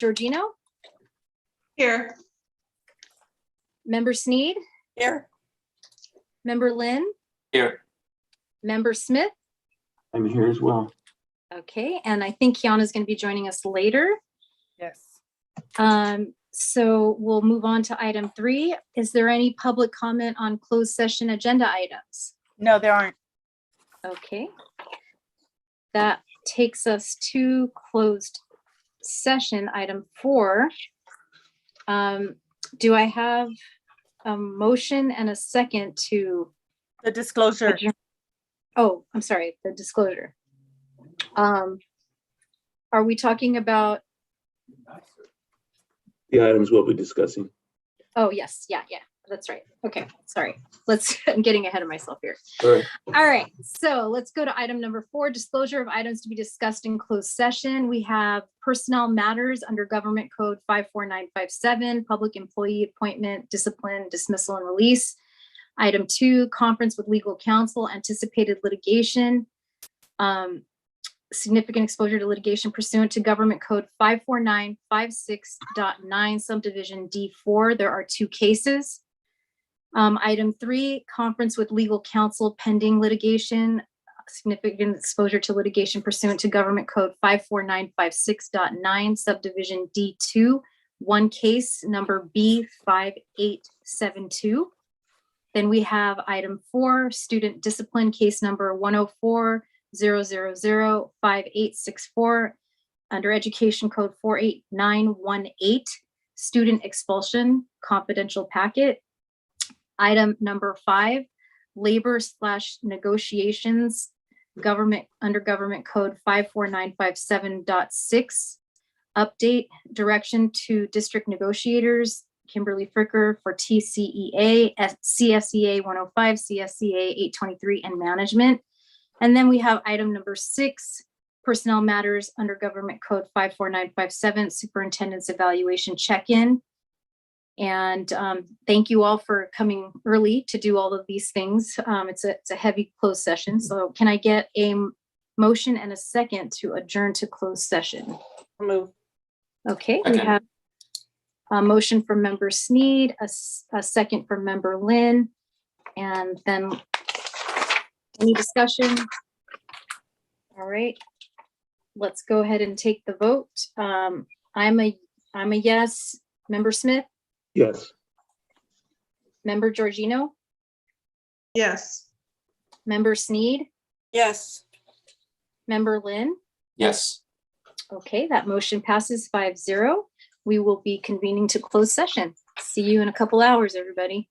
Georgino, Here. Member Sneed, Here. Member Lynn, Here. Member Smith. I'm here as well. Okay, and I think Kiana's going to be joining us later. Yes. So we'll move on to item 3. Is there any public comment on closed session agenda items? No, there aren't. Okay. That takes us to closed session, item 4. Do I have a motion and a second to The disclosure. adjourn? Oh, I'm sorry, the disclosure. Are we talking about, The items we'll be discussing. oh, yes, yeah, that's right. Okay, sorry. I'm getting ahead of myself here. All right. All right, so let's go to item number 4, disclosure of items to be discussed in closed session. We have personnel matters under Government Code 54957, public employee appointment, discipline, dismissal, and release. Item 2, conference with legal counsel, anticipated litigation, significant exposure to litigation pursuant to Government Code 54956.9, subdivision D4. There are 2 cases. Item 3, conference with legal counsel pending litigation, significant exposure to litigation pursuant to Government Code 54956.9, subdivision D2, 1 case number B5872. Then we have item 4, student discipline case number 104-000-5864 under Education Code 48918, student expulsion confidential packet. Item number 5, labor/negotiations, under Government Code 54957.6, update direction to district negotiators, Kimberly Fricker for TCEA, CSEA 105, CSEA 823, and management. And then we have item number 6, personnel matters under Government Code 54957, superintendent's evaluation check-in. And thank you all for coming early to do all of these things. It's a heavy closed session. So can I get a motion and a second to adjourn to closed session? Move. Okay, we Second. have a motion from Member Sneed, a second from Member Lynn, and then any discussion? All right, let's go ahead and take the vote. I'm a yes. Member Smith, Yes. Member Georgino, Yes. Member Sneed, Yes. Member Lynn. Yes. Okay, that motion passes 5-0. We will be convening to closed session. See you in a couple hours, everybody.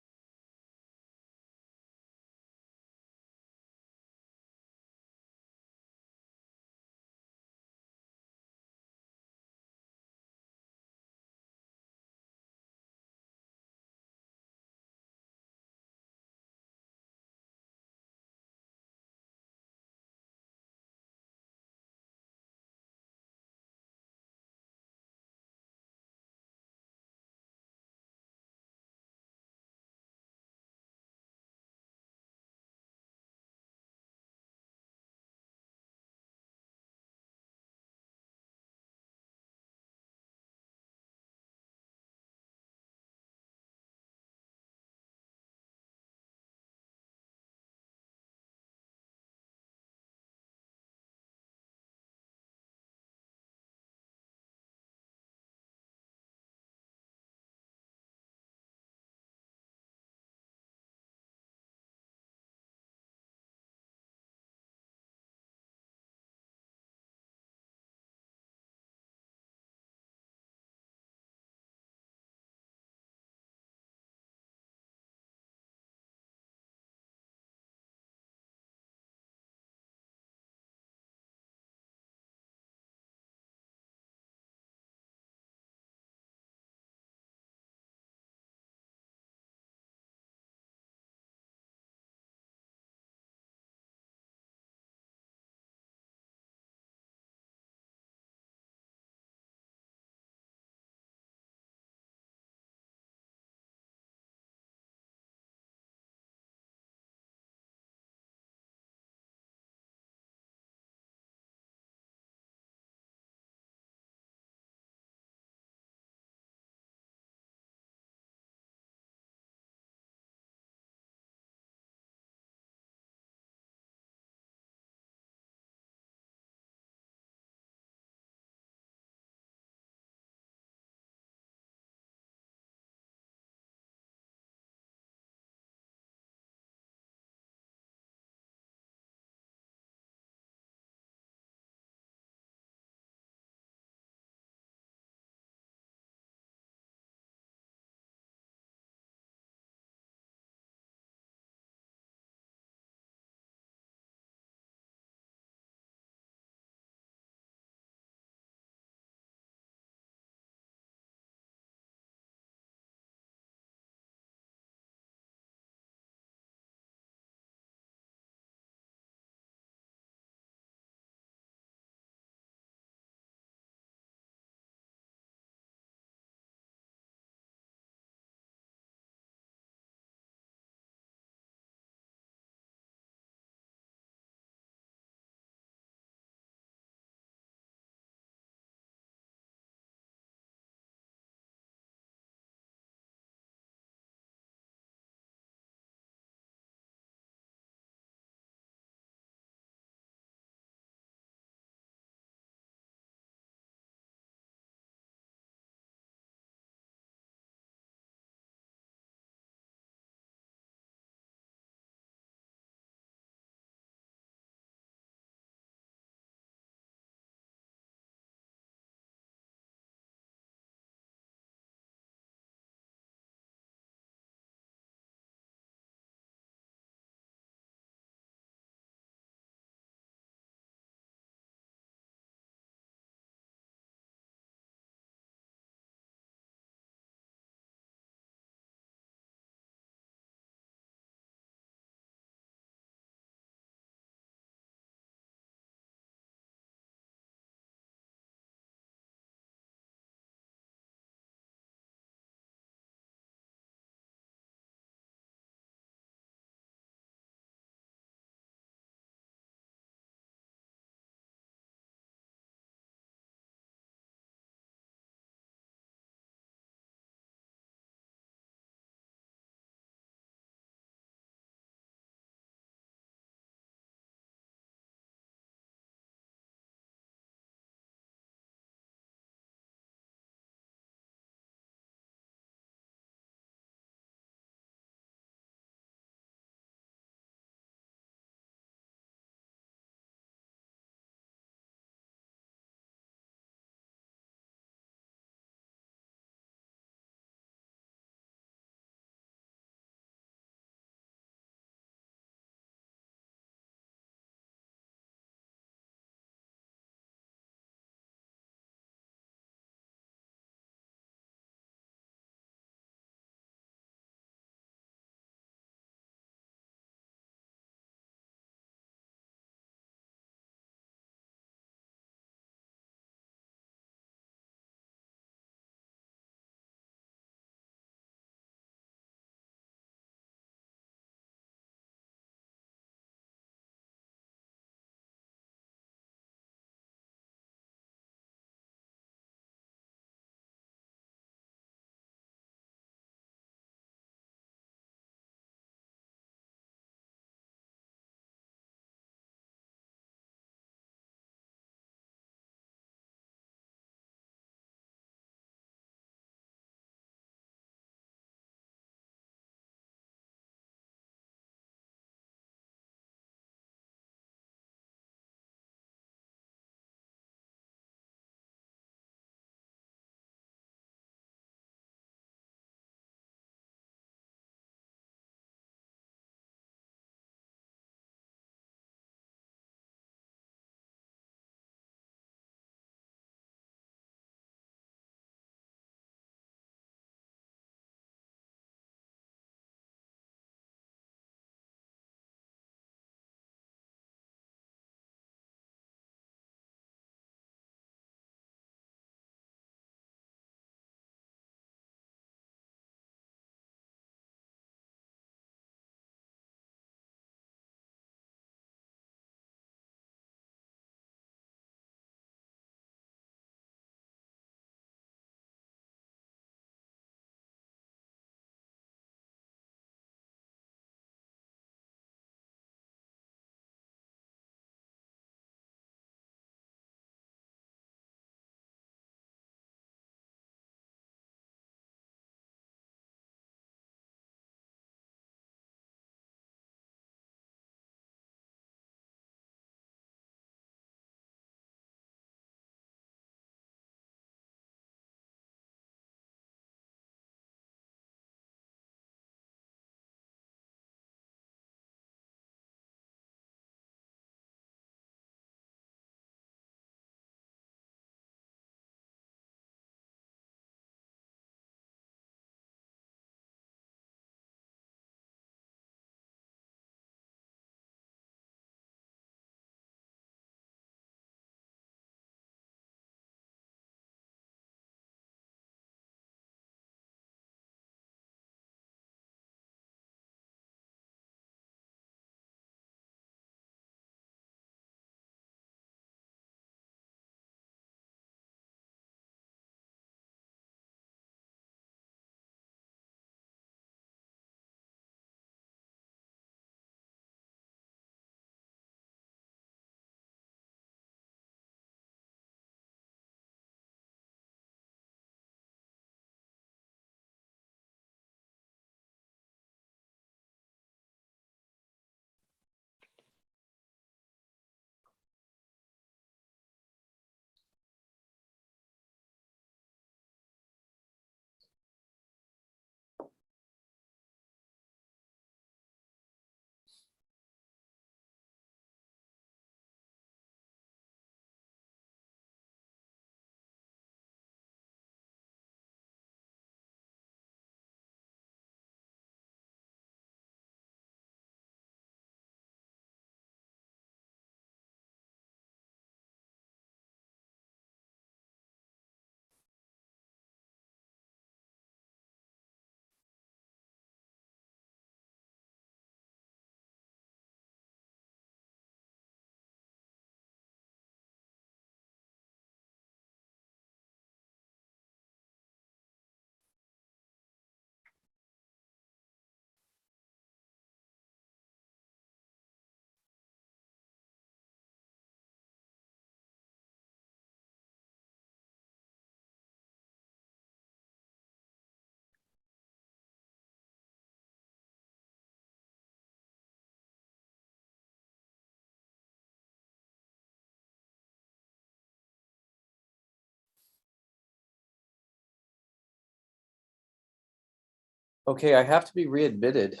Okay, I have to be readmitted.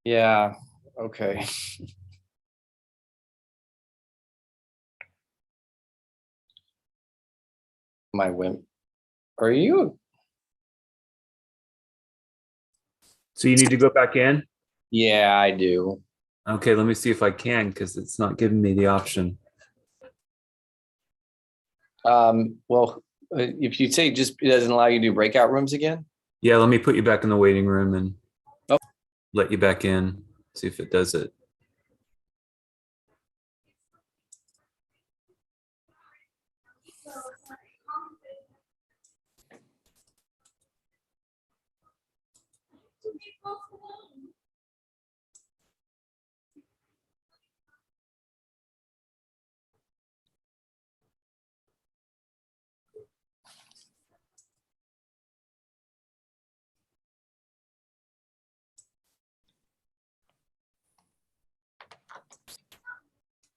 Yeah, okay. My wimp. Are you? So you need to go back in? Yeah, I do. Okay, let me see if I can, because it's not giving me the option. Well, if you say just it doesn't allow you to do breakout rooms again. Yeah, let me put you back in the waiting room and Oh. let you back in, see if it does it.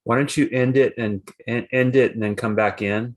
Why don't you end it and then come back in?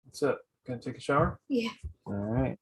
What's up? Gonna take a shower? Yeah. All right.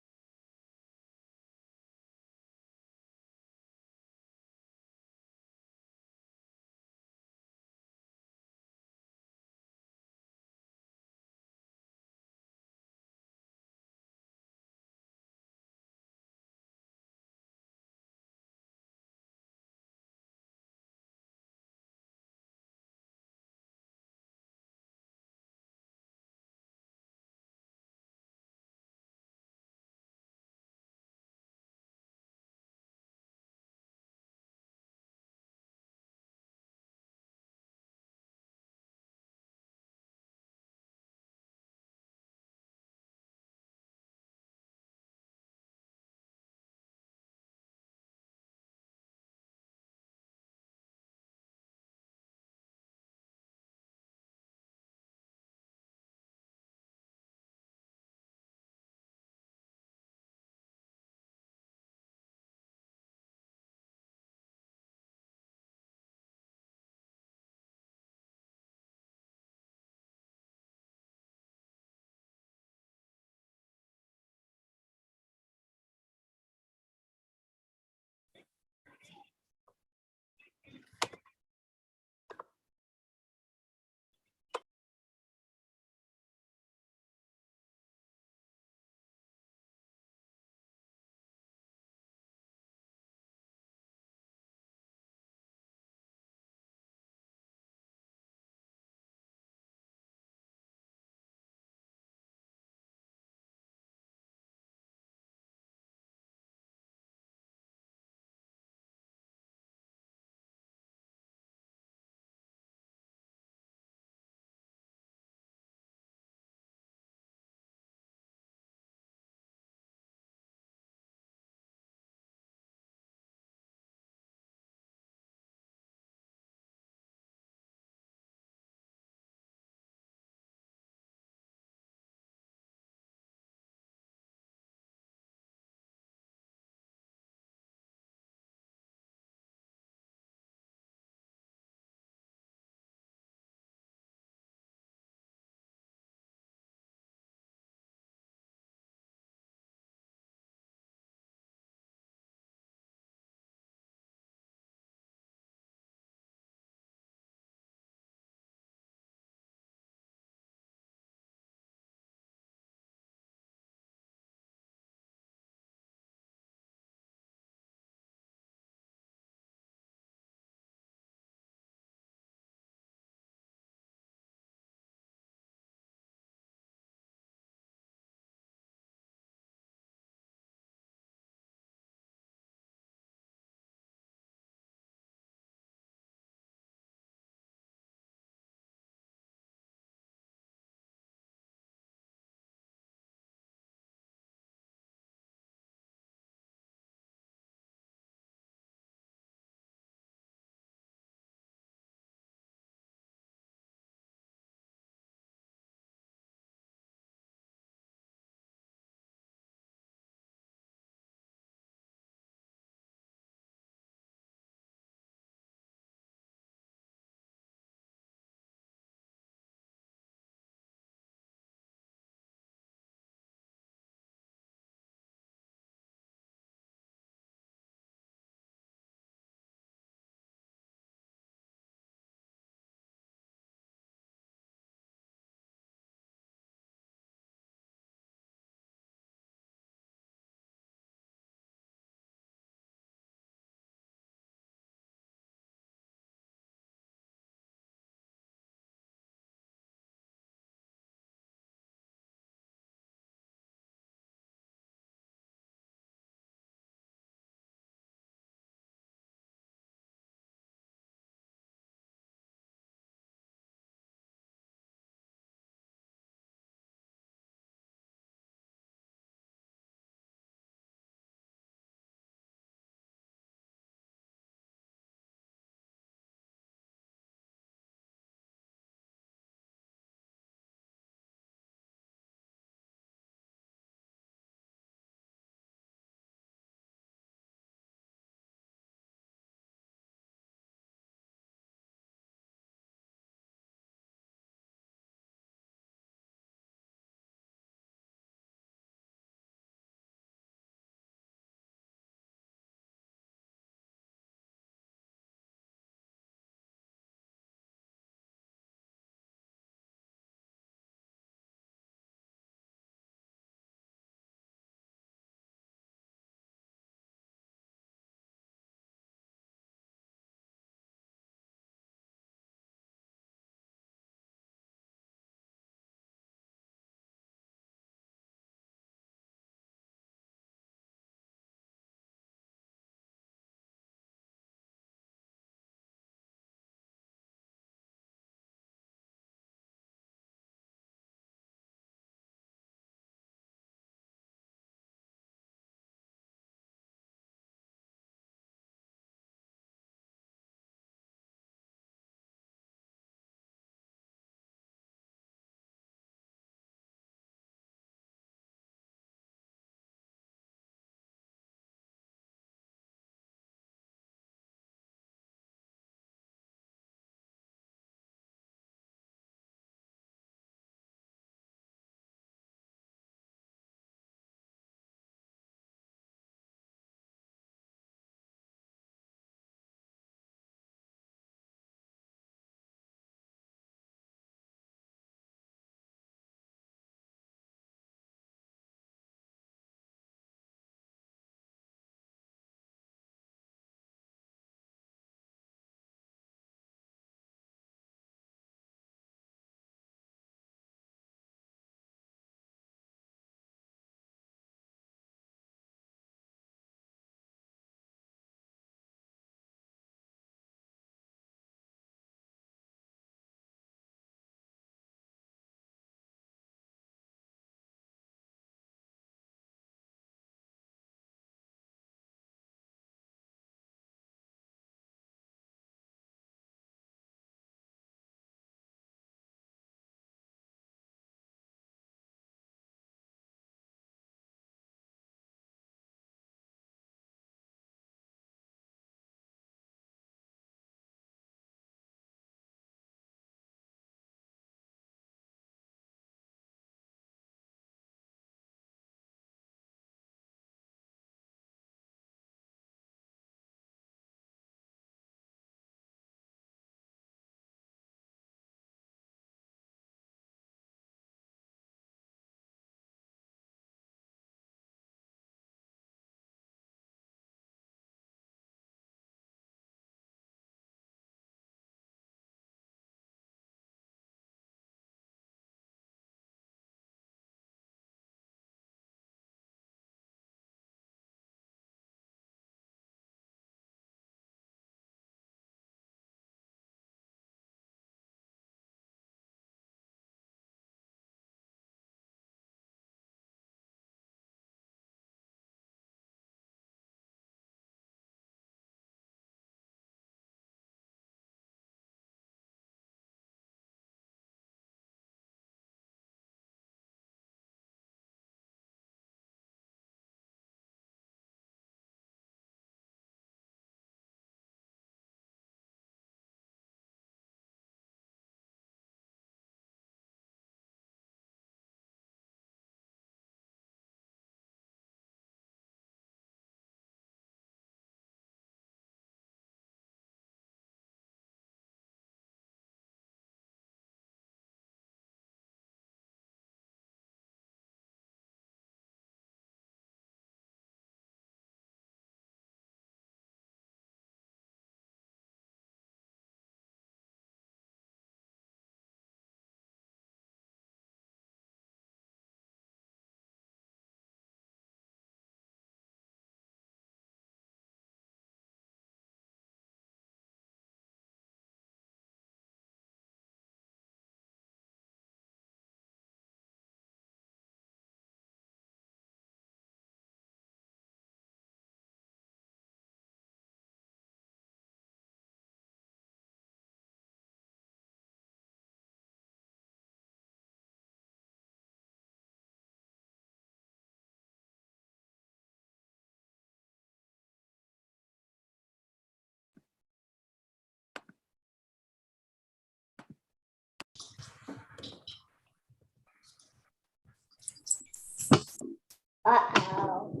Uh-oh.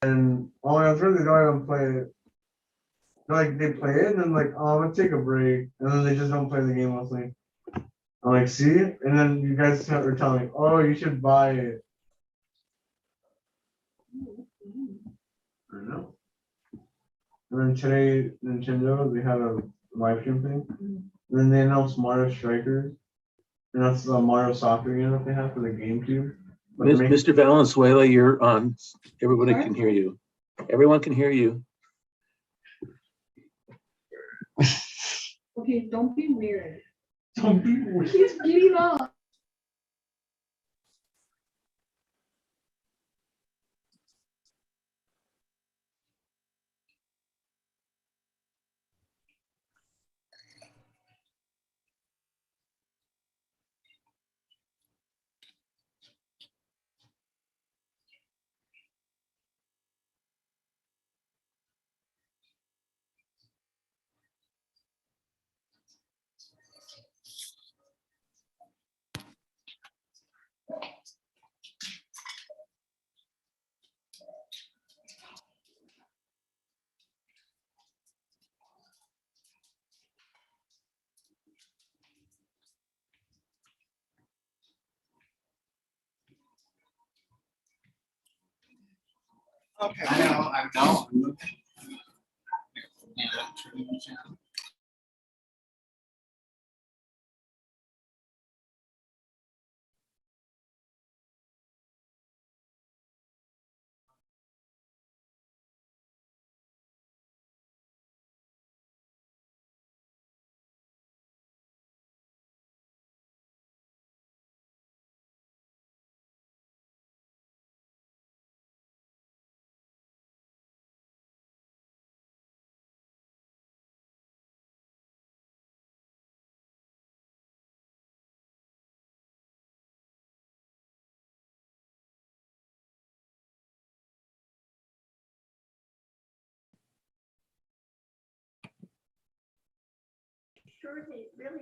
And all my friends, they don't even play it. Like they play it and then like, oh, I'm gonna take a break, and then they just don't play the game mostly. I'm like, see, and then you guys are telling me, oh, you should buy it. I know. And then today, Nintendo, they had a live stream thing. And then they announced Mario Strikers, and that's the Mario Soccer game that they have for the GameCube. But Mr. Valenzuela, you're on. Everybody can hear you. Everyone can hear you. Okay, don't be weird. Don't be weird. He's beating up. Okay. I know. Sure, they really.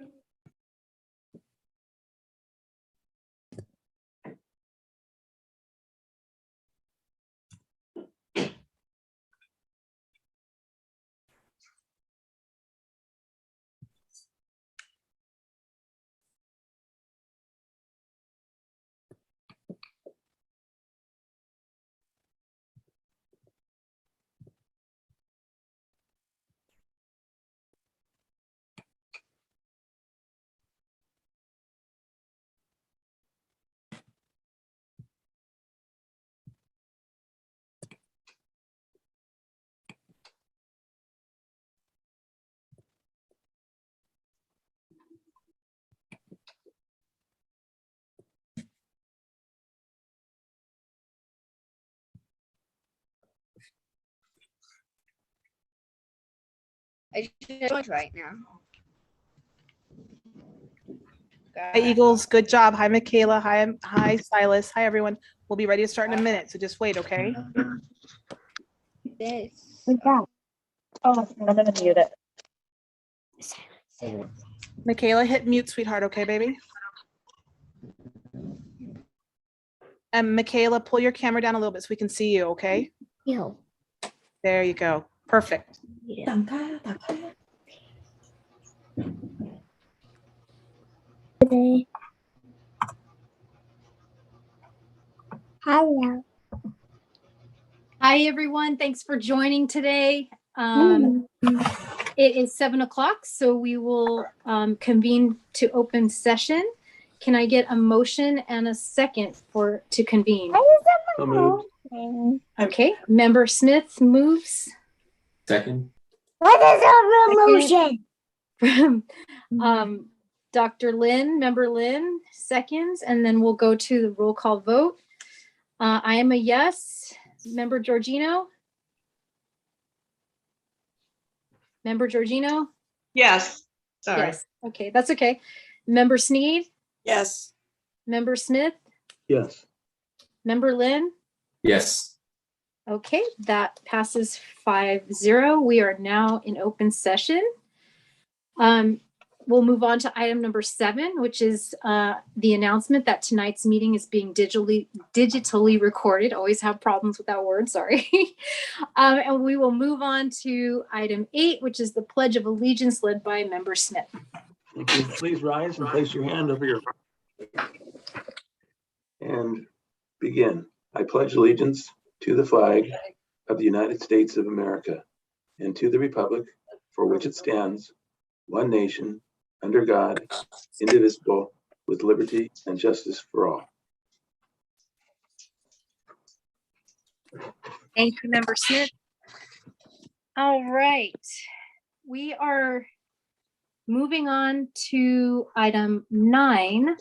I just right now. Hi, Eagles. Good job. Hi, Michaela. Hi, Silas. Hi, everyone. We'll be ready to start in a minute, so just wait, okay? This. Oh, I'm gonna mute it. Michaela, hit mute, sweetheart, okay, baby? And Michaela, pull your camera down a little bit so we can see you, okay? Yo. There you go. Perfect. Hello. Hi, everyone. Thanks for joining today. It is 7 o'clock, so we will convene to open session. Can I get a motion and a second to convene? So moved. Okay, Member Smith moves. Second. What is a real motion? Dr. Lynn, Member Lynn, seconds, and then we'll go to the roll call vote. I am a yes. Member Georgino? Member Georgino? Yes. Sorry. Yes. Okay, that's okay. Member Sneed? Yes. Member Smith? Yes. Member Lynn? Yes. Okay, that passes 5-0. We are now in open session. We'll move on to item number 7, which is the announcement that tonight's meeting is being digitally recorded. Always have problems with that word, sorry. And we will move on to item 8, which is the Pledge of Allegiance led by Member Smith. Thank you. Please rise and place your hand over your and begin. I pledge allegiance to the flag of the United States of America and to the republic for which it stands, one nation, under God, indivisible, with liberty and justice for all. Thank you, Member Smith. All right, we are moving on to item 9.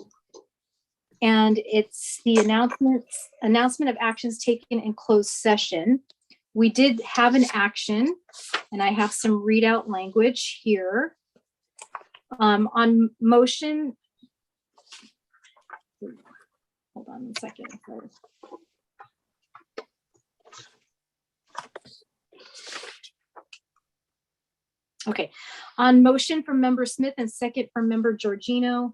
And it's the announcement of actions taken in closed session. We did have an action, and I have some readout language here. On motion, hold on a second. Okay, on motion from Member Smith and second from Member Georgino,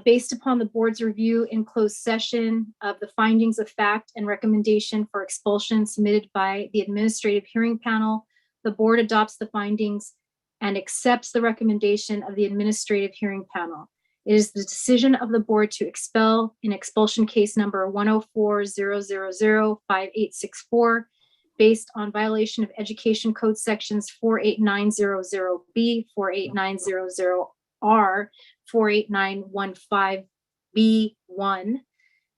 based upon the board's review in closed session of the findings of fact and recommendation for expulsion submitted by the administrative hearing panel, the board adopts the findings and accepts the recommendation of the administrative hearing panel. It is the decision of the board to expel in expulsion case number 104-000-5864 based on violation of Education Code sections 48900B, 48900R, 48915B1.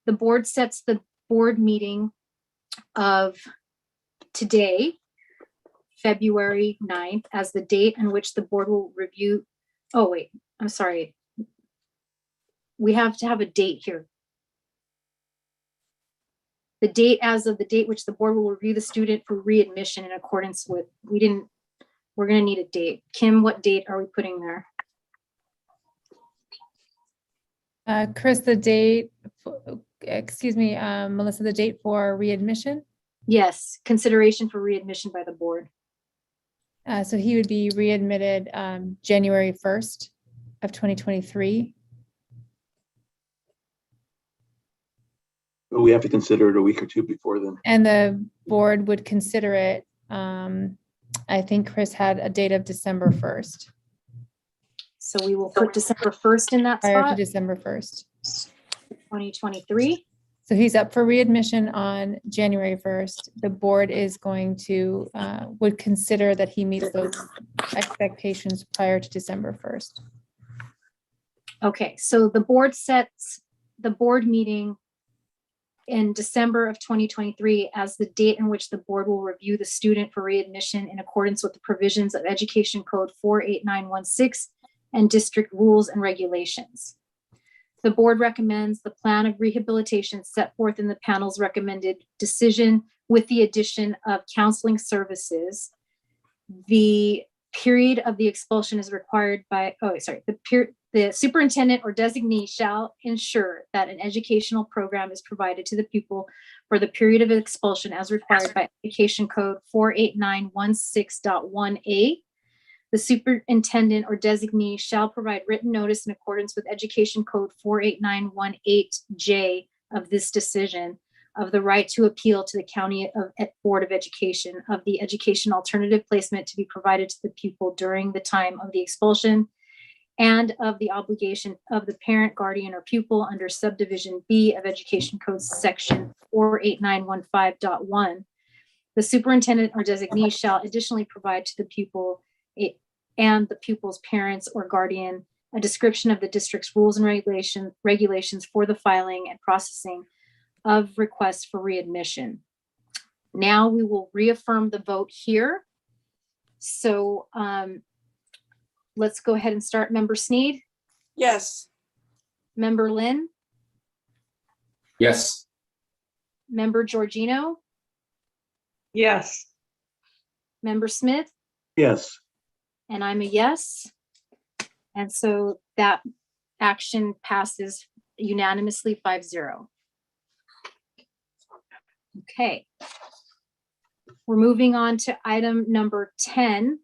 The board sets the board meeting of today, February 9th, as the date on which the board will review. Oh, wait, I'm sorry. We have to have a date here. The date as of the date which the board will review the student for readmission in accordance with, we're going to need a date. Kim, what date are we putting there? Chris, the date, Melissa, the date for readmission? Yes, consideration for readmission by the board. So he would be readmitted January 1st of 2023. But we have to consider it a week or two before then. And the board would consider it, I think Chris had a date of December 1st. So we will put December 1st in that Prior to spot, December 1st. 2023. So he's up for readmission on January 1st. The board is going to, would consider that he meets those expectations prior to December 1st. Okay, so the board sets the board meeting in December of 2023 as the date in which the board will review the student for readmission in accordance with the provisions of Education Code 48916 and district rules and regulations. The board recommends the plan of rehabilitation set forth in the panel's recommended decision with the addition of counseling services. The period of the expulsion is required by, the superintendent or designee shall ensure that an educational program is provided to the pupil for the period of expulsion as required by Education Code 48916.1A. The superintendent or designee shall provide written notice in accordance with Education Code 48918J of this decision of the right to appeal to the County Board of Education of the education alternative placement to be provided to the pupil during the time of the expulsion, and of the obligation of the parent, guardian, or pupil under subdivision B of Education Code section 48915.1. The superintendent or designee shall additionally provide to the pupil and the pupil's parents or guardian a description of the district's rules and regulations for the filing and processing of requests for readmission. Now we will reaffirm the vote here. So let's go ahead and start. Member Sneed, Yes. Member Lynn, Yes. Member Georgino, Yes. Member Smith, Yes. and I'm a yes. And so that action passes unanimously 5-0. Okay. We're moving on to item number 10,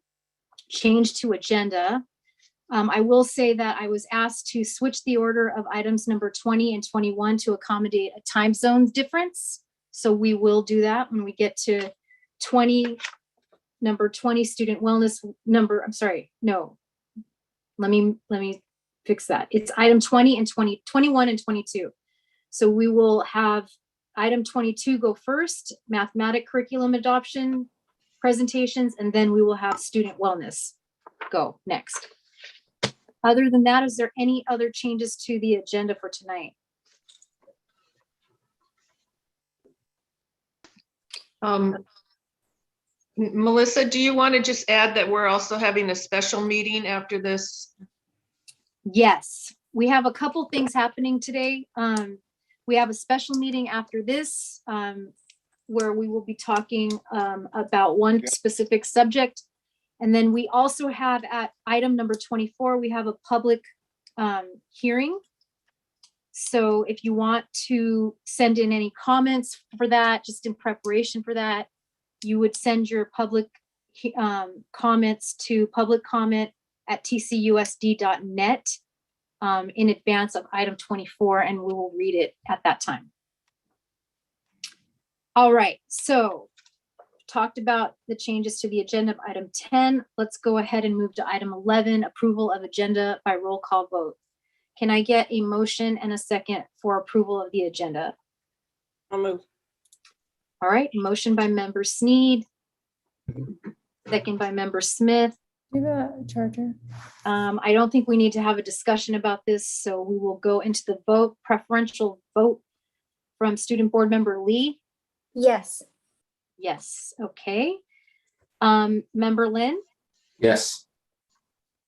change to agenda. I will say that I was asked to switch the order of items number 20 and 21 to accommodate a time zone difference. So we will do that when we get to 20, number 20, student wellness number, I'm sorry, no. Let me fix that. It's item 20 and 21 and 22. So we will have item 22 go first, mathematic curriculum adoption presentations, and then we will have student wellness go next. Other than that, is there any other changes to the agenda for tonight? Melissa, do you want to just add that we're also having a special meeting after this? Yes, we have a couple things happening today. We have a special meeting after this where we will be talking about one specific subject. And then we also have at item number 24, we have a public hearing. So if you want to send in any comments for that, just in preparation for that, you would send your public comments to publiccomment@tcusd.net in advance of item 24, and we will read it at that time. All right, so talked about the changes to the agenda of item 10. Let's go ahead and move to item 11, approval of agenda by roll call vote. Can I get a motion and a second for approval of the agenda? I'll move. All right, motion by member Sneed, second by member Smith. Do you have a charger? I don't think we need to have a discussion about this, so we will go into the vote. Preferential vote from student board member Lee. Yes. Yes, okay. Member Lynn, Yes.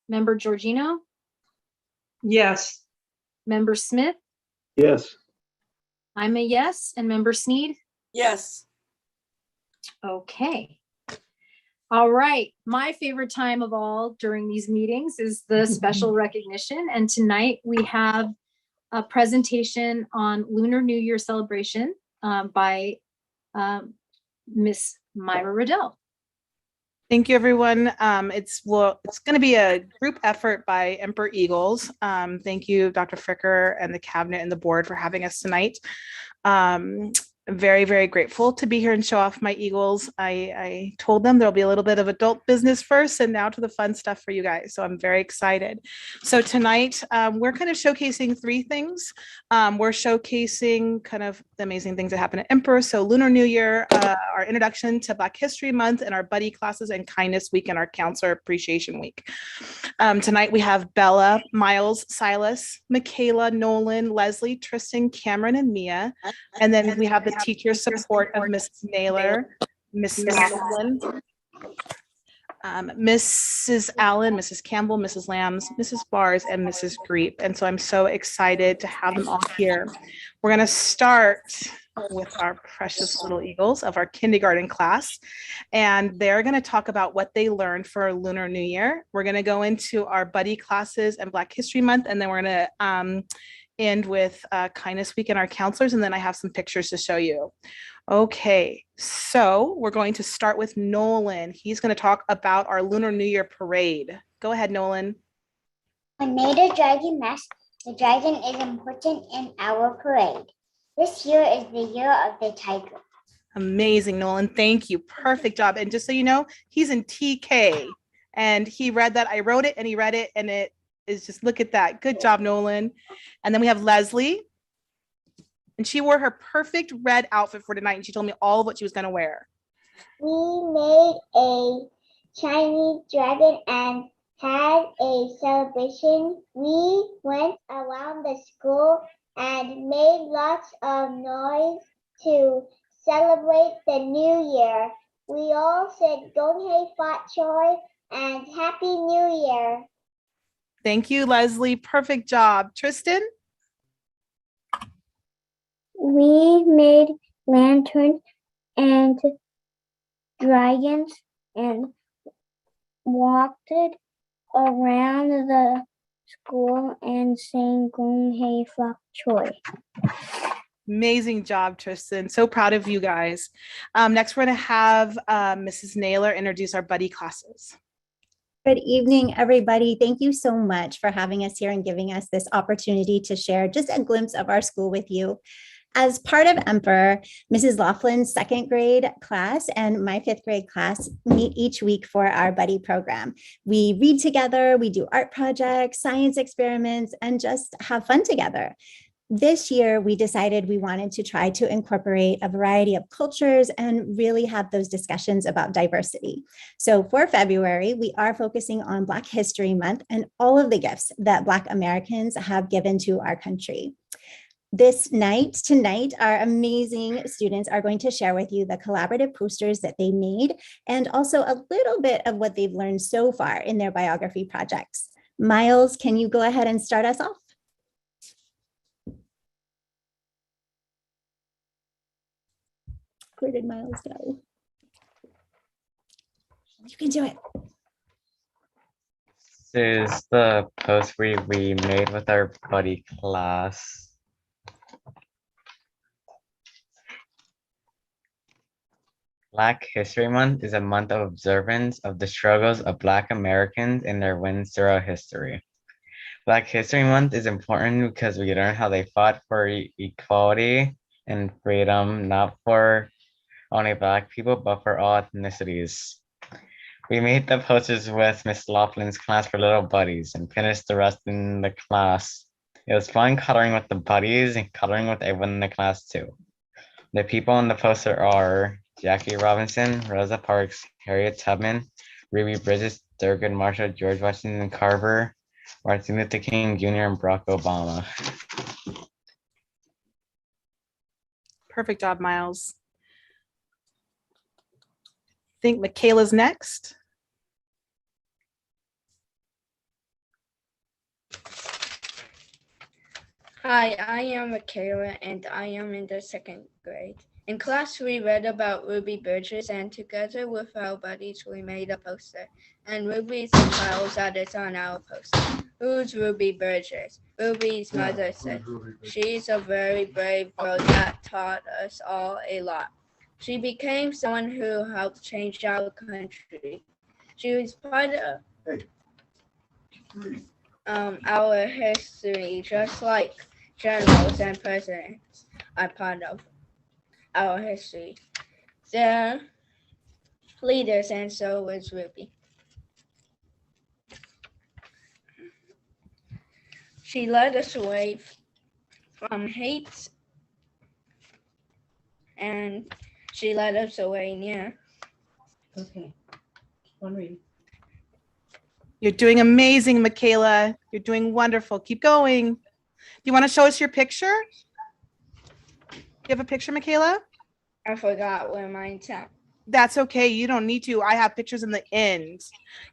member Georgino, Yes. member Smith, Yes. I'm a yes, and member Sneed. Yes. Okay. All right, my favorite time of all during these meetings is the special recognition. And tonight we have a presentation on Lunar New Year celebration by Miss Myra Riddell. Thank you, everyone. It's going to be a group effort by Emperor Eagles. Thank you, Dr. Fricker and the cabinet and the board for having us tonight. Very, very grateful to be here and show off my Eagles. I told them there'll be a little bit of adult business first and now to the fun stuff for you guys. So I'm very excited. So tonight we're kind of showcasing three things. We're showcasing kind of the amazing things that happen at Emperor. So Lunar New Year, our introduction to Black History Month and our buddy classes, and Kindness Week and our Counselor Appreciation Week. Tonight we have Bella, Miles, Silas, Michaela, Nolan, Leslie, Tristan, Cameron, and Mia. And then we have the teacher support of Mrs. Naylor, Mrs. Nolan, Mrs. Allen, Mrs. Campbell, Mrs. Lambs, Mrs. Bars, and Mrs. Greep. And so I'm so excited to have them all here. We're going to start with our precious little Eagles of our kindergarten class. And they're going to talk about what they learned for Lunar New Year. We're going to go into our buddy classes and Black History Month. And then we're going to end with Kindness Week and our counselors. And then I have some pictures to show you. Okay, so we're going to start with Nolan. He's going to talk about our Lunar New Year parade. Go ahead, Nolan. I made a dragon mask. The dragon is important in our parade. This year is the year of the tiger. Amazing, Nolan. Thank you. Perfect job. And just so you know, he's in TK. And he read that. I wrote it and he read it. And it is just, look at that. Good job, Nolan. And then we have Leslie. And she wore her perfect red outfit for tonight. And she told me all of what she was going to wear. We made a Chinese dragon and had a celebration. We went around the school and made lots of noise to celebrate the new year. We all said Gong Hei Fat Choi and Happy New Year. Thank you, Leslie. Perfect job. Tristan? We made lanterns and dragons and walked around the school and sang Gong Hei Fok Choi. Amazing job, Tristan. So proud of you guys. Next, we're going to have Mrs. Naylor introduce our buddy classes. Good evening, everybody. Thank you so much for having us here and giving us this opportunity to share just a glimpse of our school with you. As part of Emperor, Mrs. Laughlin's 2nd grade class and my 5th grade class meet each week for our buddy program. We read together, we do art projects, science experiments, and just have fun together. This year, we decided we wanted to try to incorporate a variety of cultures and really have those discussions about diversity. So for February, we are focusing on Black History Month and all of the gifts that Black Americans have given to our country. Tonight, our amazing students are going to share with you the collaborative posters that they made and also a little bit of what they've learned so far in their biography projects. Miles, can you go ahead and start us off? Where did Miles go? You can do it. This is the post we made with our buddy class. Black History Month is a month of observance of the struggles of Black Americans and their wins throughout history. Black History Month is important because we learn how they fought for equality and freedom, not for only Black people, but for all ethnicities. We made the posters with Miss Laughlin's class for little buddies and finished the rest in the class. It was fun coloring with the buddies and coloring with everyone in the class too. The people on the poster are Jackie Robinson, Rosa Parks, Harriet Tubman, Ruby Bridges, Thurgood Marshall, George Washington Carver, Martin Luther King Jr., and Barack Obama. Perfect job, Miles. I think Michaela's next. Hi, I am Michaela and I am in the 2nd grade. In class, we read about Ruby Bridges and together with our buddies, we made a poster. And Ruby's smiles at us on our poster. Who's Ruby Bridges? Ruby's mother said, she's a very brave girl that taught us all a lot. She became someone who helped change our country. She was part of our history, just like generals and presidents are part of our history. They're leaders, and so was Ruby. She led us away from hate, and she led us away near. Okay. One reading. You're doing amazing, Michaela. You're doing wonderful. Keep going. Do you want to show us your picture? You have a picture, Michaela? I forgot where mine's at. That's okay. You don't need to. I have pictures in the end.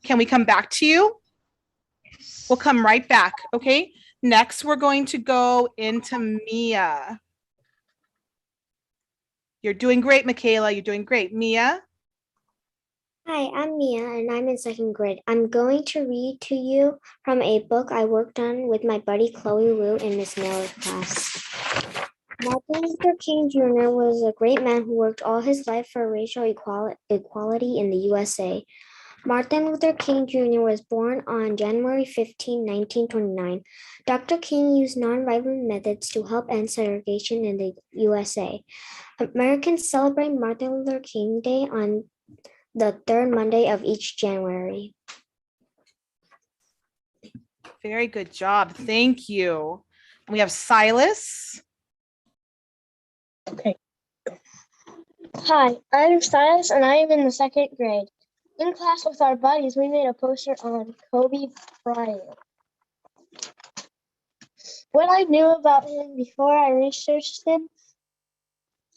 Can we come back to you? We'll come right back. Okay. Next, we're going to go into Mia. You're doing great, Michaela. You're doing great. Mia? Hi, I'm Mia and I'm in 2nd grade. I'm going to read to you from a book I worked on with my buddy Chloe Wu in Miss Miller's class. Martin Luther King Jr. was a great man who worked all his life for racial equality in the USA. Martin Luther King Jr. was born on January 15, 1929. Dr. King used nonviolent methods to help end segregation in the USA. Americans celebrate Martin Luther King Day on the 3rd Monday of each January. Very good job. Thank you. We have Silas. Okay. Hi, I'm Silas and I am in the 2nd grade. In class with our buddies, we made a poster on Kobe Bryant. What I knew about him before I researched him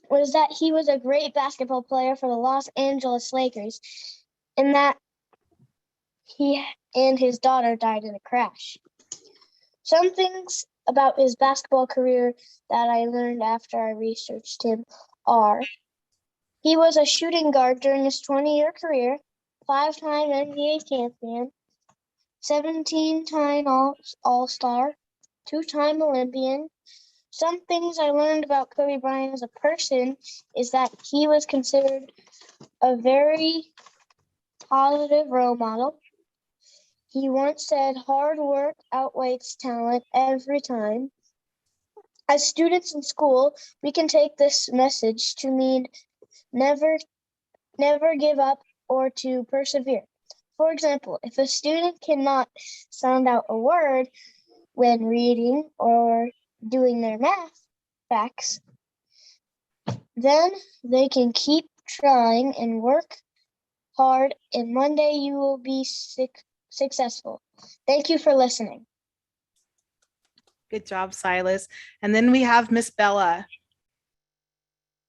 was that he was a great basketball player for the Los Angeles Lakers and that he and his daughter died in a crash. Some things about his basketball career that I learned after I researched him are: he was a shooting guard during his 20-year career, 5-time NBA champion, 17-time All-Star, 2-time Olympian. Some things I learned about Kobe Bryant as a person is that he was considered a very positive role model. He once said hard work outweighs talent every time. As students in school, we can take this message to mean never give up or to persevere. For example, if a student cannot sound out a word when reading or doing their math facts, then they can keep trying and work hard, and one day you will be successful. Thank you for listening. Good job, Silas. And then we have Miss Bella.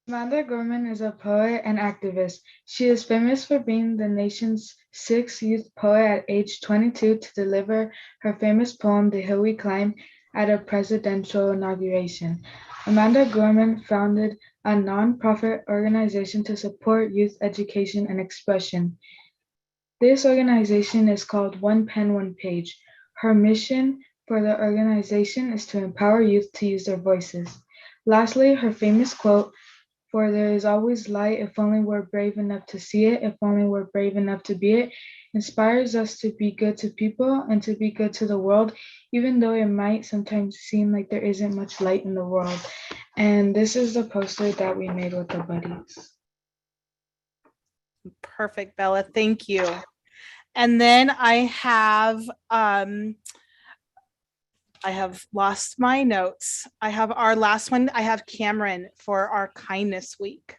Amanda Gorman is a poet and activist. She is famous for being the nation's 6th youth poet at age 22 to deliver her famous poem, The Hill We Climb, at a presidential inauguration. Amanda Gorman founded a nonprofit organization to support youth education and expression. This organization is called One Pen, One Page. Her mission for the organization is to empower youth to use their voices. Lastly, her famous quote, "For there is always light if only we're brave enough to see it, if only we're brave enough to be it," inspires us to be good to people and to be good to the world, even though it might sometimes seem like there isn't much light in the world. And this is the poster that we made with the buddies. Perfect, Bella. Thank you. And then I have lost my notes. I have our last one. I have Cameron for our kindness week.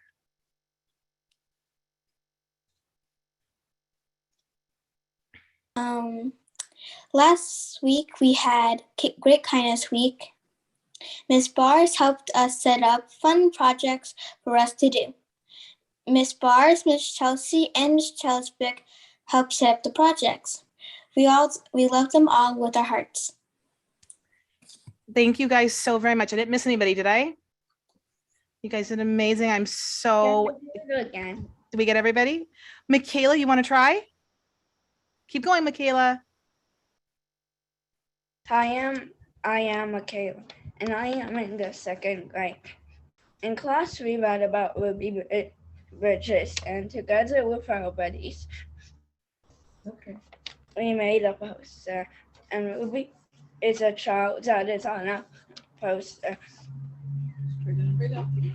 Last week we had Great Kindness Week. Ms. Bars helped us set up fun projects for us to do. Ms. Bars, Ms. Chelsea, and Ms. Chelswick helped set up the projects. We loved them all with our hearts. Thank you guys so very much. I didn't miss anybody, did I? You guys did amazing. I'm so. Again. Did we get everybody? Michaela, you want to try? Keep going, Michaela. I am Michaela, and I am in the 2nd grade. In class, we read about Ruby Bridges, and together with our buddies, we made a poster, and Ruby is a child that is on a poster.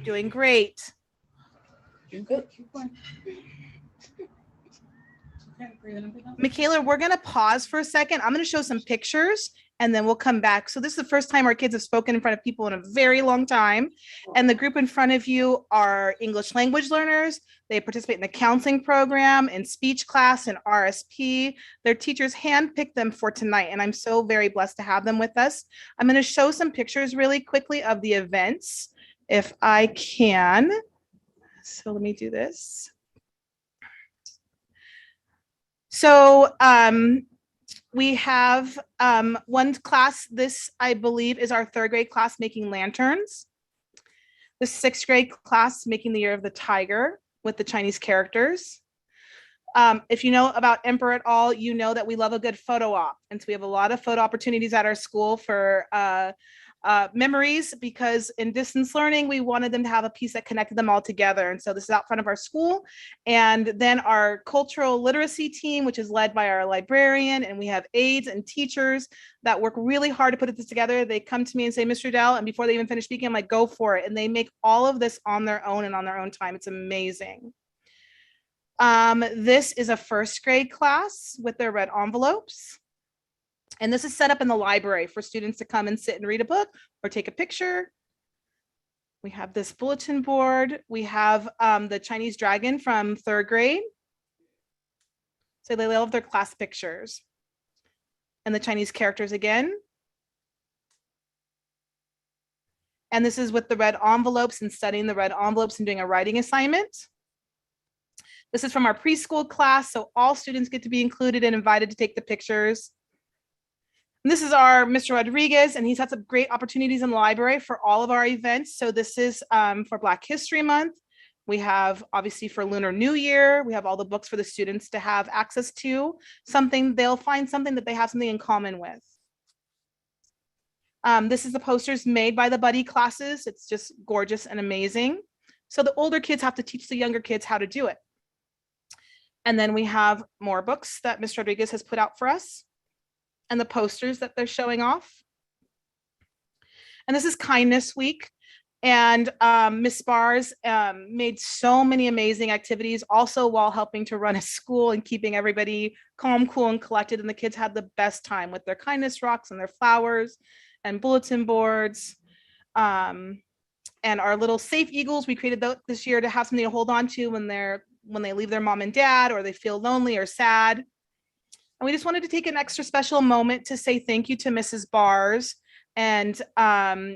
Doing great. Michaela, we're going to pause for a second. I'm going to show some pictures and then we'll come back. So this is the first time our kids have spoken in front of people in a very long time. And the group in front of you are English language learners. They participate in the counseling program, in speech class, and RSP. Their teachers handpicked them for tonight, and I'm so very blessed to have them with us. I'm going to show some pictures really quickly of the events, if I can. So let me do this. So we have one class. This, I believe, is our 3rd grade class making lanterns. The 6th grade class making the Year of the Tiger with the Chinese characters. If you know about Emperor at all, you know that we love a good photo op. And so we have a lot of photo opportunities at our school for memories, because in distance learning, we wanted them to have a piece that connected them all together. And so this is out front of our school. And then our cultural literacy team, which is led by our librarian, and we have aides and teachers that work really hard to put this together. They come to me and say, "Mr. Dell," and before they even finish speaking, I'm like, "Go for it." And they make all of this on their own and on their own time. It's amazing. This is a 1st grade class with their red envelopes. And this is set up in the library for students to come and sit and read a book or take a picture. We have this bulletin board. We have the Chinese dragon from 3rd grade. So they love their class pictures. And the Chinese characters again. And this is with the red envelopes and studying the red envelopes and doing a writing assignment. This is from our preschool class, so all students get to be included and invited to take the pictures. And this is our Mr. Rodriguez, and he sets up great opportunities in the library for all of our events. So this is for Black History Month. We have obviously for Lunar New Year, we have all the books for the students to have access to something. They'll find something that they have something in common with. This is the posters made by the buddy classes. It's just gorgeous and amazing. So the older kids have to teach the younger kids how to do it. And then we have more books that Mr. Rodriguez has put out for us and the posters that they're showing off. And this is Kindness Week. And Ms. Spars made so many amazing activities also while helping to run a school and keeping everybody calm, cool, and collected. And the kids had the best time with their kindness rocks and their flowers and bulletin boards. And our little safe eagles, we created this year to have something to hold on to when they leave their mom and dad or they feel lonely or sad. And we just wanted to take an extra special moment to say thank you to Mrs. Bars and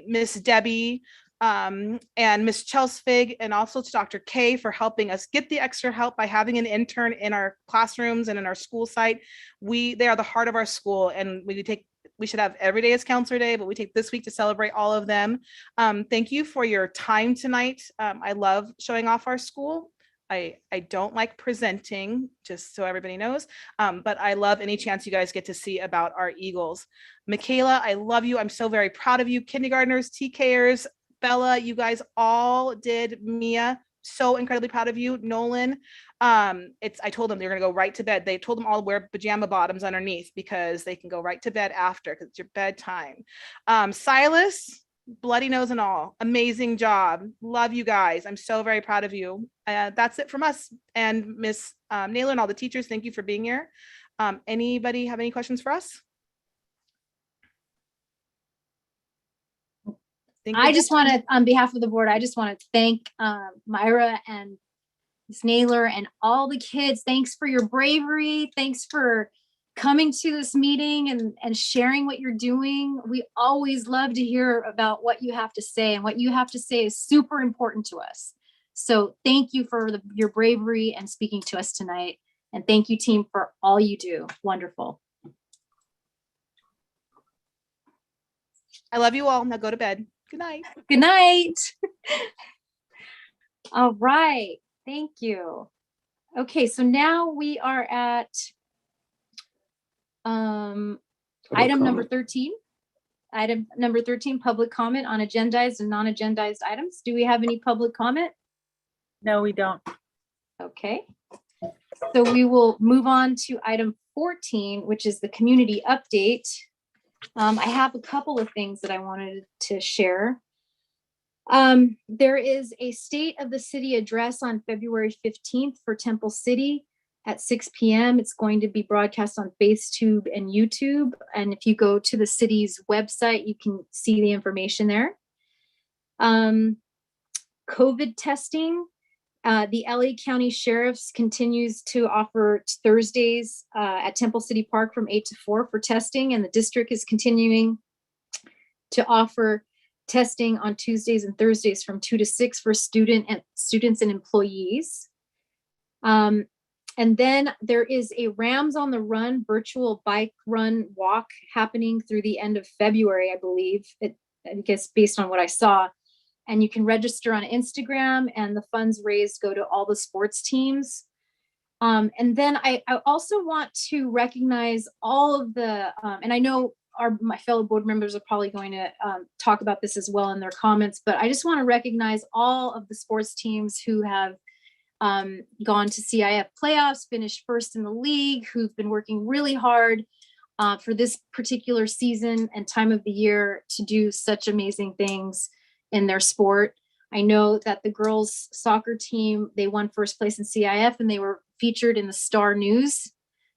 Miss Debbie and Miss Chelsfig, and also to Dr. K for helping us get the extra help by having an intern in our classrooms and in our school site. They are the heart of our school, and we should have every day as Counselor Day, but we take this week to celebrate all of them. Thank you for your time tonight. I love showing off our school. I don't like presenting, just so everybody knows, but I love any chance you guys get to see about our Eagles. Michaela, I love you. I'm so very proud of you. Kindergartners, TKers, Bella, you guys all did. Mia, so incredibly proud of you. Nolan, I told them they're gonna go right to bed. They told them all to wear pajama bottoms underneath because they can go right to bed after because it's your bedtime. Silas, bloody nose and all, amazing job. Love you guys. I'm so very proud of you. That's it from us. And Miss Naylor and all the teachers, thank you for being here. Anybody have any questions for us? I just want to, on behalf of the board, I just want to thank Myra and Ms. Naylor and all the kids. Thanks for your bravery. Thanks for coming to this meeting and sharing what you're doing. We always love to hear about what you have to say, and what you have to say is super important to us. So thank you for your bravery and speaking to us tonight. And thank you, team, for all you do. Wonderful. I love you all. Now go to bed. Good night. Good night. All right. Thank you. Okay, so now we are at item number 13. Item number 13, public comment on agendized and non-agendized items. Do we have any public comment? No, we don't. Okay. So we will move on to item 14, which is the community update. I have a couple of things that I wanted to share. There is a State of the City address on February 15th for Temple City at 6 p.m. It's going to be broadcast on FaceTube and YouTube. And if you go to the city's website, you can see the information there. COVID testing. The LA County Sheriff's continues to offer Thursdays at Temple City Park from 8 to 4 for testing, and the district is continuing to offer testing on Tuesdays and Thursdays from 2 to 6 for students and employees. And then there is a Rams on the Run virtual bike run walk happening through the end of February, I believe. I guess based on what I saw. And you can register on Instagram, and the funds raised go to all the sports teams. And then I also want to recognize all of the, and I know my fellow board members are probably going to talk about this as well in their comments, but I just want to recognize all of the sports teams who have gone to CIF playoffs, finished first in the league, who've been working really hard for this particular season and time of the year to do such amazing things in their sport. I know that the girls soccer team, they won first place in CIF and they were featured in the Star News.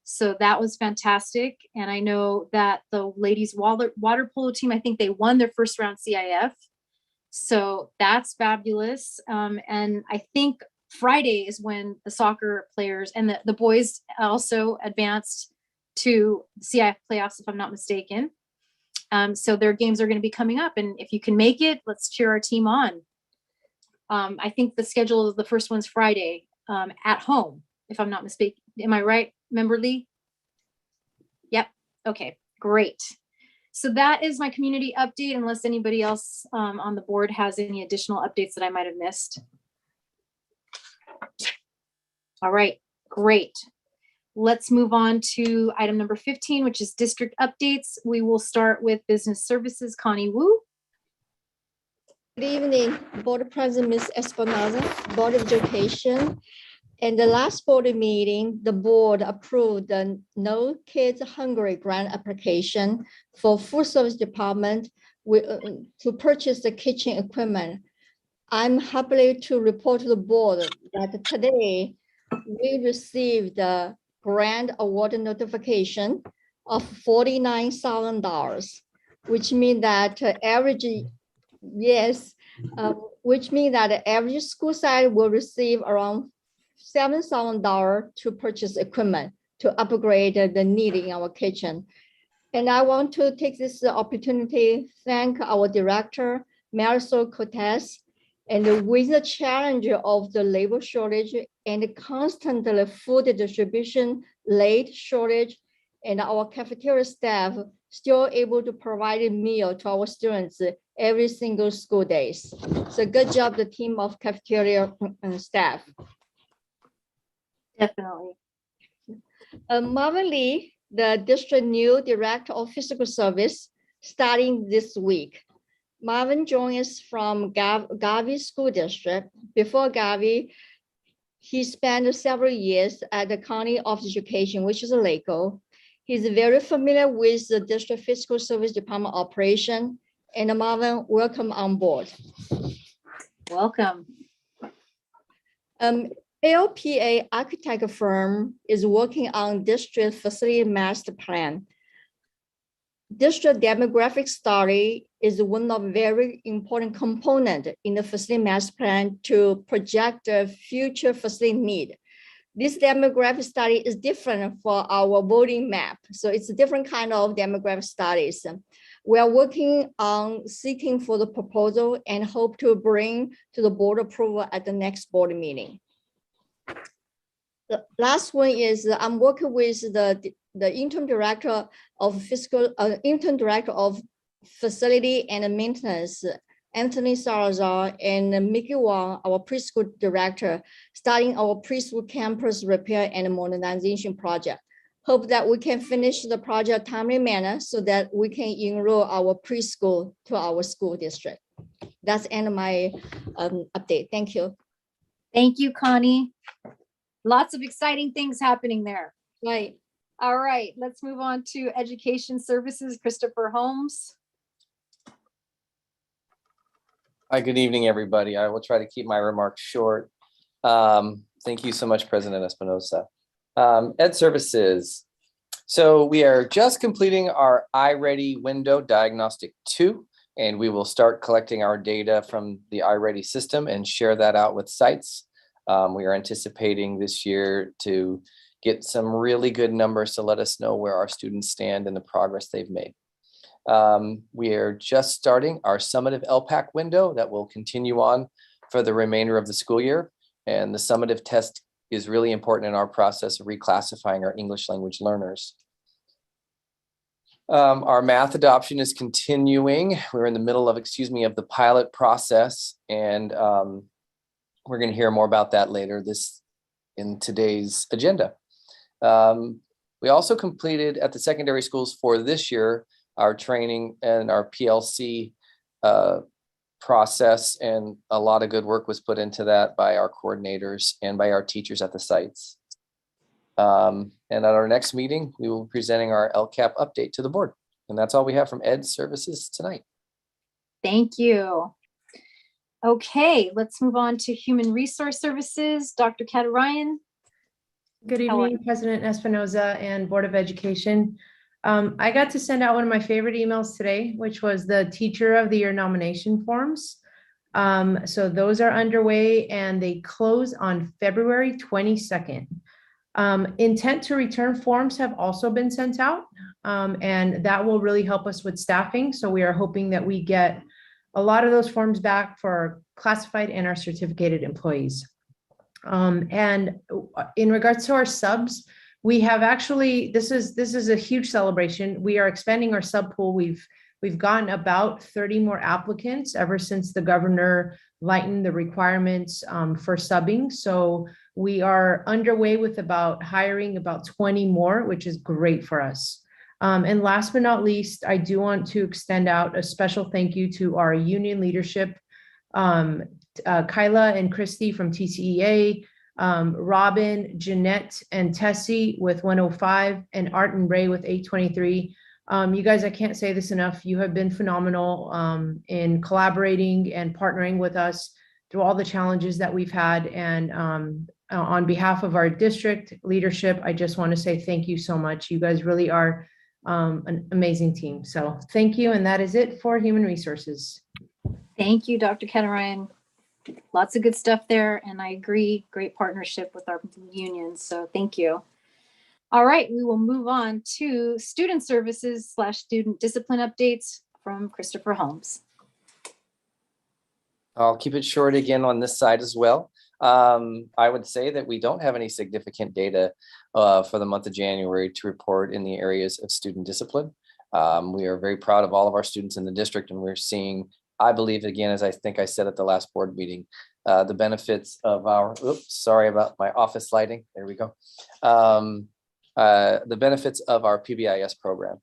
So that was fantastic. And I know that the ladies water polo team, I think they won their first round CIF. So that's fabulous. And I think Friday is when the soccer players and the boys also advanced to CIF playoffs, if I'm not mistaken. So their games are going to be coming up, and if you can make it, let's cheer our team on. I think the schedule of the first one's Friday at home. if I'm not mistaken. Am I right, Member Lee? Yep. Okay, great. So that is my community update, unless anybody else on the board has any additional updates that I might have missed. All right, great. Let's move on to item number 15, which is district updates. We will start with business services. Connie Wu. Good evening, Board President Ms. Espinoza, Board of Education. In the last board meeting, the board approved the No Kids Hungry grant application for food service department to purchase the kitchen equipment. I'm happy to report to the board that today we received the grant award notification of $49,000, which means that average, yes, which means that the average school site will receive around $7,000 to purchase equipment to upgrade the need in our kitchen. And I want to take this opportunity to thank our director, Marisol Cortez. And with the challenge of the labor shortage and constant food distribution late shortage, and our cafeteria staff still able to provide a meal to our students every single school days. So good job, the team of cafeteria staff. Definitely. Marvin Lee, the district new director of physical service, starting this week. Marvin joined us from Garvey School District. Before Garvey, he spent several years at the County Office of Education, which is a LACO. He's very familiar with the district fiscal service department operation. And Marvin, welcome on board. Welcome. ALPA architect firm is working on district facility master plan. District demographic study is one of very important component in the facility master plan to project the future facility need. This demographic study is different for our voting map. So it's a different kind of demographic studies. We are working on seeking for the proposal and hope to bring to the board approval at the next board meeting. The last one is I'm working with the interim director of interim director of facility and maintenance, Anthony Salazar, and Mickey Wong, our preschool director, starting our preschool campus repair and modernization project. Hope that we can finish the project timely manner so that we can enroll our preschool to our school district. That's end of my update. Thank you. Thank you, Connie. Lots of exciting things happening there. Right. All right, let's move on to education services. Christopher Holmes. Hi, good evening, everybody. I will try to keep my remarks short. Thank you so much, President Espinoza. Ed services. So we are just completing our iReady window diagnostic 2, and we will start collecting our data from the iReady system and share that out with sites. We are anticipating this year to get some really good numbers to let us know where our students stand and the progress they've made. We are just starting our summative LPAC window that will continue on for the remainder of the school year. And the summative test is really important in our process of reclassifying our English language learners. Our math adoption is continuing. We're in the middle of, of the pilot process, and we're going to hear more about that later in today's agenda. We also completed at the secondary schools for this year our training and our PLC process, and a lot of good work was put into that by our coordinators and by our teachers at the sites. And at our next meeting, we will be presenting our LCAP update to the board. And that's all we have from Ed Services tonight. Thank you. Okay, let's move on to Human Resource Services. Dr. Ryan. Good evening, President Espinoza and Board of Education. I got to send out one of my favorite emails today, which was the Teacher of the Year nomination forms. So those are underway and they close on February 22nd. Intent to return forms have also been sent out, and that will really help us with staffing. So we are hoping that we get a lot of those forms back for our classified and our certificated employees. And in regards to our subs, we have actually, this is a huge celebration. We are expanding our sub pool. We've gotten about 30 more applicants ever since the governor lightened the requirements for subbing. So we are underway with hiring about 20 more, which is great for us. And last but not least, I do want to extend out a special thank you to our union leadership, Kyla and Christy from TCEA, Robin, Jeanette, and Tessie with 105, and Art and Ray with 823. You guys, I can't say this enough. You have been phenomenal in collaborating and partnering with us through all the challenges that we've had. And on behalf of our district leadership, I just want to say thank you so much. You guys really are an amazing team. So thank you. And that is it for Human Resources. Thank you, Dr. Ketterine. Lots of good stuff there. And I agree, great partnership with our unions. So thank you. All right, we will move on to student services / student discipline updates from Christopher Holmes. I'll keep it short again on this side as well. I would say that we don't have any significant data for the month of January to report in the areas of student discipline. We are very proud of all of our students in the district, and we're seeing, I believe, again, as I think I said at the last board meeting, the benefits of our, oops, sorry about my office lighting. There we go. The benefits of our PBIS program.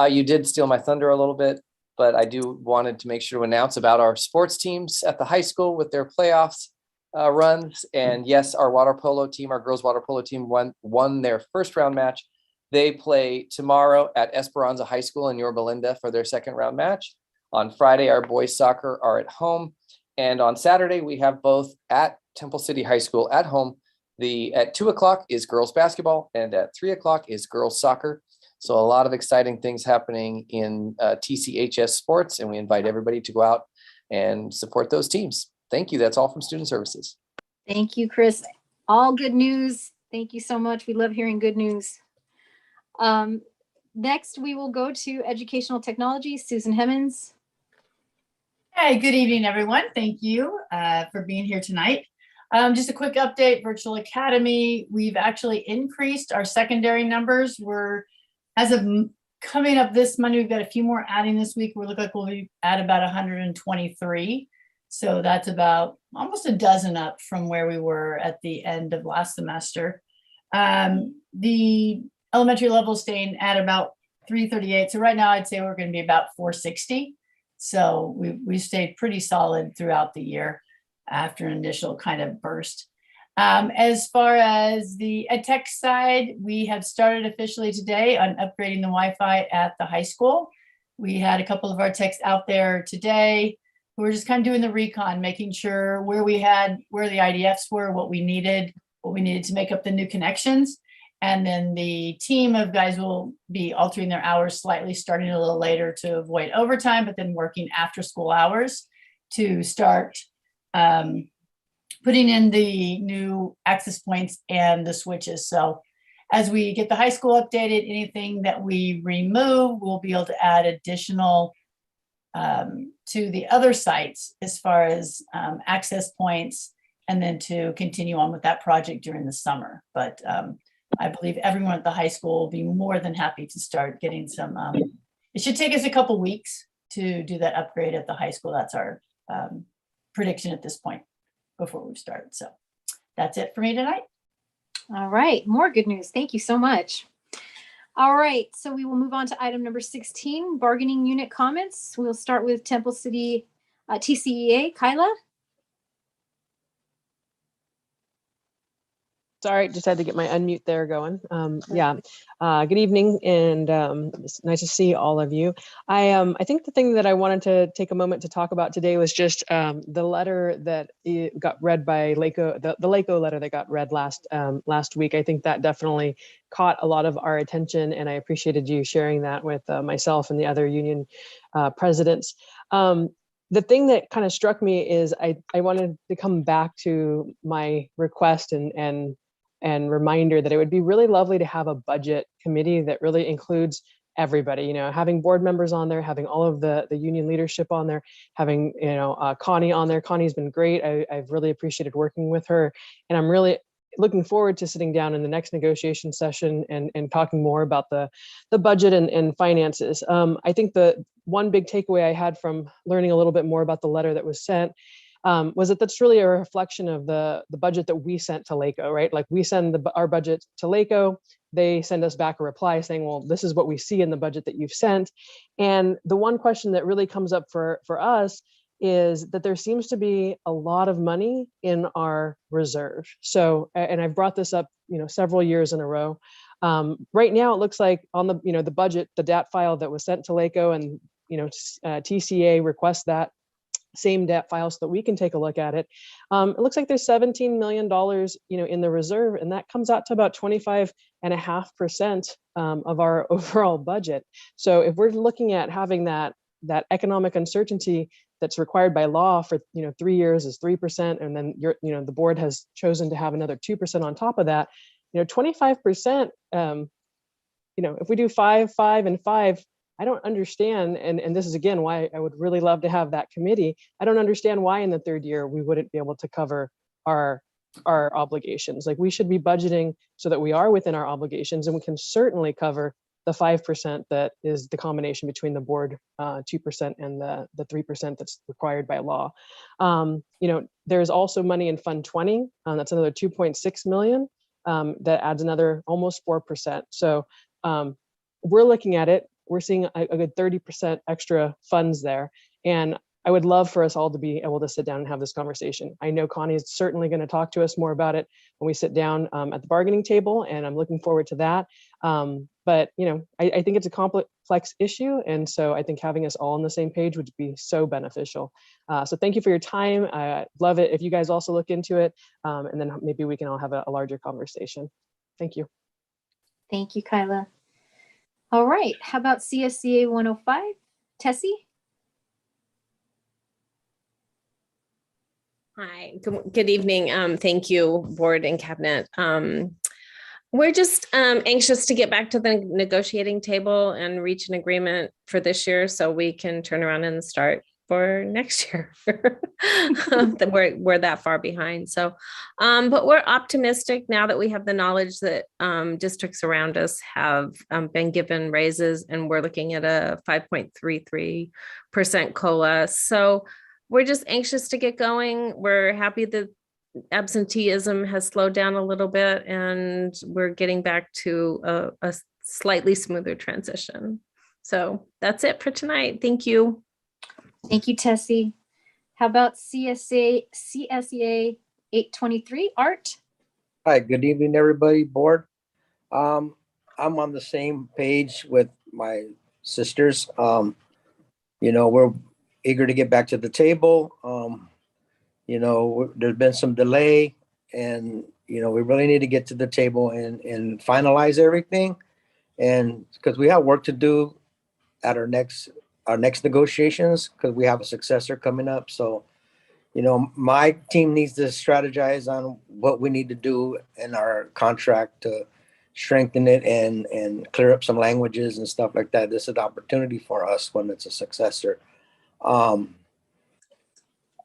You did steal my thunder a little bit, but I do wanted to make sure to announce about our sports teams at the high school with their playoffs runs. And yes, our water polo team, our girls water polo team won their first round match. They play tomorrow at Esperanza High School in Yorba Linda for their second round match. On Friday, our boys soccer are at home. And on Saturday, we have both at Temple City High School at home. At 2 o'clock is girls basketball, and at 3 o'clock is girls soccer. So a lot of exciting things happening in TCHS sports, and we invite everybody to go out and support those teams. Thank you. That's all from Student Services. Thank you, Chris. All good news. Thank you so much. We love hearing good news. Next, we will go to Educational Technology. Susan Hemmins. Hey, good evening, everyone. Thank you for being here tonight. Just a quick update, Virtual Academy. We've actually increased our secondary numbers. As of coming up this Monday, we've got a few more adding this week. We look like we'll be at about 123. So that's about almost a dozen up from where we were at the end of last semester. The elementary level staying at about 338. So right now I'd say we're going to be about 460. So we stayed pretty solid throughout the year after an initial kind of burst. As far as the EdTech side, we have started officially today on upgrading the Wi-Fi at the high school. We had a couple of our techs out there today who were just kind of doing the recon, making sure where the IDFs were, what we needed to make up the new connections. And then the team of guys will be altering their hours slightly, starting a little later to avoid overtime, but then working after school hours to start putting in the new access points and the switches. So as we get the high school updated, anything that we remove, we'll be able to add additional to the other sites as far as access points, and then to continue on with that project during the summer. But I believe everyone at the high school will be more than happy to start getting some, it should take us a couple weeks to do that upgrade at the high school. That's our prediction at this point before we start. So that's it for me tonight. All right, more good news. Thank you so much. All right, so we will move on to item number 16, bargaining unit comments. We'll start with Temple City TCEA. Kyla? Sorry, just had to get my unmute there going. Good evening, and it's nice to see all of you. I think the thing that I wanted to take a moment to talk about today was just the letter that got read by LACO, the LACO letter that got read last week. I think that definitely caught a lot of our attention, and I appreciated you sharing that with myself and the other union presidents. The thing that kind of struck me is I wanted to come back to my request and reminder that it would be really lovely to have a budget committee that really includes everybody, having board members on there, having all of the union leadership on there, having, Connie on there. Connie's been great. I've really appreciated working with her, and I'm really looking forward to sitting down in the next negotiation session and talking more about the budget and finances. I think the one big takeaway I had from learning a little bit more about the letter that was sent was that that's really a reflection of the budget that we sent to LACO, right? Like we send our budget to LACO, they send us back a reply saying, well, this is what we see in the budget that you've sent. And the one question that really comes up for us is that there seems to be a lot of money in our reserve. So, and I've brought this up, several years in a row. Right now, it looks like on the, the budget, the DAT file that was sent to LACO, and, TCA requests that same DAT file so that we can take a look at it. It looks like there's $17 million, in the reserve, and that comes out to about 25.5% of our overall budget. So if we're looking at having that economic uncertainty that's required by law for 3 years is 3%, and then the board has chosen to have another 2% on top of that, 25%. If we do 5, 5, and 5. I don't understand, and this is again why I would really love to have that committee. I don't understand why in the third year we wouldn't be able to cover our obligations. Like we should be budgeting so that we are within our obligations, and we can certainly cover the 5% that is the combination between the board 2% and the 3% that's required by law. There's also money in Fund 20. That's another 2.6 million. That adds another almost 4%. So we're looking at it. We're seeing a good 30% extra funds there. And I would love for us all to be able to sit down and have this conversation. I know Connie is certainly going to talk to us more about it when we sit down at the bargaining table, and I'm looking forward to that. But I think it's a complex issue. And so I think having us all on the same page would be so beneficial. So thank you for your time. I love it if you guys also look into it, and then maybe we can all have a larger conversation. Thank you. Thank you, Kyla. All right, how about CSCA 105? Tessie? Hi, good evening. Thank you, board and cabinet. We're just anxious to get back to the negotiating table and reach an agreement for this year so we can turn around and start for next year. We're that far behind. So, but we're optimistic now that we have the knowledge that districts around us have been given raises, and we're looking at a 5.33% COLA. So we're just anxious to get going. We're happy that absenteeism has slowed down a little bit, and we're getting back to a slightly smoother transition. So that's it for tonight. Thank you. Thank you, Tessie. How about CSEA 823, Art? Hi, good evening, everybody, board. I'm on the same page with my sisters. We're eager to get back to the table. There's been some delay, and, we really need to get to the table and finalize everything. And because we have work to do at our next negotiations, because we have a successor coming up. So, my team needs to strategize on what we need to do in our contract to strengthen it and clear up some languages and stuff like that. This is an opportunity for us when it's a successor.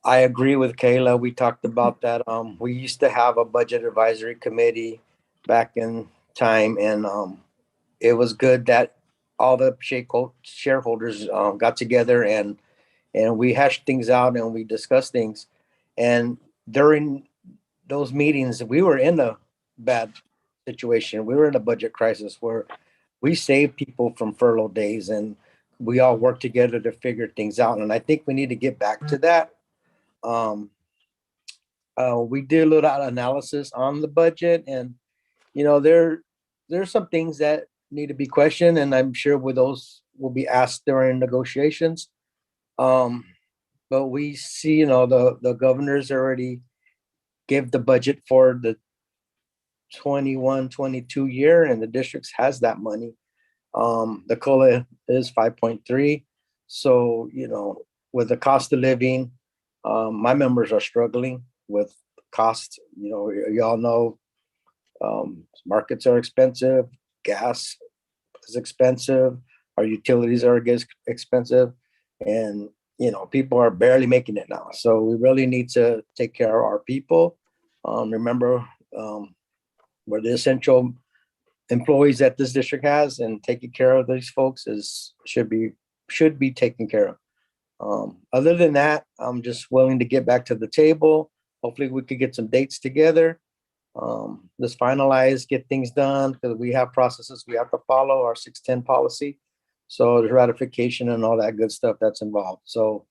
I agree with Kayla. We talked about that. We used to have a budget advisory committee back in time, and it was good that all the shareholders got together and we hashed things out and we discussed things. And during those meetings, we were in a bad situation. We were in a budget crisis where we saved people from furlough days, and we all worked together to figure things out. And I think we need to get back to that. We did a little analysis on the budget, and there's some things that need to be questioned, and I'm sure those will be asked during negotiations. But we see, the governor's already give the budget for the 21-22 year, and the districts has that money. The COLA is 5.3. So, with the cost of living, my members are struggling with costs. Y'all know markets are expensive. Gas is expensive. Our utilities are expensive, and people are barely making it now. So we really need to take care of our people. Remember, we're the essential employees that this district has, and taking care of these folks should be taken care of. Other than that, I'm just willing to get back to the table. Hopefully we could get some dates together. Let's finalize, get things done, because we have processes we have to follow, our 610 policy. So there's ratification and all that good stuff that's involved. So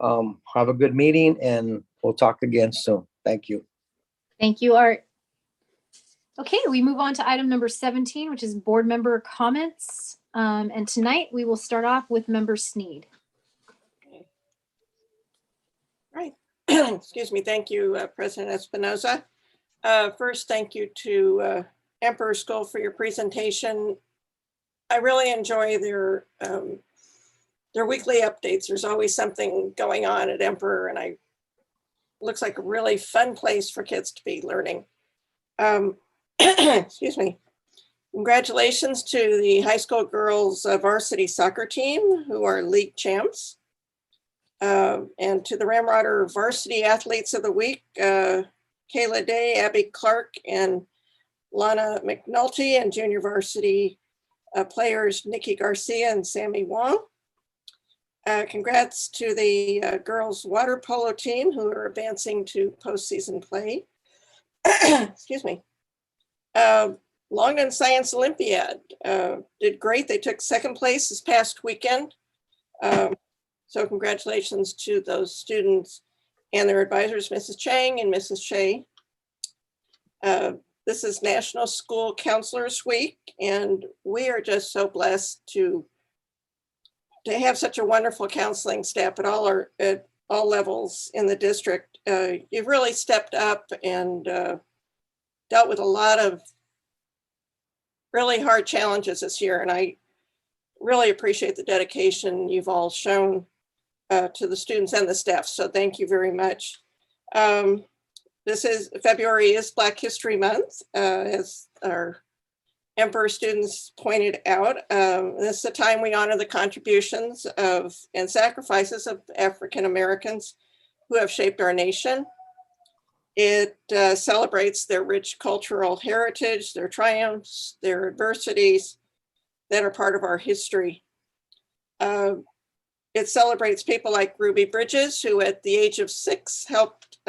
have a good meeting, and we'll talk again soon. Thank you. Thank you, Art. Okay, we move on to item number 17, which is board member comments. And tonight we will start off with member Sneed. Right. Excuse me. Thank you, President Espinoza. First, thank you to Emperor School for your presentation. I really enjoy their weekly updates. There's always something going on at Emperor, and looks like a really fun place for kids to be learning. Excuse me. Congratulations to the high school girls varsity soccer team, who are league champs. And to the Ramroder varsity athletes of the week, Kayla Day, Abby Clark, and Lana McNulty, and junior varsity players Nikki Garcia and Sammy Wong. Congrats to the girls water polo team, who are advancing to postseason play. Excuse me. Longden Science Olympiad did great. They took second place this past weekend. So congratulations to those students and their advisors, Mrs. Chang and Mrs. Shea. This is National School Counselors Week, and we are just so blessed to have such a wonderful counseling staff at all levels in the district. You've really stepped up and dealt with a lot of really hard challenges this year, and I really appreciate the dedication you've all shown to the students and the staff. So thank you very much. February is Black History Month, as our Emperor students pointed out. This is the time we honor the contributions and sacrifices of African Americans who have shaped our nation. It celebrates their rich cultural heritage, their triumphs, their adversities that are part of our history. It celebrates people like Ruby Bridges, who at the age of 6 helped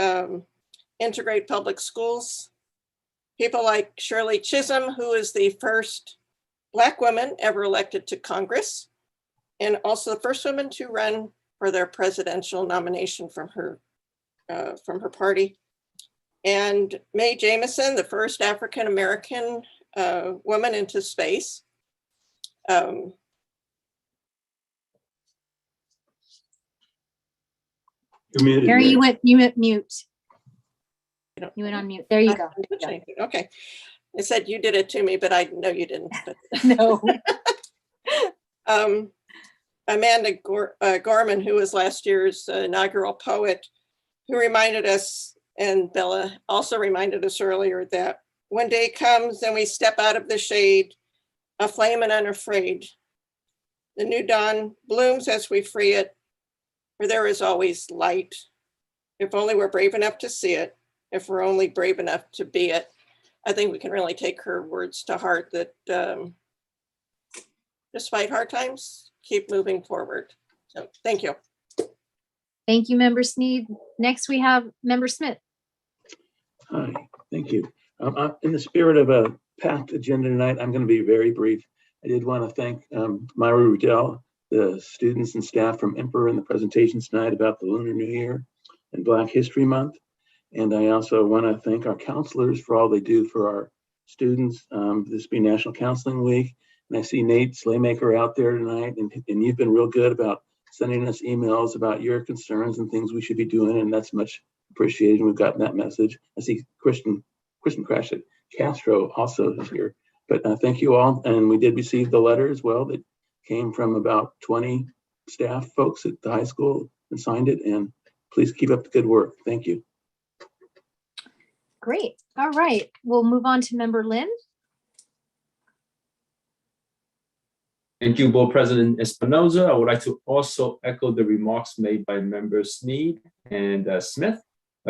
integrate public schools. People like Shirley Chisholm, who is the first Black woman ever elected to Congress, and also the first woman to run for their presidential nomination from her party. And Mae Jemison, the first African-American woman into space. Mary, you went mute. You went on mute. There you go. Okay. I said you did it to me, but I know you didn't. But. No. Amanda Gorman, who was last year's inaugural poet, who reminded us, and Bella also reminded us earlier, that when day comes and we step out of the shade, aflame and unafraid, the new dawn blooms as we free it, for there is always light. If only we're brave enough to see it, if we're only brave enough to be it. I think we can really take her words to heart, that despite hard times, keep moving forward. So thank you. Thank you, Member Sneed. Next, we have Member Smith. Hi, thank you. In the spirit of a packed agenda tonight, I'm going to be very brief. I did want to thank Myra Rudell, the students and staff from Emperor, in the presentations tonight about the Lunar New Year and Black History Month. And I also want to thank our counselors for all they do for our students. This being National Counseling Week, and I see Nate Slaymaker out there tonight, and you've been real good about sending us emails about your concerns and things we should be doing, and that's much appreciated. We've gotten that message. I see Christian Castro also is here, but thank you all. And we did receive the letter as well that came from about 20 staff folks at the high school and signed it, and please keep up the good work. Thank you. Great. All right. We'll move on to Member Lynn. Thank you, Board President Espinoza. I would like to also echo the remarks made by members Sneed and Smith.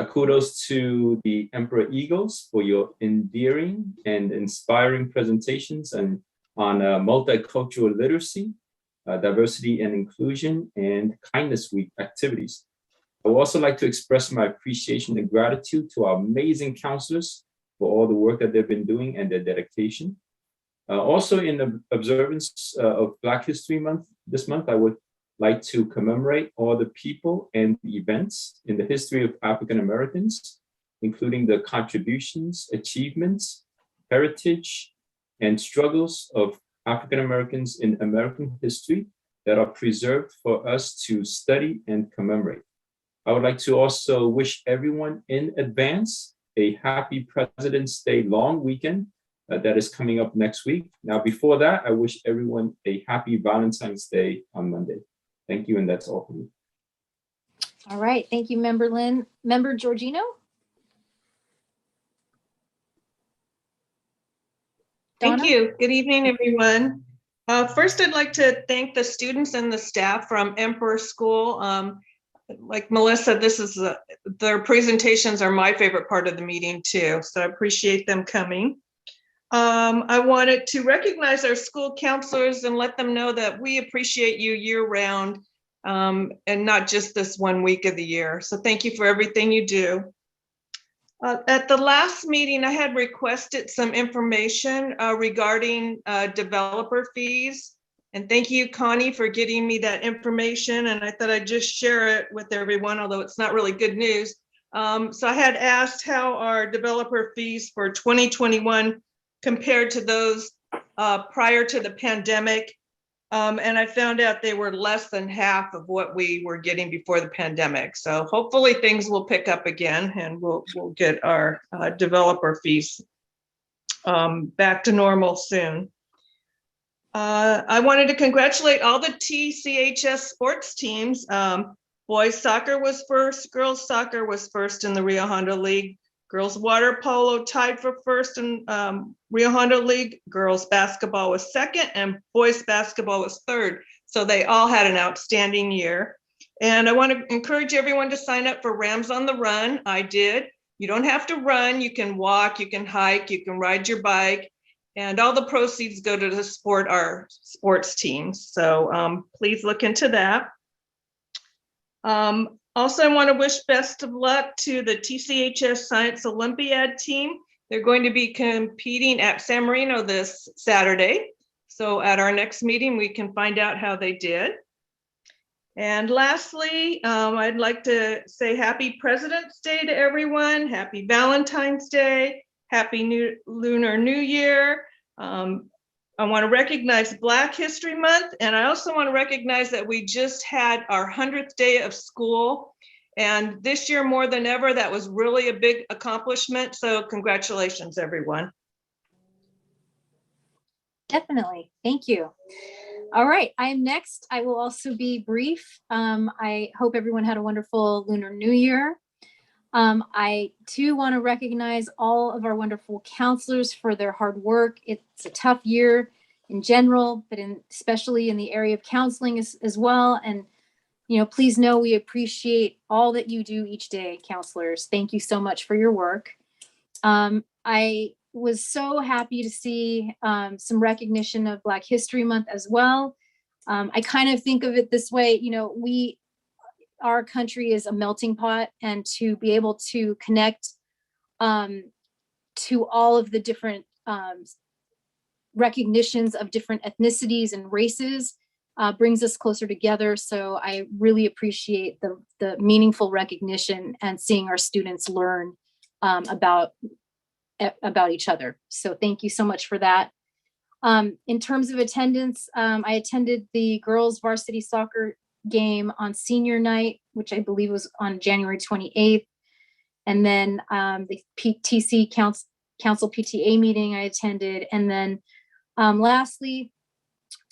Kudos to the Emperor Eagles for your endearing and inspiring presentations and on multicultural literacy, diversity and inclusion, and kindness week activities. I would also like to express my appreciation and gratitude to our amazing counselors for all the work that they've been doing and their dedication. Also, in the observance of Black History Month this month, I would like to commemorate all the people and the events in the history of African Americans, including the contributions, achievements, heritage, and struggles of African Americans in American history that are preserved for us to study and commemorate. I would like to also wish everyone in advance a happy President's Day long weekend that is coming up next week. Now, before that, I wish everyone a happy Valentine's Day on Monday. Thank you, and that's all for me. All right, thank you, Member Lynn. Member Georgino? Thank Donna? you. Good evening, everyone. First, I'd like to thank the students and the staff from Emperor School. Like Melissa, their presentations are my favorite part of the meeting too, so I appreciate them coming. I wanted to recognize our school counselors and let them know that we appreciate you year round and not just this 1 week of the year. So thank you for everything you do. At the last meeting, I had requested some information regarding developer fees. And thank you, Connie, for getting me that information. And I thought I'd just share it with everyone, although it's not really good news. So I had asked how our developer fees for 2021 compared to those prior to the pandemic. And I found out they were less than half of what we were getting before the pandemic. So hopefully things will pick up again and we'll get our developer fees back to normal soon. I wanted to congratulate all the TCHS sports teams. Boys soccer was first, girls soccer was first in the Rio Hondo League. Girls water polo tied for first in Rio Hondo League. Girls basketball was second and boys basketball was third. So they all had an outstanding year. And I want to encourage everyone to sign up for Rams on the Run. I did. You don't have to run. You can walk, you can hike, you can ride your bike. And all the proceeds go to support our sports teams. So please look into that. Also, I want to wish best of luck to the TCHS Science Olympiad team. They're going to be competing at San Marino this Saturday. So at our next meeting, we can find out how they did. And lastly, I'd like to say happy President's Day to everyone. Happy Valentine's Day. Happy Lunar New Year. I want to recognize Black History Month, and I also want to recognize that we just had our 100th day of school, and this year more than ever, that was really a big accomplishment, so congratulations, everyone. Definitely, thank you. All right, I'm next. I will also be brief. I hope everyone had a wonderful Lunar New Year. I too want to recognize all of our wonderful counselors for their hard work. It's a tough year in general, but especially in the area of counseling as well. And, you know, please know we appreciate all that you do each day, counselors. Thank you so much for your work. I was so happy to see some recognition of Black History Month as well. I kind of think of it this way, you know, our country is a melting pot, and to be able to connect to all of the different recognitions of different ethnicities and races brings us closer together. So I really appreciate the meaningful recognition and seeing our students learn about each other. So thank you so much for that. In terms of attendance, I attended the girls varsity soccer game on senior night, which I believe was on January 28th. And then the TC Council PTA meeting I attended. And then lastly,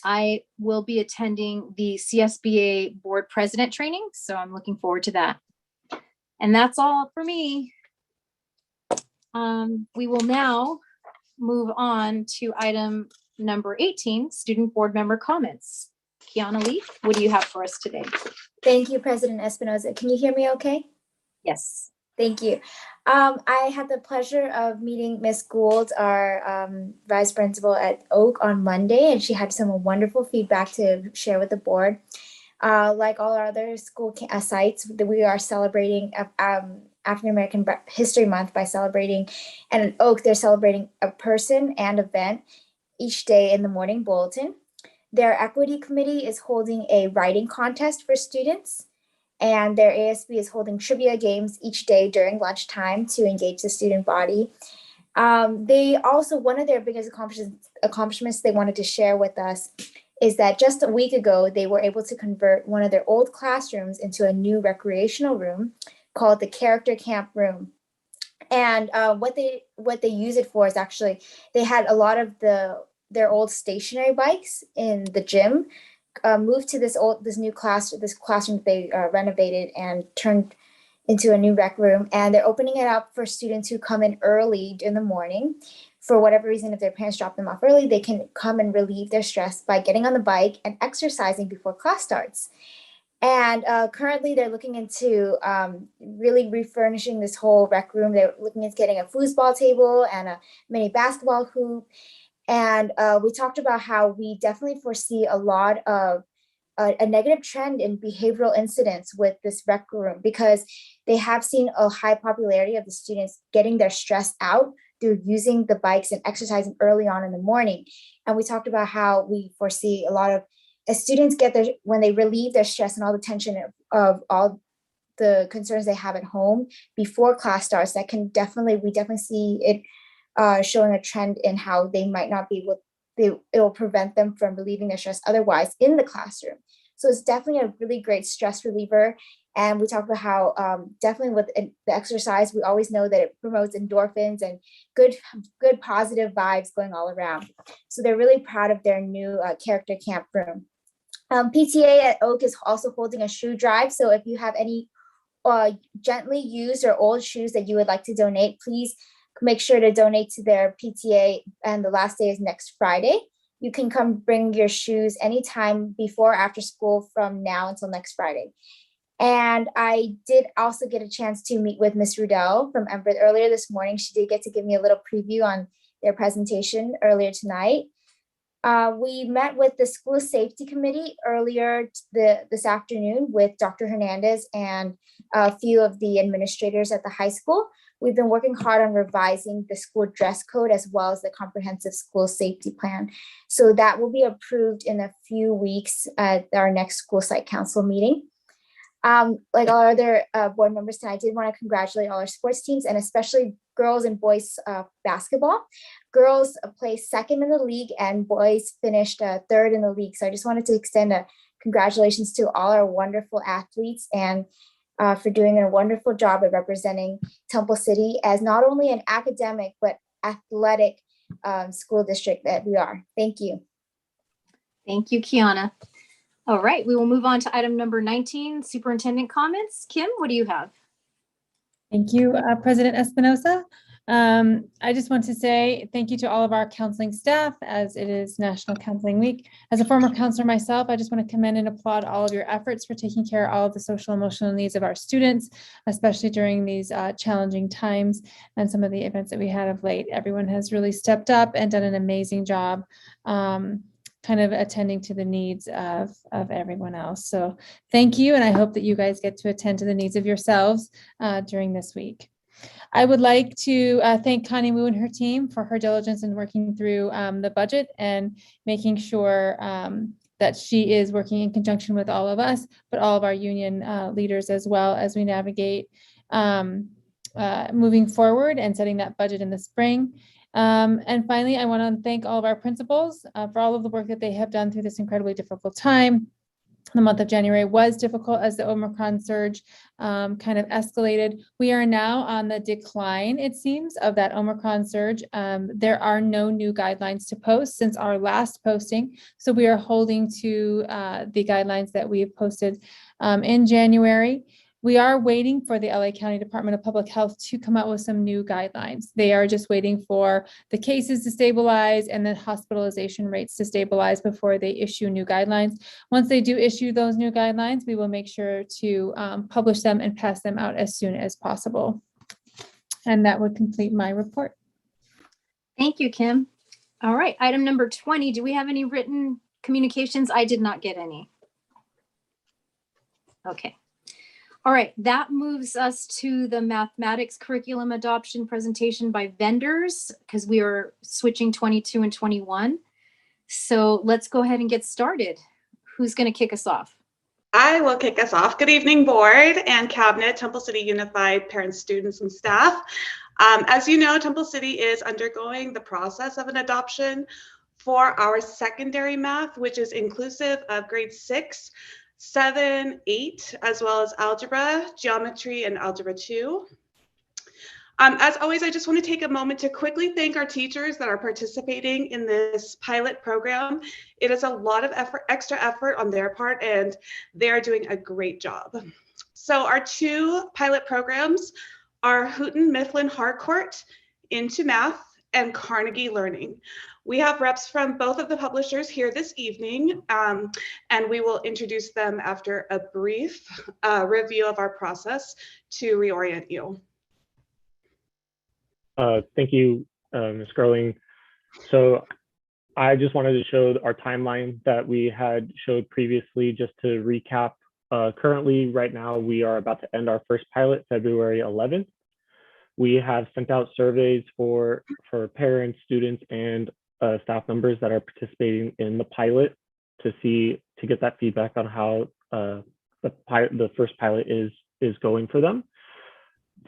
I will be attending the CSBA board president training. So I'm looking forward to that. And that's all for me. We will now move on to item number 18, student board member comments. Kiana Lee, what do you have for us today? Thank you, President Espinoza. Can you hear me okay? Yes. Thank you. I had the pleasure of meeting Miss Gould, our vice principal at Oak on Monday, and she had some wonderful feedback to share with the board. Like all our other school sites, we are celebrating African American History Month by celebrating, and at Oak, they're celebrating a person and event each day in the morning bulletin. Their equity committee is holding a writing contest for students, and their ASB is holding trivia games each day during lunchtime to engage the student body. They also, one of their biggest accomplishments they wanted to share with us is that just a week ago, they were able to convert one of their old classrooms into a new recreational room called the Character Camp Room. And what they use it for is actually, they had a lot of their old stationary bikes in the gym, moved to this classroom that they renovated and turned into a new rec room. And they're opening it up for students who come in early in the morning. For whatever reason, if their parents drop them off early, they can come and relieve their stress by getting on the bike and exercising before class starts. And currently they're looking into really refurnishing this whole rec room. They're looking at getting a foosball table and a mini basketball hoop. And we talked about how we definitely foresee a lot of a negative trend in behavioral incidents with this rec room, because they have seen a high popularity of the students getting their stress out through using the bikes and exercising early on in the morning. And we talked about how we foresee a lot of, as students get their, when they relieve their stress and all the tension of all the concerns they have at home before class starts, that can definitely, we definitely see it showing a trend in how they might not be able, it will prevent them from relieving their stress otherwise in the classroom. So it's definitely a really great stress reliever. And we talk about how definitely with the exercise, we always know that it promotes endorphins and good positive vibes going all around. So they're really proud of their new character camp room. PTA at Oak is also holding a shoe drive. So if you have any gently used or old shoes that you would like to donate, please make sure to donate to their PTA, and the last day is next Friday. You can come bring your shoes anytime before or after school from now until next Friday. And I did also get a chance to meet with Ms. Rudell from Empress earlier this morning. She did get to give me a little preview on their presentation earlier tonight. We met with the School Safety Committee earlier this afternoon with Dr. Hernandez and a few of the administrators at the high school. We've been working hard on revising the school dress code as well as the comprehensive school safety plan. So that will be approved in a few weeks at our next school site council meeting. Like all other board members tonight, I did want to congratulate all our sports teams and especially girls and boys basketball. Girls placed second in the league and boys finished third in the league. So I just wanted to extend a congratulations to all our wonderful athletes and for doing a wonderful job of representing Temple City as not only an academic, but athletic school district that we are. Thank you. Thank you, Kiana. All right, we will move on to item number 19, superintendent comments. Kim, what do you have? Thank you, President Espinoza. I just want to say thank you to all of our counseling staff, as it is National Counseling Week. As a former counselor myself, I just want to commend and applaud all of your efforts for taking care of all of the social and emotional needs of our students, especially during these challenging times and some of the events that we had of late. Everyone has really stepped up and done an amazing job kind of attending to the needs of everyone else. So thank you. And I hope that you guys get to attend to the needs of yourselves during this week. I would like to thank Connie Wu and her team for her diligence in working through the budget and making sure that she is working in conjunction with all of us, but all of our union leaders as well as we navigate moving forward and setting that budget in the spring. And finally, I want to thank all of our principals for all of the work that they have done through this incredibly difficult time. The month of January was difficult as the Omicron surge kind of escalated. We are now on the decline, it seems, of that Omicron surge. There are no new guidelines to post since our last posting. So we are holding to the guidelines that we've posted in January. We are waiting for the LA County Department of Public Health to come out with some new guidelines. They are just waiting for the cases to stabilize and the hospitalization rates to stabilize before they issue new guidelines. Once they do issue those new guidelines, we will make sure to publish them and pass them out as soon as possible. And that would complete my report. Thank you, Kim. All right, item number 20. Do we have any written communications? I did not get any. Okay. All right, that moves us to the mathematics curriculum adoption presentation by vendors, because we are switching 22 and 21. So let's go ahead and get started. Who's going to kick us off? I will kick us off. Good evening, board and cabinet, Temple City Unified parents, students, and staff. As you know, Temple City is undergoing the process of an adoption for our secondary math, which is inclusive of grade 6, 7, 8, as well as algebra, geometry, and algebra 2. As always, I just want to take a moment to quickly thank our teachers that are participating in this pilot program. It is a lot of effort, extra effort on their part, and they are doing a great job. So our 2 pilot programs are Houghton Mifflin Harcourt into Math and Carnegie Learning. We have reps from both of the publishers here this evening, and we will introduce them after a brief review of our process to reorient you. Thank you, Ms. Gerling. So I just wanted to show our timeline that we had showed previously, just to recap. Currently, right now, we are about to end our first pilot, February 11th. We have sent out surveys for parents, students, and staff members that are participating in the pilot to get that feedback on how the first pilot is going for them.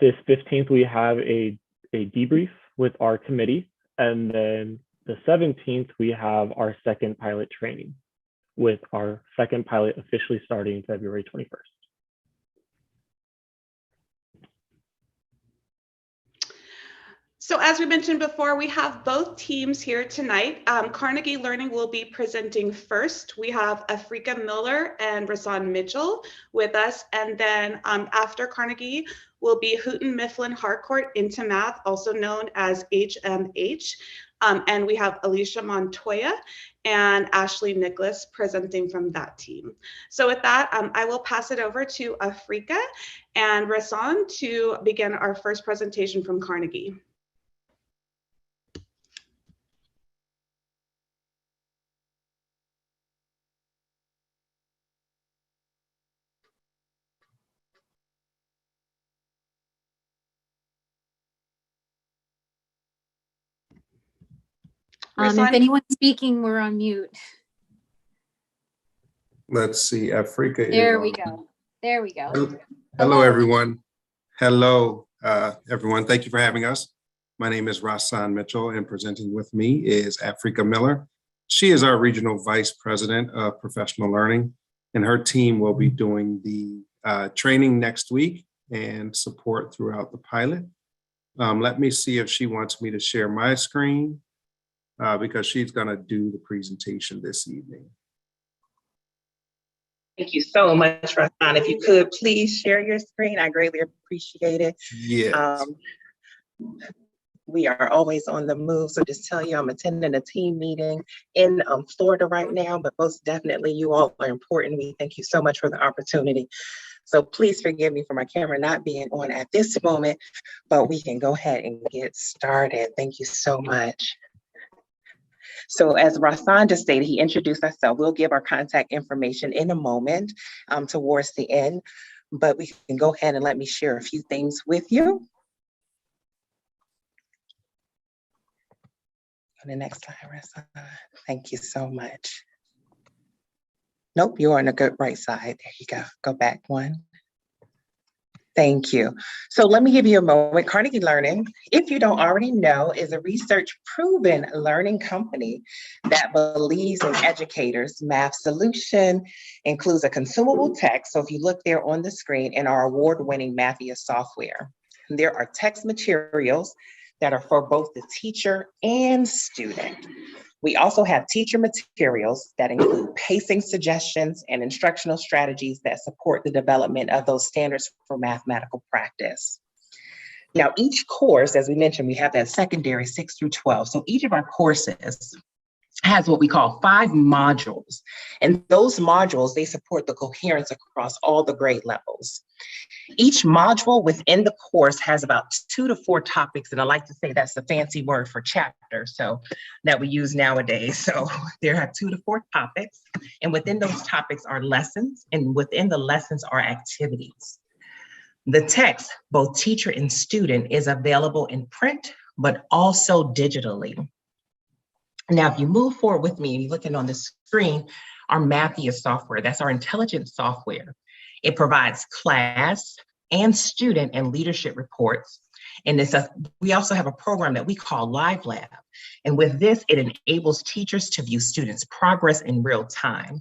This 15th, we have a debrief with our committee, and then the 17th, we have our second pilot training, with our second pilot officially starting February 21st. So as we mentioned before, we have both teams here tonight. Carnegie Learning will be presenting first. We have Afrika Miller and Rasan Mitchell with us. And then after Carnegie will be Houghton Mifflin Harcourt into Math, also known as HMH. And we have Alicia Montoya and Ashley Nicholas presenting from that team. So with that, I will pass it over to Afrika and Rasan to begin our first presentation from Carnegie. If anyone's speaking, we're on mute. Let's see, Afrika. There we go. There we go. Hello, everyone. Hello, everyone. Thank you for having us. My name is Rasan Mitchell, and presenting with me is Afrika Miller. She is our Regional Vice President of Professional Learning, and her team will be doing the training next week and support throughout the pilot. Let me see if she wants me to share my screen, because she's going to do the presentation this evening. Thank you so much, Rasan. If you could please share your screen, I greatly appreciate it. Yes. We are always on the move, so just tell you I'm attending a team meeting in Florida right now, but most definitely you all are important. We thank you so much for the opportunity. So please forgive me for my camera not being on at this moment, but we can go ahead and get started. Thank you so much. So as Rasan just stated, he introduced ourselves. We'll give our contact information in a moment towards the end, but we can go ahead and let me share a few things with you. On the next slide, Rasan. Thank you so much. Nope, you're on the good right side. There you go. Go back one. Thank you. So let me give you a moment. Carnegie Learning, if you don't already know, is a research-proven learning company that believes in educators. Math Solution includes a consumable text. So if you look there on the screen, and our award-winning Mathia software. There are text materials that are for both the teacher and student. We also have teacher materials that include pacing suggestions and instructional strategies that support the development of those standards for mathematical practice. Now, each course, as we mentioned, we have that secondary 6 through 12. So each of our courses has what we call 5 modules. And those modules, they support the coherence across all the grade levels. Each module within the course has about 2 to 4 topics. And I like to say that's the fancy word for chapter, so that we use nowadays. So there are 2 to 4 topics. And within those topics are lessons, and within the lessons are activities. The text, both teacher and student, is available in print, but also digitally. Now, if you move forward with me, you're looking on the screen, our Mathia software, that's our intelligence software. It provides class and student and leadership reports. And we also have a program that we call Live Lab. And with this, it enables teachers to view students' progress in real time.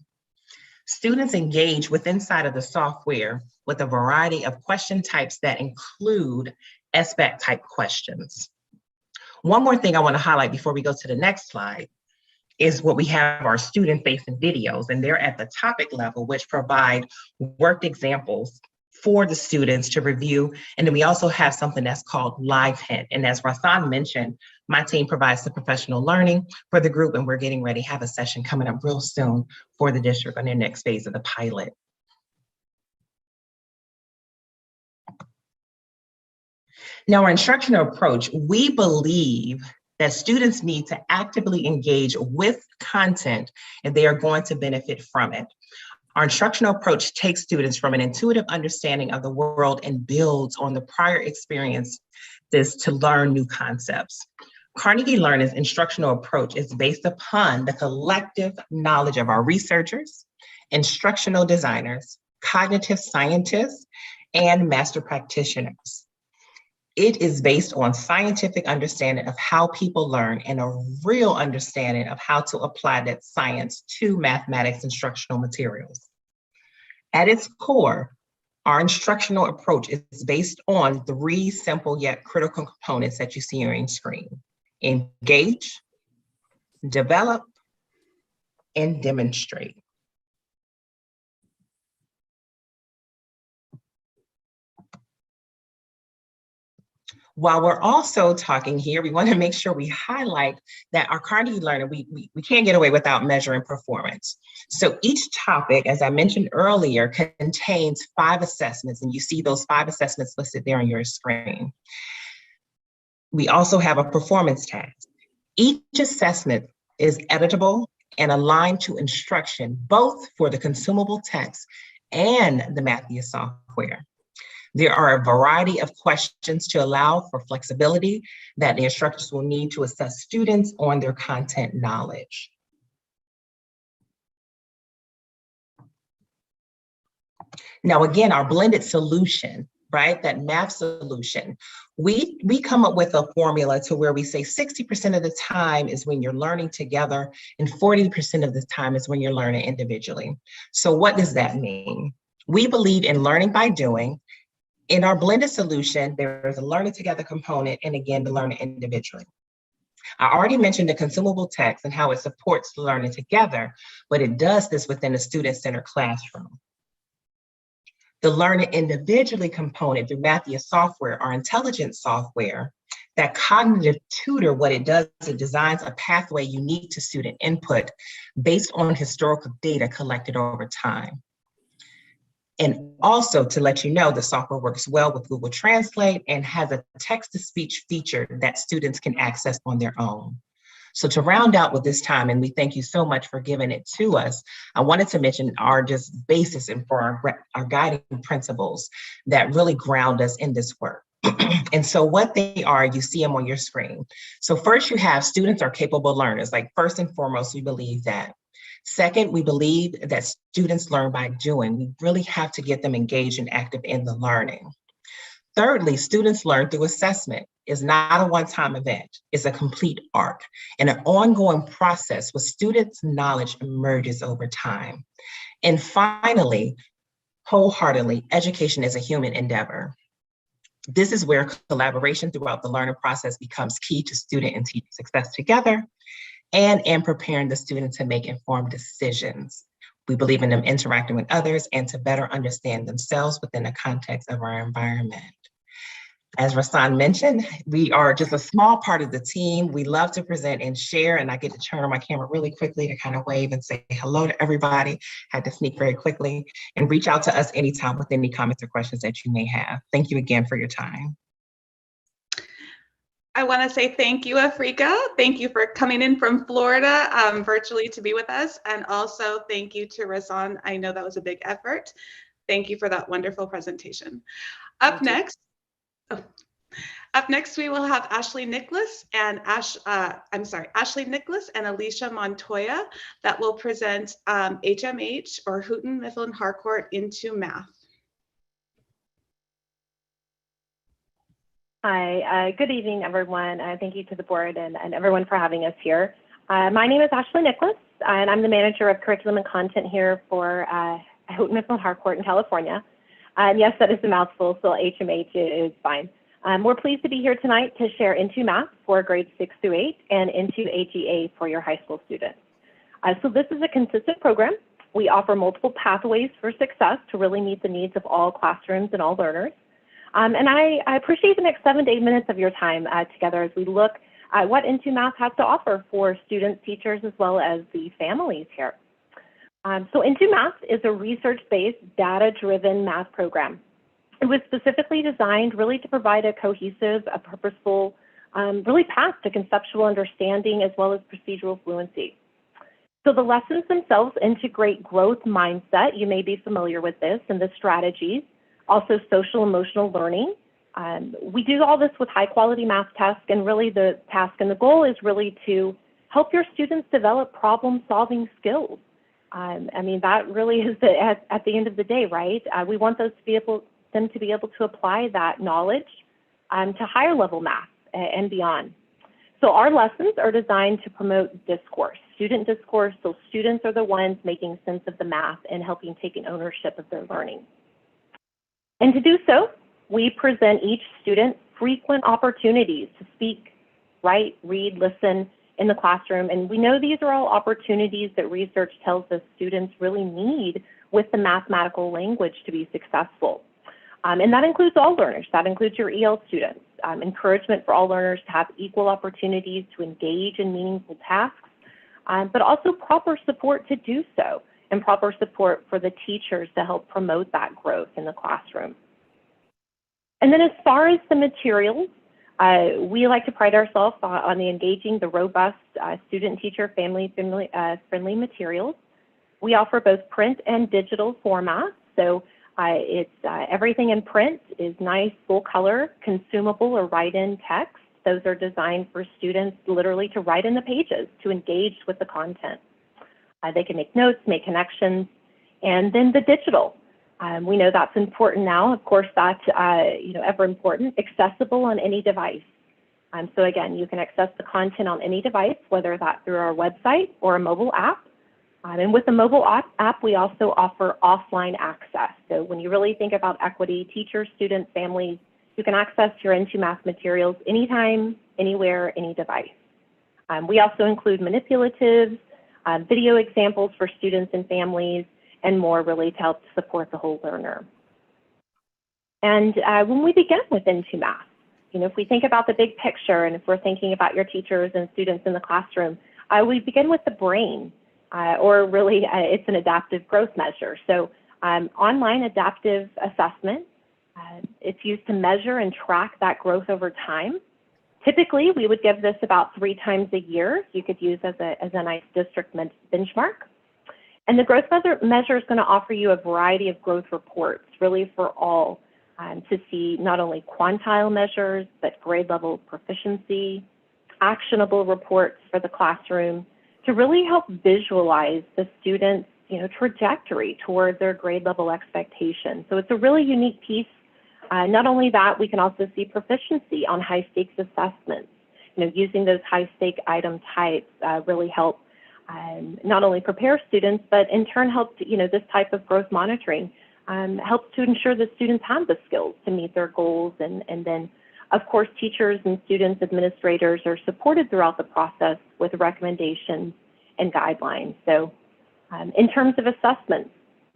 Students engage with inside of the software with a variety of question types that include SBAC type questions. One more thing I want to highlight before we go to the next slide is what we have our student-facing videos, and they're at the topic level, which provide worked examples for the students to review. And then we also have something that's called Live Hint. And as Rasan mentioned, my team provides the professional learning for the group, and we're getting ready to have a session coming up real soon for the district on their next phase of the pilot. Now, our instructional approach, we believe that students need to actively engage with content if they are going to benefit from it. Our instructional approach takes students from an intuitive understanding of the world and builds on the prior experiences to learn new concepts. Carnegie Learner's instructional approach is based upon the collective knowledge of our researchers, instructional designers, cognitive scientists, and master practitioners. It is based on scientific understanding of how people learn and a real understanding of how to apply that science to mathematics instructional materials. At its core, our instructional approach is based on 3 simple yet critical components that you see on your screen: engage, develop, and demonstrate. While we're also talking here, we want to make sure we highlight that our Carnegie Learner, we can't get away without measuring performance. So each topic, as I mentioned earlier, contains 5 assessments, and you see those 5 assessments listed there on your screen. We also have a performance task. Each assessment is editable and aligned to instruction, both for the consumable text and the Mathia software. There are a variety of questions to allow for flexibility that the instructors will need to assess students on their content knowledge. Now, again, our blended solution, right, that math solution, we come up with a formula to where we say 60% of the time is when you're learning together and 40% of the time is when you're learning individually. So what does that mean? We believe in learning by doing. In our blended solution, there is a learning together component and again, the learning individually. I already mentioned the consumable text and how it supports learning together, but it does this within a student-centered classroom. The learning individually component through Mathia software, our intelligence software, that cognitive tutor, what it does, it designs a pathway unique to student input based on historical data collected over time. And also to let you know, the software works well with Google Translate and has a text-to-speech feature that students can access on their own. So to round out with this time, and we thank you so much for giving it to us, I wanted to mention our just basis and for our guiding principles that really ground us in this work. And so what they are, you see them on your screen. So first you have students are capable learners. Like first and foremost, we believe that. Second, we believe that students learn by doing. We really have to get them engaged and active in the learning. Thirdly, students learn through assessment. It's not a one-time event. It's a complete arc and an ongoing process where students' knowledge emerges over time. And finally, wholeheartedly, education is a human endeavor. This is where collaboration throughout the learning process becomes key to student and teacher success together. and in preparing the student to make informed decisions. We believe in them interacting with others and to better understand themselves within the context of our environment. As Rasan mentioned, we are just a small part of the team. We love to present and share, and I get to turn on my camera really quickly to kind of wave and say hello to everybody. Had to sneak very quickly, and reach out to us anytime with any comments or questions that you may have. Thank you again for your time. I want to say thank you, Afrika. Thank you for coming in from Florida virtually to be with us. And also thank you to Rasan. I know that was a big effort. Thank you for that wonderful presentation. Up next, we will have Ashley Nicholas and Ashley Nicholas and Alicia Montoya that will present HMH, or Houghton Mifflin Harcourt, into math. Hi, good evening, everyone. Thank you to the board and everyone for having us here. My name is Ashley Nicholas, and I'm the manager of curriculum and content here for Houghton Mifflin Harcourt in California. Yes, that is a mouthful, so HMH is fine. We're pleased to be here tonight to share Into Math for grades 6 through 8 and Into AGA for your high school students. So this is a consistent program. We offer multiple pathways for success to really meet the needs of all classrooms and all learners. And I appreciate the next 7 to 8 minutes of your time together as we look at what Into Math has to offer for students, teachers, as well as the families here. So Into Math is a research-based, data-driven math program. It was specifically designed really to provide a cohesive, a purposeful, really path to conceptual understanding as well as procedural fluency. So the lessons themselves integrate growth mindset. You may be familiar with this, and the strategies, also social emotional learning. We do all this with high quality math tasks, and really the task and the goal is really to help your students develop problem solving skills. I mean, that really is at the end of the day, right? We want them to be able to apply that knowledge to higher level math and beyond. So our lessons are designed to promote discourse, student discourse, so students are the ones making sense of the math and helping take an ownership of their learning. And to do so, we present each student frequent opportunities to speak, write, read, listen in the classroom. And we know these are all opportunities that research tells us students really need with the mathematical language to be successful. And that includes all learners. That includes your EL students. Encouragement for all learners to have equal opportunities to engage in meaningful tasks, but also proper support to do so, and proper support for the teachers to help promote that growth in the classroom. And then as far as the materials, we like to pride ourselves on the engaging, the robust student-teacher family-friendly materials. We offer both print and digital formats. So it's everything in print is nice, full color, consumable, or write-in text. Those are designed for students literally to write in the pages, to engage with the content. They can make notes, make connections, and then the digital. We know that's important now. Of course, that's ever important, accessible on any device. So again, you can access the content on any device, whether that's through our website or a mobile app. And with the mobile app, we also offer offline access. So when you really think about equity, teachers, students, families, you can access your Into Math materials anytime, anywhere, any device. We also include manipulatives, video examples for students and families, and more really to help support the whole learner. And when we begin with Into Math, if we think about the big picture and if we're thinking about your teachers and students in the classroom, we begin with the brain. Or really, it's an adaptive growth measure. So online adaptive assessment, it's used to measure and track that growth over time. Typically, we would give this about 3 times a year. You could use as a nice district benchmark. And the growth measure is going to offer you a variety of growth reports, really for all, to see not only quantile measures, but grade level proficiency, actionable reports for the classroom, to really help visualize the students' trajectory toward their grade level expectations. So it's a really unique piece. Not only that, we can also see proficiency on high stakes assessments. Using those high stake item types really help not only prepare students, but in turn help this type of growth monitoring helps to ensure that students have the skills to meet their goals and then Of course, teachers and students, administrators are supported throughout the process with recommendations and guidelines. So in terms of assessments,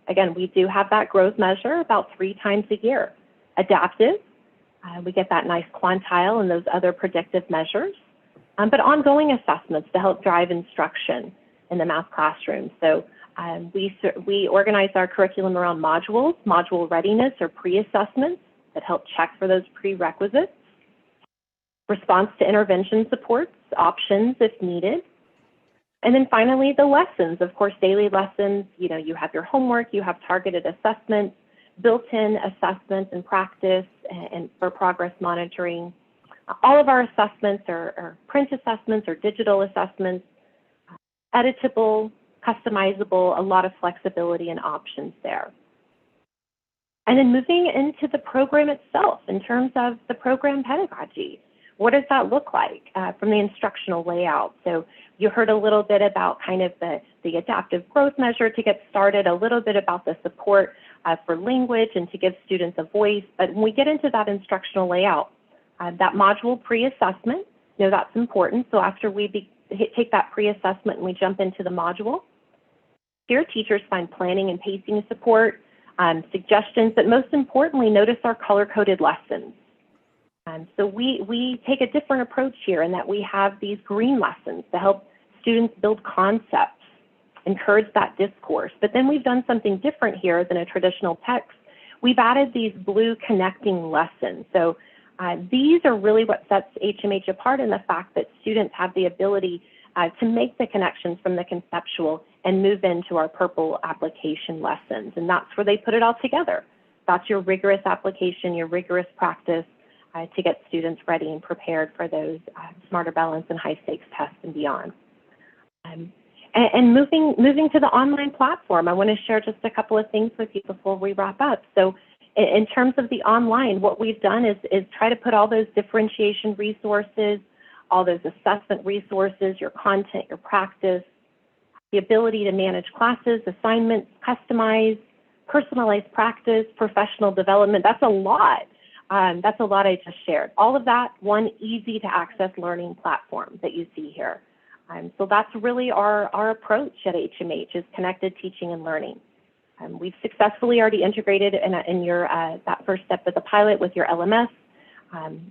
again, we do have that growth measure about 3 times a year. Adaptive, we get that nice quantile and those other predictive measures, but ongoing assessments to help drive instruction in the math classroom. So we organize our curriculum around modules, module readiness or pre-assessments that help check for those prerequisites. Response to intervention supports, options if needed. And then finally, the lessons, of course, daily lessons, you know, you have your homework, you have targeted assessments, built-in assessments and practice and for progress monitoring. All of our assessments are print assessments or digital assessments, editable, customizable, a lot of flexibility and options there. And then moving into the program itself, in terms of the program pedagogy, what does that look like from the instructional layout? So you heard a little bit about kind of the adaptive growth measure to get started, a little bit about the support for language and to give students a voice. But when we get into that instructional layout, that module pre-assessment, you know, that's important. So after we take that pre-assessment and we jump into the module, here teachers find planning and pacing support, suggestions, but most importantly, notice our color-coded lessons. So we take a different approach here in that we have these green lessons to help students build concepts, encourage that discourse. But then we've done something different here than a traditional text. We've added these blue connecting lessons. So these are really what sets HMH apart in the fact that students have the ability to make the connections from the conceptual and move into our purple application lessons. And that's where they put it all together. That's your rigorous application, your rigorous practice to get students ready and prepared for those smarter balance and high stakes tests and beyond. And moving to the online platform, I want to share just a couple of things with you before we wrap up. So in terms of the online, what we've done is try to put all those differentiation resources, all those assessment resources, your content, your practice, the ability to manage classes, assignments, customize, personalized practice, professional development. That's a lot. That's a lot I just shared. All of that, one easy to access learning platform that you see here. So that's really our approach at HMH is connected teaching and learning. We've successfully already integrated in your that first step with the pilot with your LMS.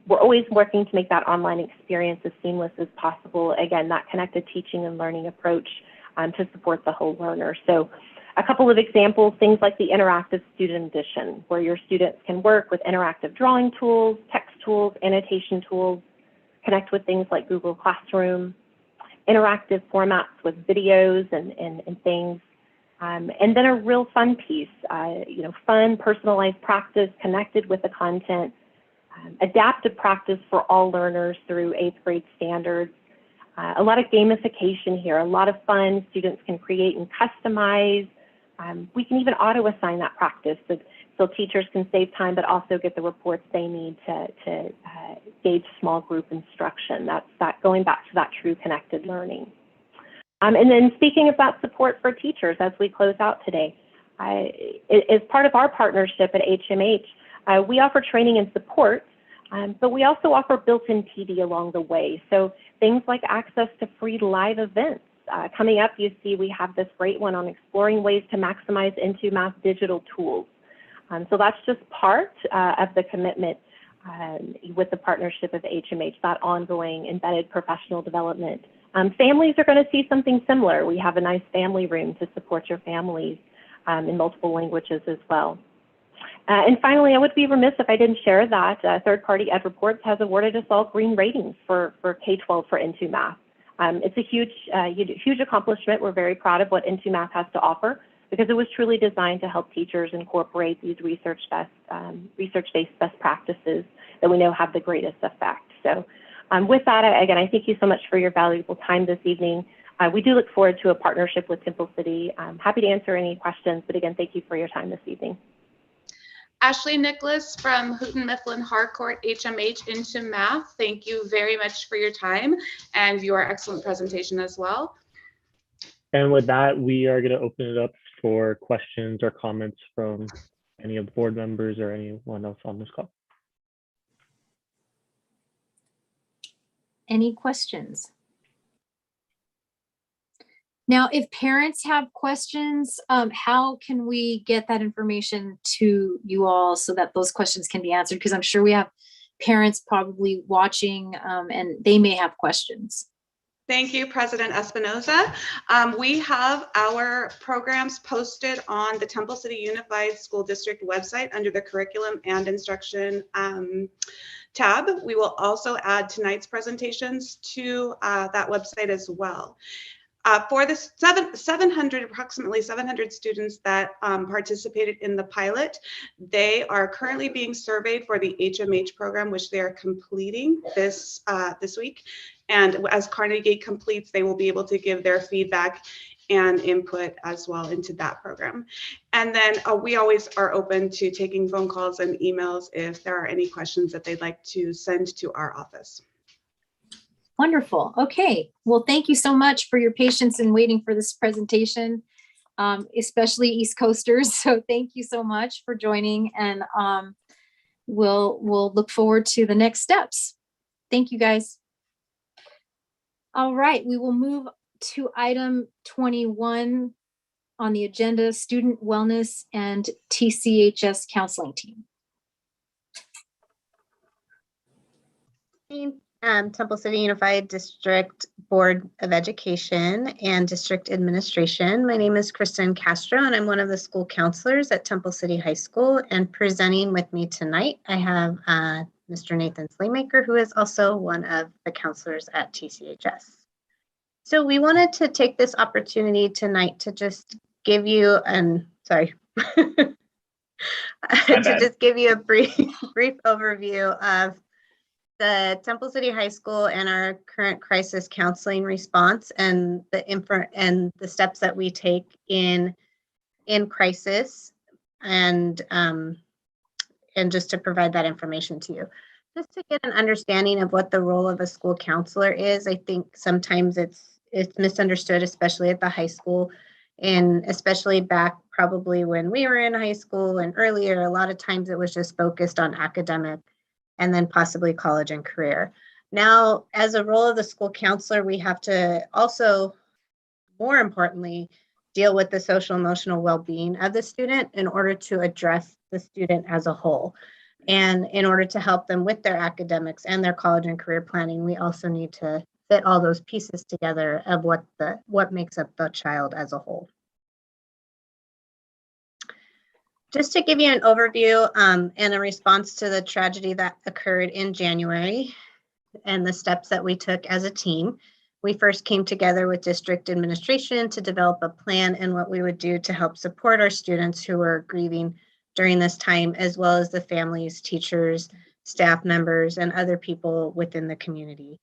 We're always working to make that online experience as seamless as possible. Again, that connected teaching and learning approach to support the whole learner. So a couple of examples, things like the interactive student edition, where your students can work with interactive drawing tools, text tools, annotation tools, connect with things like Google Classroom, interactive formats with videos and things. And then a real fun piece, you know, fun, personalized practice connected with the content, adaptive practice for all learners through 8th grade standards. A lot of gamification here, a lot of fun. Students can create and customize. We can even auto-assign that practice so teachers can save time, but also get the reports they need to gauge small group instruction. That's going back to that true connected learning. And then speaking of that support for teachers as we close out today, as part of our partnership at HMH, we offer training and support, but we also offer built-in PD along the way. So things like access to free live events. Coming up, you see we have this great one on exploring ways to maximize Into Math digital tools. So that's just part of the commitment with the partnership of HMH, that ongoing embedded professional development. Families are going to see something similar. We have a nice family room to support your families in multiple languages as well. And finally, I would be remiss if I didn't share that third-party Ed Reports has awarded us all green ratings for K-12 for Into Math. It's a huge accomplishment. We're very proud of what Into Math has to offer because it was truly designed to help teachers incorporate these research-based best practices that we know have the greatest effect. So with that, again, I thank you so much for your valuable time this evening. We do look forward to a partnership with Temple City. I'm happy to answer any questions, but again, thank you for your time this evening. Ashley Nicholas from Houghton Mifflin Harcourt HMH Into Math. Thank you very much for your time and your excellent presentation as well. And with that, we are going to open it up for questions or comments from any of the board members or anyone else on this call. Any questions? Now, if parents have questions, how can we get that information to you all so that those questions can be answered? Because I'm sure we have parents probably watching and they may have questions. Thank you, President Espinoza. We have our programs posted on the Temple City Unified School District website under the Curriculum and Instruction tab. We will also add tonight's presentations to that website as well. For the approximately 700 students that participated in the pilot, they are currently being surveyed for the HMH program, which they are completing this week. And as Carnegie completes, they will be able to give their feedback and input as well into that program. And then we always are open to taking phone calls and emails if there are any questions that they'd like to send to our office. Wonderful. Okay. Well, thank you so much for your patience in waiting for this presentation, especially East Coasters. So thank you so much for joining, and we'll look forward to the next steps. Thank you, guys. All right, we will move to item 21 on the agenda, Student Wellness and TCHS Counseling Team. Temple City Unified District Board of Education and District Administration. My name is Kristen Castro, and I'm one of the school counselors at Temple City High School. And presenting with me tonight, I have Mr. Nathan Slaymaker, who is also one of the counselors at TCHS. So we wanted to take this opportunity tonight to just give you to just give you a brief overview of the Temple City High School and our current crisis counseling response and the steps that we take in crisis, and just to provide that information to you, just to get an understanding of what the role of a school counselor is. I think sometimes it's misunderstood, especially at the high school, and especially back probably when we were in high school and earlier. A lot of times it was just focused on academic and then possibly college and career. Now, as a role of the school counselor, we have to also, more importantly, deal with the social emotional well-being of the student in order to address the student as a whole. And in order to help them with their academics and their college and career planning, we also need to fit all those pieces together of what makes up the child as a whole. Just to give you an overview and a response to the tragedy that occurred in January and the steps that we took as a team, we first came together with district administration to develop a plan and what we would do to help support our students who were grieving during this time, as well as the families, teachers, staff members, and other people within the community.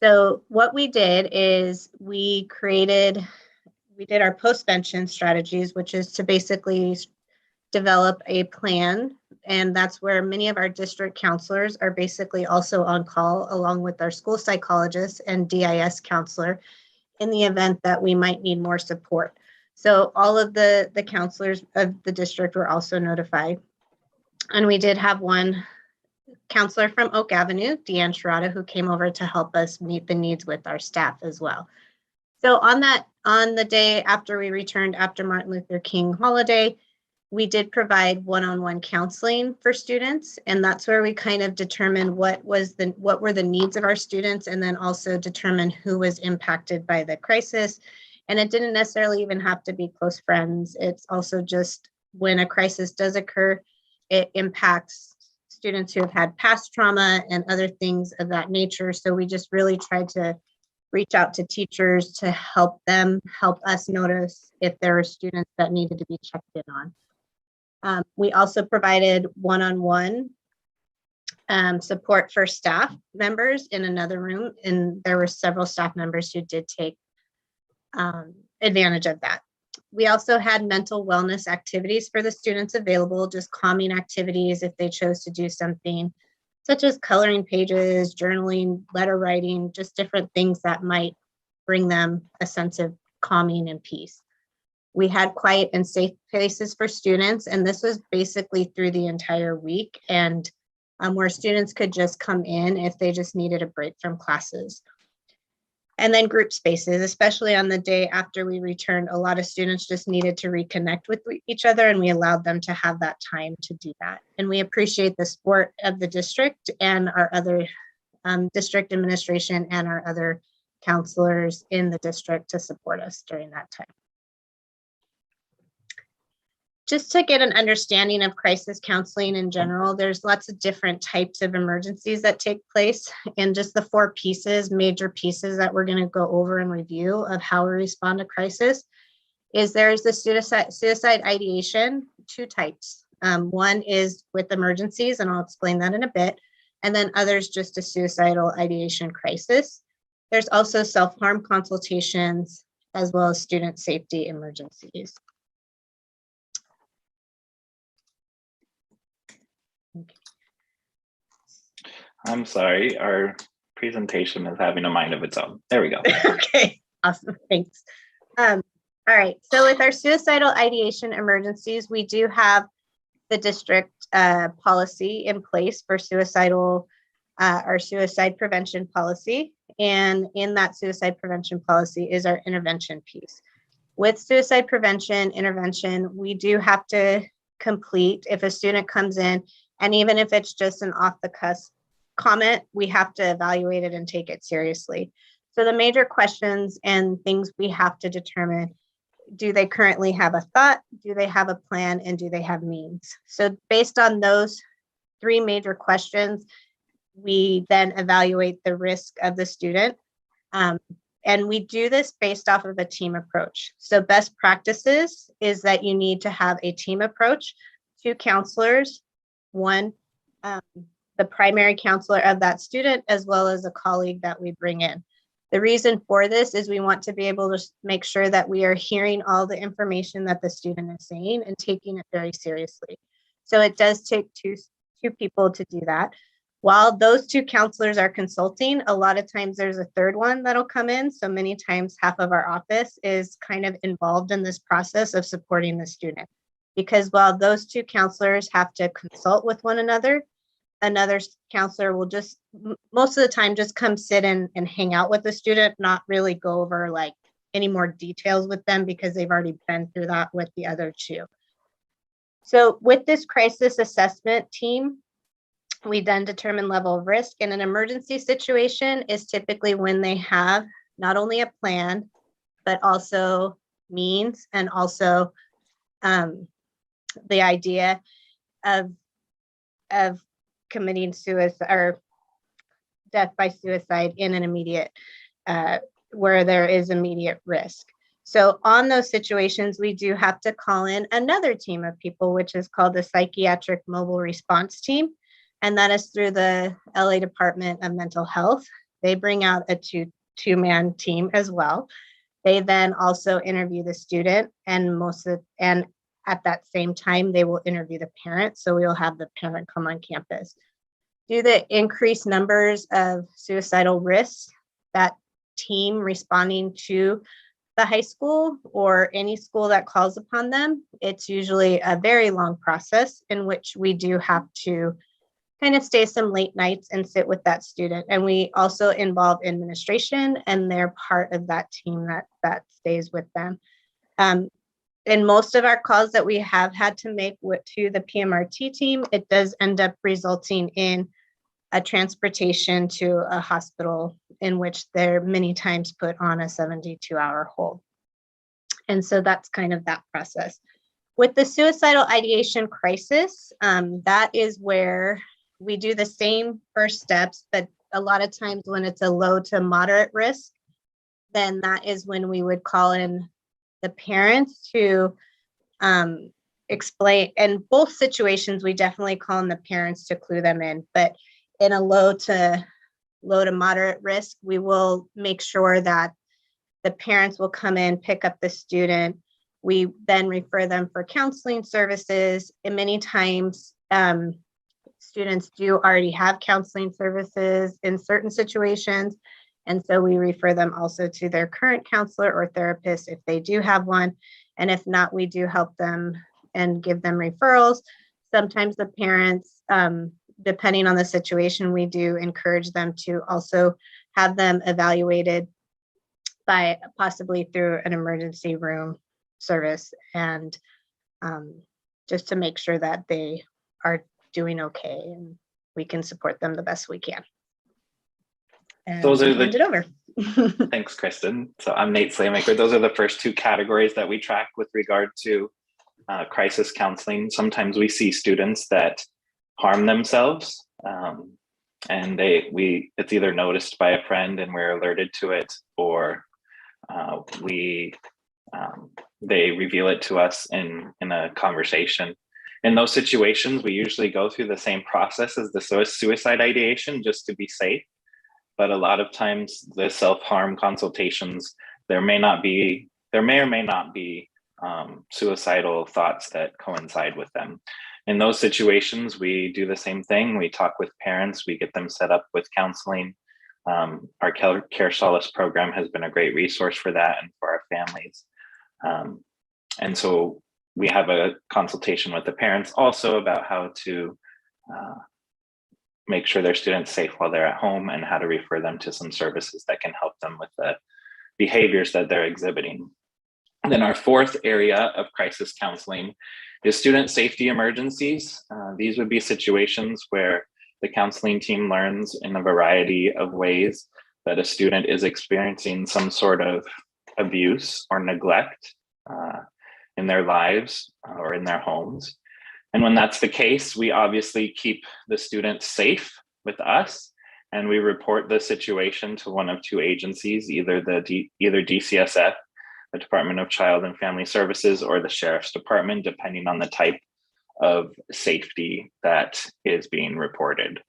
So what we did is we did our postvention strategies, which is to basically develop a plan. And that's where many of our district counselors are basically also on call, along with our school psychologist and DIS counselor, in the event that we might need more support. So all of the counselors of the district were also notified. And we did have one counselor from Oak Avenue, Deanne Sherrata, who came over to help us meet the needs with our staff as well. So on the day after we returned after Martin Luther King holiday, we did provide one-on-one counseling for students, and that's where we kind of determined what were the needs of our students, and then also determine who was impacted by the crisis. And it didn't necessarily even have to be close friends. It's also just when a crisis does occur, it impacts students who have had past trauma and other things of that nature. So we just really tried to reach out to teachers to help us notice if there are students that needed to be checked in on. We also provided one-on-one support for staff members in another room, and there were several staff members who did take advantage of that. We also had mental wellness activities for the students available, just calming activities if they chose to do something, such as coloring pages, journaling, letter writing, just different things that might bring them a sense of calming and peace. We had quiet and safe places for students, and this was basically through the entire week. And where students could just come in if they just needed a break from classes. And then group spaces, especially on the day after we returned, a lot of students just needed to reconnect with each other, and we allowed them to have that time to do that. And we appreciate the support of the district and our other district administration and our other counselors in the district to support us during that time. Just to get an understanding of crisis counseling in general, there's lots of different types of emergencies that take place, and just the four major pieces that we're going to go over and review of how we respond to crisis is there's the suicide ideation, two types. One is with emergencies, and I'll explain that in a bit, and then others just a suicidal ideation crisis. There's also self-harm consultations as well as student safety emergencies. I'm sorry, our presentation is having a mind of its own. There we go. Okay, awesome, thanks. All right, so with our suicidal ideation emergencies, we do have the district policy in place for our suicide prevention policy. And in that suicide prevention policy is our intervention piece. With suicide prevention intervention, we do have to complete, if a student comes in, and even if it's just an off the cusp comment, we have to evaluate it and take it seriously. So the major questions and things we have to determine: do they currently have a thought? Do they have a plan? And do they have means? So based on those three major questions, we then evaluate the risk of the student. And we do this based off of a team approach. So best practices is that you need to have a team approach, 2 counselors, one, the primary counselor of that student, as well as a colleague that we bring in. The reason for this is we want to be able to make sure that we are hearing all the information that the student is saying and taking it very seriously. So it does take two people to do that. While those 2 counselors are consulting, a lot of times there's a third one that'll come in. So many times half of our office is kind of involved in this process of supporting the student. Because while those 2 counselors have to consult with one another counselor will just, most of the time, just come sit and hang out with the student, not really go over like any more details with them because they've already been through that with the other 2. So with this crisis assessment team, we then determine level of risk. In an emergency situation is typically when they have not only a plan, but also means, and also the idea of committing suicide or death by suicide in an immediate, where there is immediate risk. So on those situations, we do have to call in another team of people, which is called the Psychiatric Mobile Response Team. And that is through the LA Department of Mental Health. They bring out a two-man team as well. They then also interview the student, and at that same time, they will interview the parent. So we will have the parent come on campus. Due to the increased numbers of suicidal risks, that team responding to the high school or any school that calls upon them, it's usually a very long process in which we do have to kind of stay some late nights and sit with that student. And we also involve administration, and they're part of that team that stays with them. In most of our calls that we have had to make to the PMRT team, it does end up resulting in a transportation to a hospital in which they're many times put on a 72-hour hold. And so that's kind of that process. With the suicidal ideation crisis, that is where we do the same first steps, but a lot of times when it's a low to moderate risk, then that is when we would call in the parents to explain. In both situations, we definitely call in the parents to clue them in, but in a low to moderate risk, we will make sure that the parents will come in, pick up the student. We then refer them for counseling services, and many times students do already have counseling services in certain situations. And so we refer them also to their current counselor or therapist if they do have one. And if not, we do help them and give them referrals. Sometimes the parents depending on the situation, we do encourage them to also have them evaluated by possibly through an emergency room service, and just to make sure that they are doing okay and we can support them the best we can. And Those are I'll hand it over. Thanks, Kristen. So I'm Nate Slaymaker. Those are the first two categories that we track with regard to crisis counseling. Sometimes we see students that harm themselves, and it's either noticed by a friend and we're alerted to it, or they reveal it to us in a conversation. In those situations, we usually go through the same process as the suicide ideation just to be safe. But a lot of times the self-harm consultations, there may or may not be suicidal thoughts that coincide with them. In those situations, we do the same thing. We talk with parents, we get them set up with counseling. Our Care Solace program has been a great resource for that and for our families. And so we have a consultation with the parents also about how to make sure their students safe while they're at home, and how to refer them to some services that can help them with the behaviors that they're exhibiting. And then our fourth area of crisis counseling is student safety emergencies. These would be situations where the counseling team learns in a variety of ways that a student is experiencing some sort of abuse or neglect in their lives or in their homes. And when that's the case, we obviously keep the students safe with us, and we report the situation to one of two agencies, either DCSF, the Department of Child and Family Services, or the Sheriff's Department, depending on the type of safety that is being reported.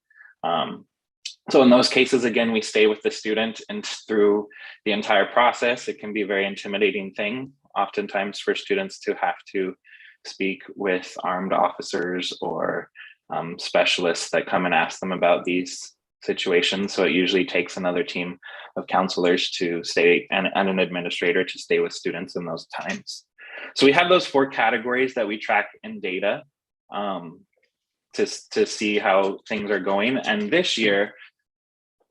So in those cases, again, we stay with the student and through the entire process. It can be a very intimidating thing, oftentimes, for students to have to speak with armed officers or specialists that come and ask them about these situations. So it usually takes another team of counselors to stay and an administrator to stay with students in those times. So we have those four categories that we track in data to see how things are going. And this year,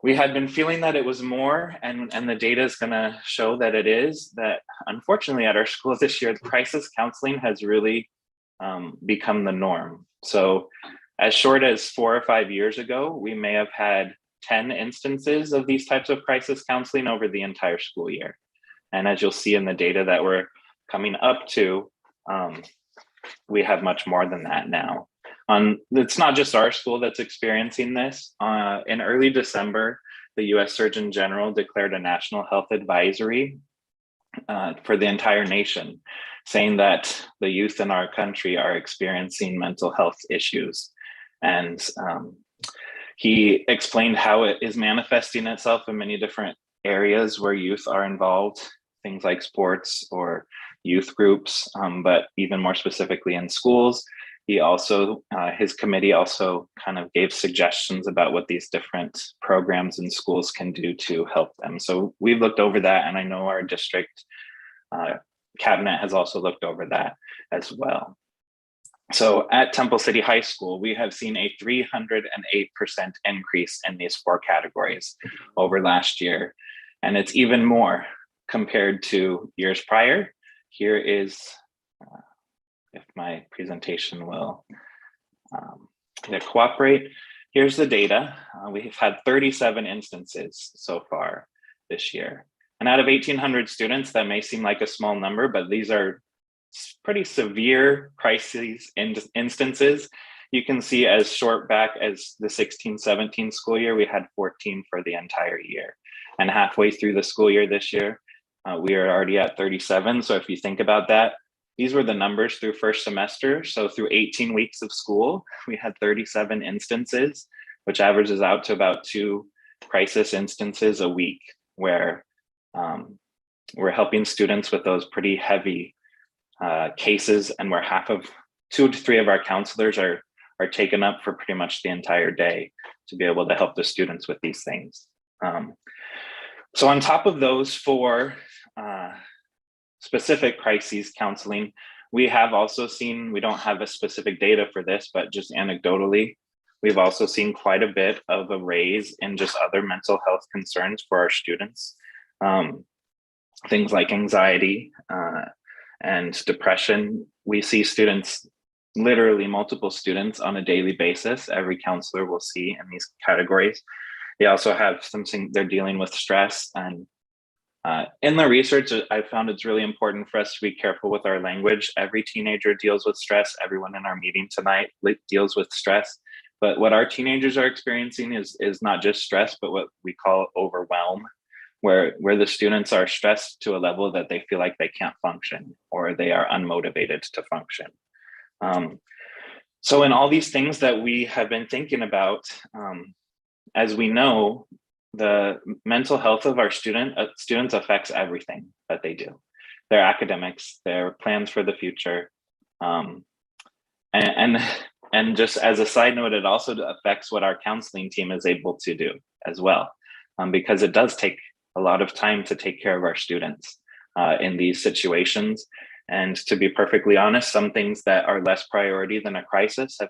we had been feeling that it was more, and the data is going to show that it is, that unfortunately at our school this year, the crisis counseling has really become the norm. So as short as 4 or 5 years ago, we may have had 10 instances of these types of crisis counseling over the entire school year. And as you'll see in the data that we're coming up to, we have much more than that now. It's not just our school that's experiencing this. In early December, the US Surgeon General declared a national health advisory for the entire nation, saying that the youth in our country are experiencing mental health issues. And he explained how it is manifesting itself in many different areas where youth are involved, things like sports or youth groups, but even more specifically in schools. He also, his committee also kind of gave suggestions about what these different programs in schools can do to help them. So we've looked over that, and I know our district cabinet has also looked over that as well. So at Temple City High School, we have seen a 308% increase in these four categories over last year. And it's even more compared to years prior. Here is, if my presentation will cooperate, here's the data. We've had 37 instances so far this year. And out of 1,800 students, that may seem like a small number, but these are pretty severe crises instances. You can see as short back as the 16-17 school year, we had 14 for the entire year. And halfway through the school year this year, we are already at 37. So if you think about that, these were the numbers through first semester. So through 18 weeks of school, we had 37 instances, which averages out to about 2 crisis instances a week, where we're helping students with those pretty heavy cases, and where 2 to 3 of our counselors are taken up for pretty much the entire day to be able to help the students with these things. So on top of those 4 specific crises counseling, we have also seen, we don't have a specific data for this, but just anecdotally, We've also seen quite a bit of a raise in just other mental health concerns for our students. Things like anxiety and depression. We see students, literally multiple students on a daily basis. Every counselor will see in these categories. They also have something, they're dealing with stress. And in the research, I found it's really important for us to be careful with our language. Every teenager deals with stress. Everyone in our meeting tonight deals with stress. But what our teenagers are experiencing is not just stress, but what we call overwhelm, where the students are stressed to a level that they feel like they can't function or they are unmotivated to function. So in all these things that we have been thinking about, as we know, the mental health of our students affects everything that they do. Their academics, their plans for the future. And just as a side note, it also affects what our counseling team is able to do as well, because it does take a lot of time to take care of our students in these situations. And to be perfectly honest, some things that are less priority than a crisis have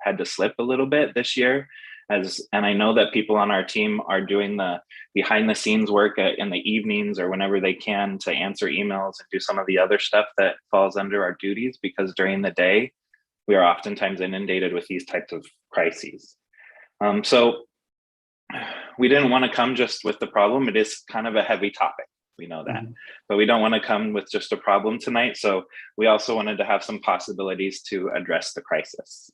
had to slip a little bit this year. And I know that people on our team are doing the behind the scenes work in the evenings or whenever they can to answer emails and do some of the other stuff that falls under our duties, because during the day, we are oftentimes inundated with these types of crises. So we didn't want to come just with the problem. It is kind of a heavy topic. We know that, but we don't want to come with just a problem tonight. So we also wanted to have some possibilities to address the crisis.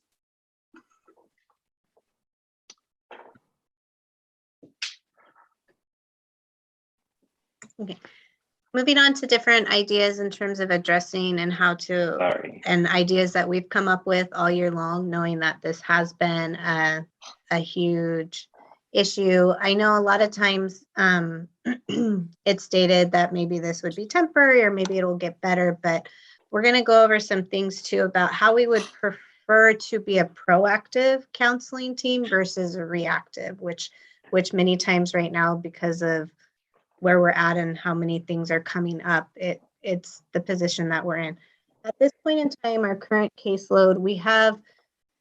Okay. Moving on to different ideas in terms of addressing and how to, and ideas that we've come up with all year long, knowing that this has been a huge issue. I know a lot of times it's stated that maybe this would be temporary or maybe it'll get better, but we're going to go over some things too about how we would prefer to be a proactive counseling team versus a reactive, which many times right now, because of where we're at and how many things are coming up, it's the position that we're in. At this point in time, our current caseload, we have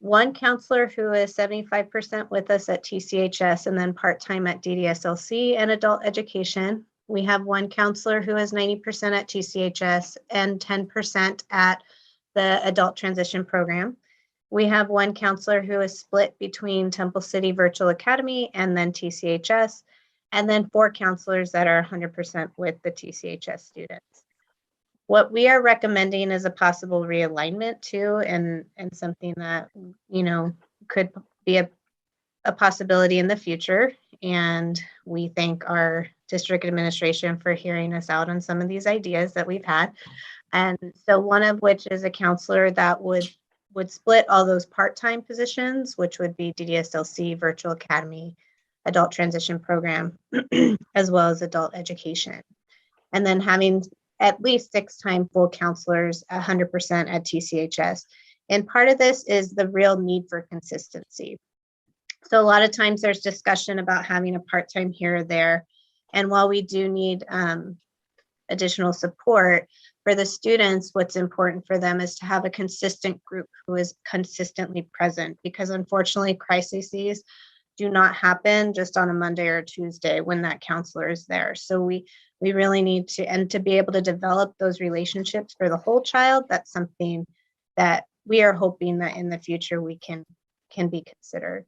one counselor who is 75% with us at TCHS and then part-time at DDSLC and adult education. We have one counselor who is 90% at TCHS and 10% at the adult transition program. We have one counselor who is split between Temple City Virtual Academy and then TCHS, and then 4 counselors that are 100% with the TCHS students. What we are recommending is a possible realignment too, and something that, you know, could be a possibility in the future. And we thank our district administration for hearing us out on some of these ideas that we've had. And so one of which is a counselor that would split all those part-time positions, which would be DDSLC, Virtual Academy, Adult Transition Program, as well as adult education. And then having at least 6-time full counselors, 100% at TCHS. And part of this is the real need for consistency. So a lot of times there's discussion about having a part-time here or there. And while we do need additional support for the students, what's important for them is to have a consistent group who is consistently present, because unfortunately crises do not happen just on a Monday or a Tuesday when that counselor is there. So we really need to, and to be able to develop those relationships for the whole child, that's something that we are hoping that in the future we can be considered.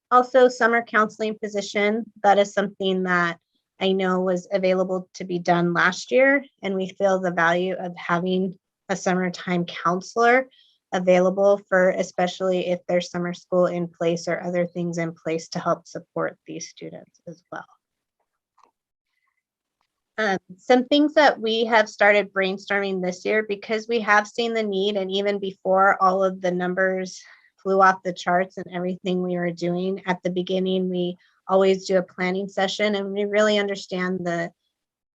Also, summer counseling position, that is something that I know was available to be done last year, and we feel the value of having a summertime counselor available for, especially if there's summer school in place or other things in place to help support these students as well. Some things that we have started brainstorming this year, because we have seen the need, and even before all of the numbers flew off the charts and everything we were doing at the beginning, we always do a planning session, and we really understand the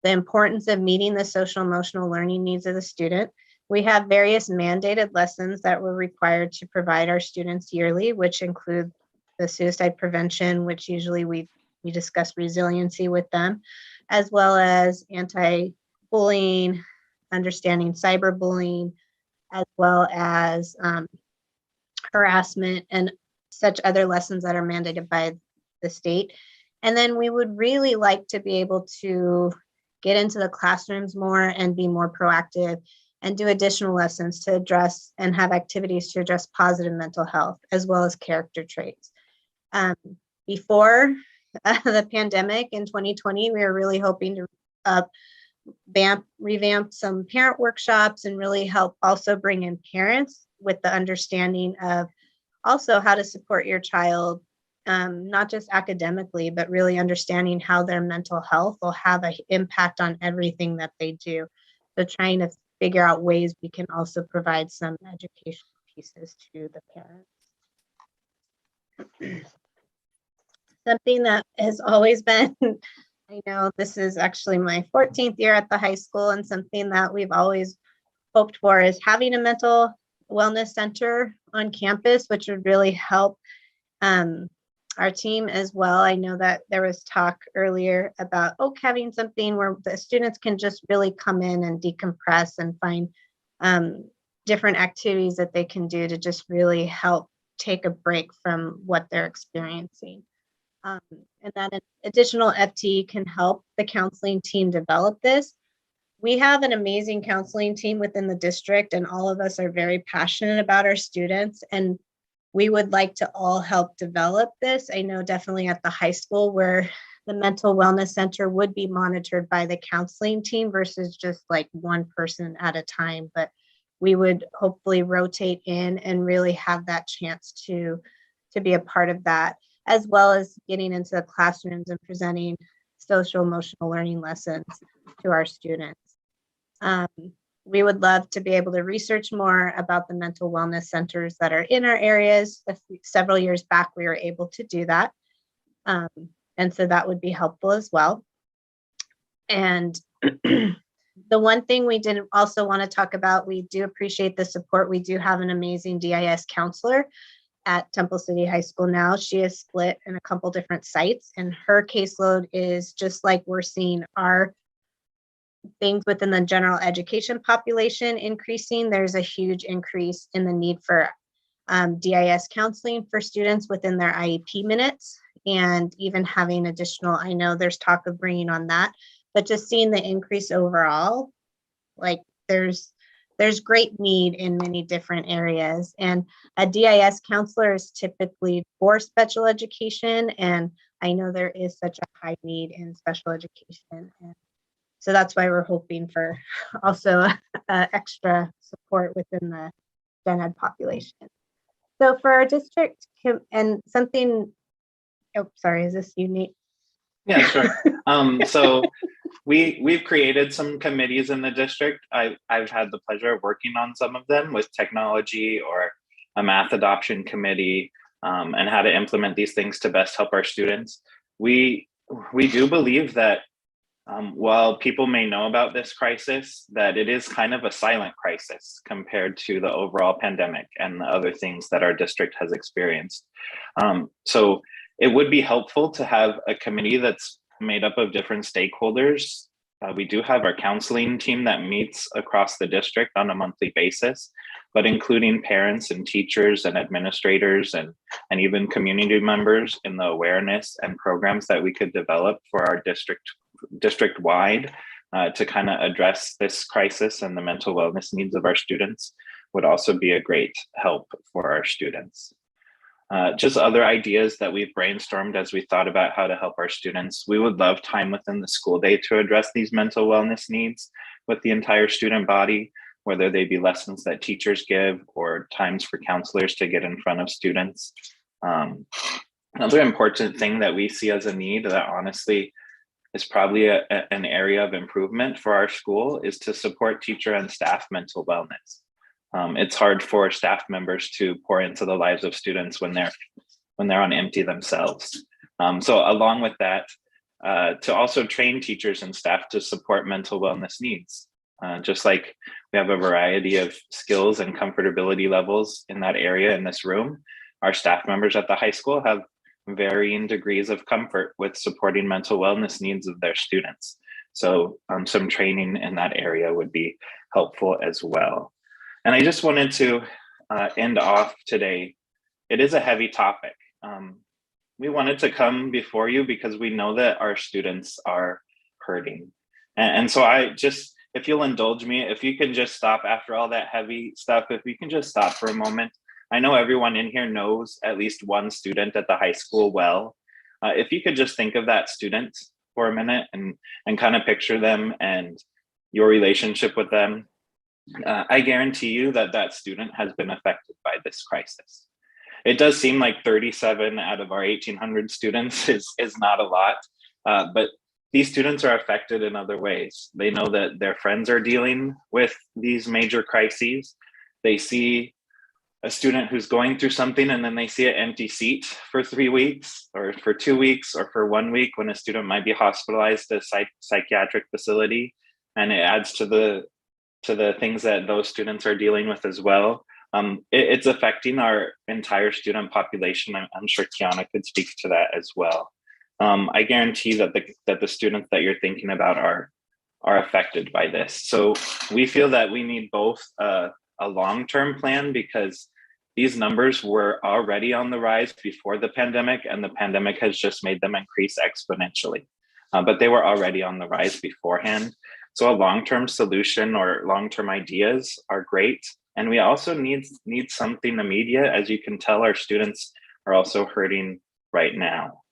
importance of meeting the social emotional learning needs of the student. We have various mandated lessons that we're required to provide our students yearly, which include the suicide prevention, which usually we discuss resiliency with them, as well as anti-bullying, understanding cyberbullying, as well as harassment and such other lessons that are mandated by the state. And then we would really like to be able to get into the classrooms more and be more proactive and do additional lessons to address and have activities to address positive mental health as well as character traits. Before the pandemic in 2020, we were really hoping to revamp some parent workshops and really help also bring in parents with the understanding of also how to support your child, not just academically, but really understanding how their mental health will have an impact on everything that they do. So trying to figure out ways we can also provide some educational pieces to the parents. Something that has always been, I know this is actually my 14th year at the high school, and something that we've always hoped for is having a mental wellness center on campus, which would really help our team as well. I know that there was talk earlier about having something where the students can just really come in and decompress and find different activities that they can do to just really help take a break from what they're experiencing. And that an additional FTE can help the counseling team develop this. We have an amazing counseling team within the district, and all of us are very passionate about our students, and we would like to all help develop this. I know definitely at the high school where the mental wellness center would be monitored by the counseling team versus just like one person at a time, but we would hopefully rotate in and really have that chance to be a part of that, as well as getting into the classrooms and presenting social emotional learning lessons to our students. We would love to be able to research more about the mental wellness centers that are in our areas. Several years back, we were able to do that. And so that would be helpful as well. And the one thing we did also want to talk about, we do appreciate the support. We do have an amazing DIS counselor at Temple City High School now. She is split in a couple different sites, and her caseload is just like we're seeing our things within the general education population increasing. There's a huge increase in the need for DIS counseling for students within their IEP minutes, and even having additional, I know there's talk of bringing on that, but just seeing the increase overall, like there's great need in many different areas. And a DIS counselor is typically for special education, and I know there is such a high need in special education. And so that's why we're hoping for also extra support within the gen ed population. So for our district, and something, oh, sorry, is this unique? Yeah, sure. So we've created some committees in the district. I've had the pleasure of working on some of them with technology or a math adoption committee, and how to implement these things to best help our students. We do believe that while people may know about this crisis, that it is kind of a silent crisis compared to the overall pandemic and the other things that our district has experienced. So it would be helpful to have a committee that's made up of different stakeholders. We do have our counseling team that meets across the district on a monthly basis, but including parents and teachers and administrators and even community members in the awareness and programs that we could develop for our district-wide to kind of address this crisis and the mental wellness needs of our students would also be a great help for our students. Just other ideas that we've brainstormed as we thought about how to help our students. We would love time within the school day to address these mental wellness needs with the entire student body, whether they be lessons that teachers give or times for counselors to get in front of students. Another important thing that we see as a need that honestly is probably an area of improvement for our school is to support teacher and staff mental wellness. It's hard for staff members to pour into the lives of students when they're on empty themselves. So along with that, to also train teachers and staff to support mental wellness needs. Just like we have a variety of skills and comfortability levels in that area in this room, our staff members at the high school have varying degrees of comfort with supporting mental wellness needs of their students. So some training in that area would be helpful as well. And I just wanted to end off today it is a heavy topic. We wanted to come before you because we know that our students are hurting. And so if you'll indulge me, if you can just stop after all that heavy stuff, if we can just stop for a moment. I know everyone in here knows at least one student at the high school well. If you could just think of that student for a minute and kind of picture them and your relationship with them, I guarantee you that that student has been affected by this crisis. It does seem like 37 out of our 1,800 students is not a lot, but these students are affected in other ways. They know that their friends are dealing with these major crises. They see a student who's going through something and then they see an empty seat for 3 weeks or for 2 weeks or for 1 week when a student might be hospitalized at a psychiatric facility. And it adds to the things that those students are dealing with as well. It's affecting our entire student population. I'm sure Kiana could speak to that as well. I guarantee that the students that you're thinking about are affected by this. So we feel that we need both a long-term plan, because these numbers were already on the rise before the pandemic, and the pandemic has just made them increase exponentially. But they were already on the rise beforehand. So a long-term solution or long-term ideas are great. And we also need something immediate. As you can tell, our students are also hurting right now.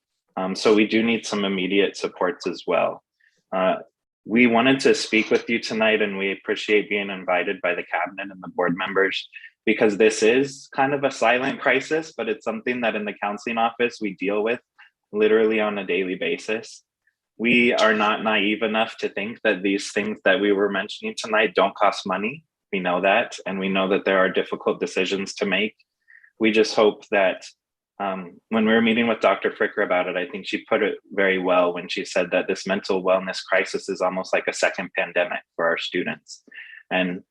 So we do need some immediate supports as well. We wanted to speak with you tonight, and we appreciate being invited by the cabinet and the board members, because this is kind of a silent crisis, but it's something that in the counseling office we deal with literally on a daily basis. We are not naive enough to think that these things that we were mentioning tonight don't cost money. We know that, and we know that there are difficult decisions to make. We just hope that when we were meeting with Dr. Fricker about it, I think she put it very well when she said that this mental wellness crisis is almost like a second pandemic for our students. And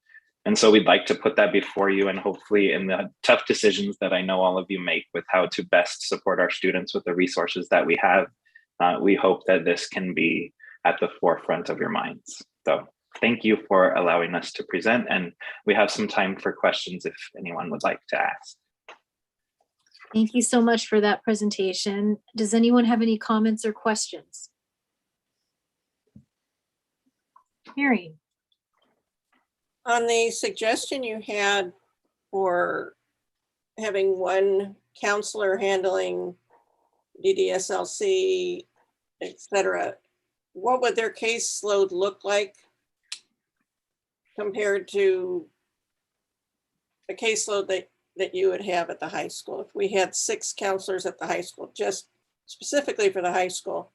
so we'd like to put that before you, and hopefully in the tough decisions that I know all of you make with how to best support our students with the resources that we have, we hope that this can be at the forefront of your minds. So thank you for allowing us to present, and we have some time for questions if anyone would like to ask. Thank you so much for that presentation. Does anyone have any comments or questions? Mary. On the suggestion you had for having one counselor handling DDSLC, et cetera, what would their caseload look like compared to the caseload that you would have at the high school? If we had 6 counselors at the high school, just specifically for the high school,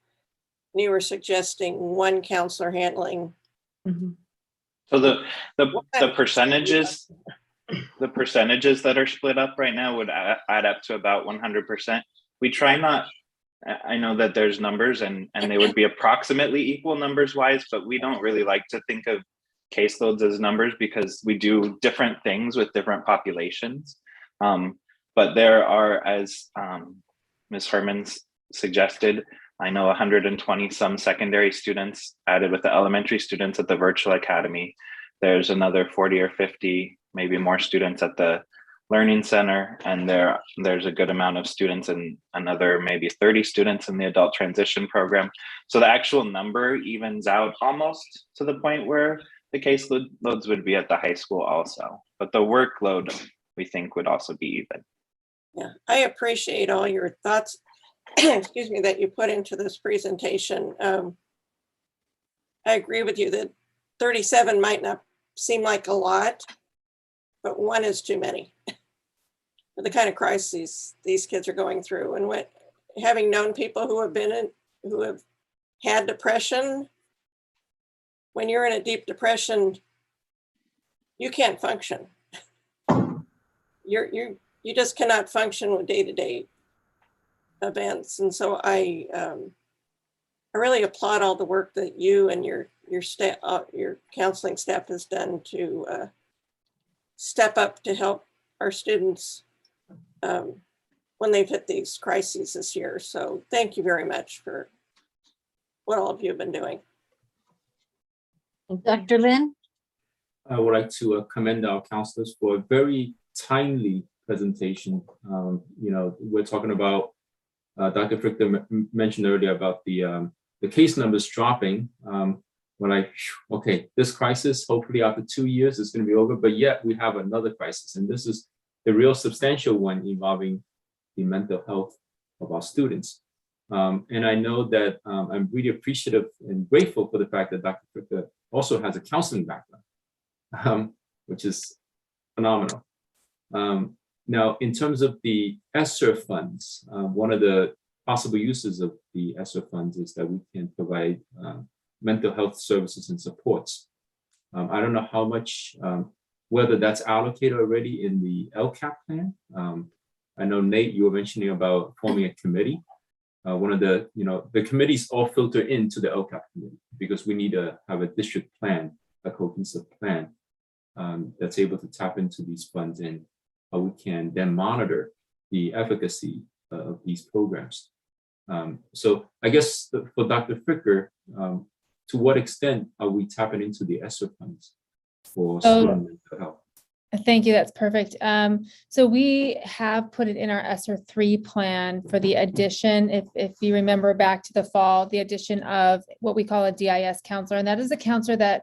and you were suggesting one counselor handling. So the percentages that are split up right now would add up to about 100%. We try not, I know that there's numbers and they would be approximately equal numbers wise, but we don't really like to think of caseloads as numbers because we do different things with different populations. But there are, as Ms. Hemmins suggested, I know 120 some secondary students added with the elementary students at the virtual academy. There's another 40 or 50, maybe more students at the learning center. And there's a good amount of students and another maybe 30 students in the adult transition program. So the actual number evens out almost to the point where the caseloads would be at the high school also. But the workload, we think, would also be even. Yeah, I appreciate all your thoughts, excuse me, that you put into this presentation. I agree with you that 37 might not seem like a lot, but 1 is too many for the kind of crises these kids are going through. And having known people who have had depression, when you're in a deep depression, you can't function. You just cannot function with day-to-day events. And so I really applaud all the work that you and your staff, your counseling staff has done to step up to help our students when they've hit these crises this year. So thank you very much for what all of you have been doing. Dr. Lin? I would like to commend our counselors for a very timely presentation. We're talking about, Dr. Fricker mentioned earlier about the case numbers dropping. We're like, okay, this crisis, hopefully after 2 years, it's going to be over, but yet we have another crisis. And this is a real substantial one involving the mental health of our students. And I know that I'm really appreciative and grateful for the fact that Dr. Fricker also has a counseling background, which is phenomenal. Now, in terms of the ESSER funds, one of the possible uses of the ESSER funds is that we can provide mental health services and supports. I don't know how much, whether that's allocated already in the LCAP plan. I know, Nate, you were mentioning about forming a committee. One of the, the committees all filter into the LCAP committee because we need to have a district plan, a cohesive plan that's able to tap into these funds and how we can then monitor the efficacy of these programs. So I guess for Dr. Fricker, to what extent are we tapping into the ESSER funds for student mental health? Thank you. That's perfect. So we have put it in our ESSER 3 plan for the addition, if you remember back to the fall, the addition of what we call a DIS counselor. And that is a counselor that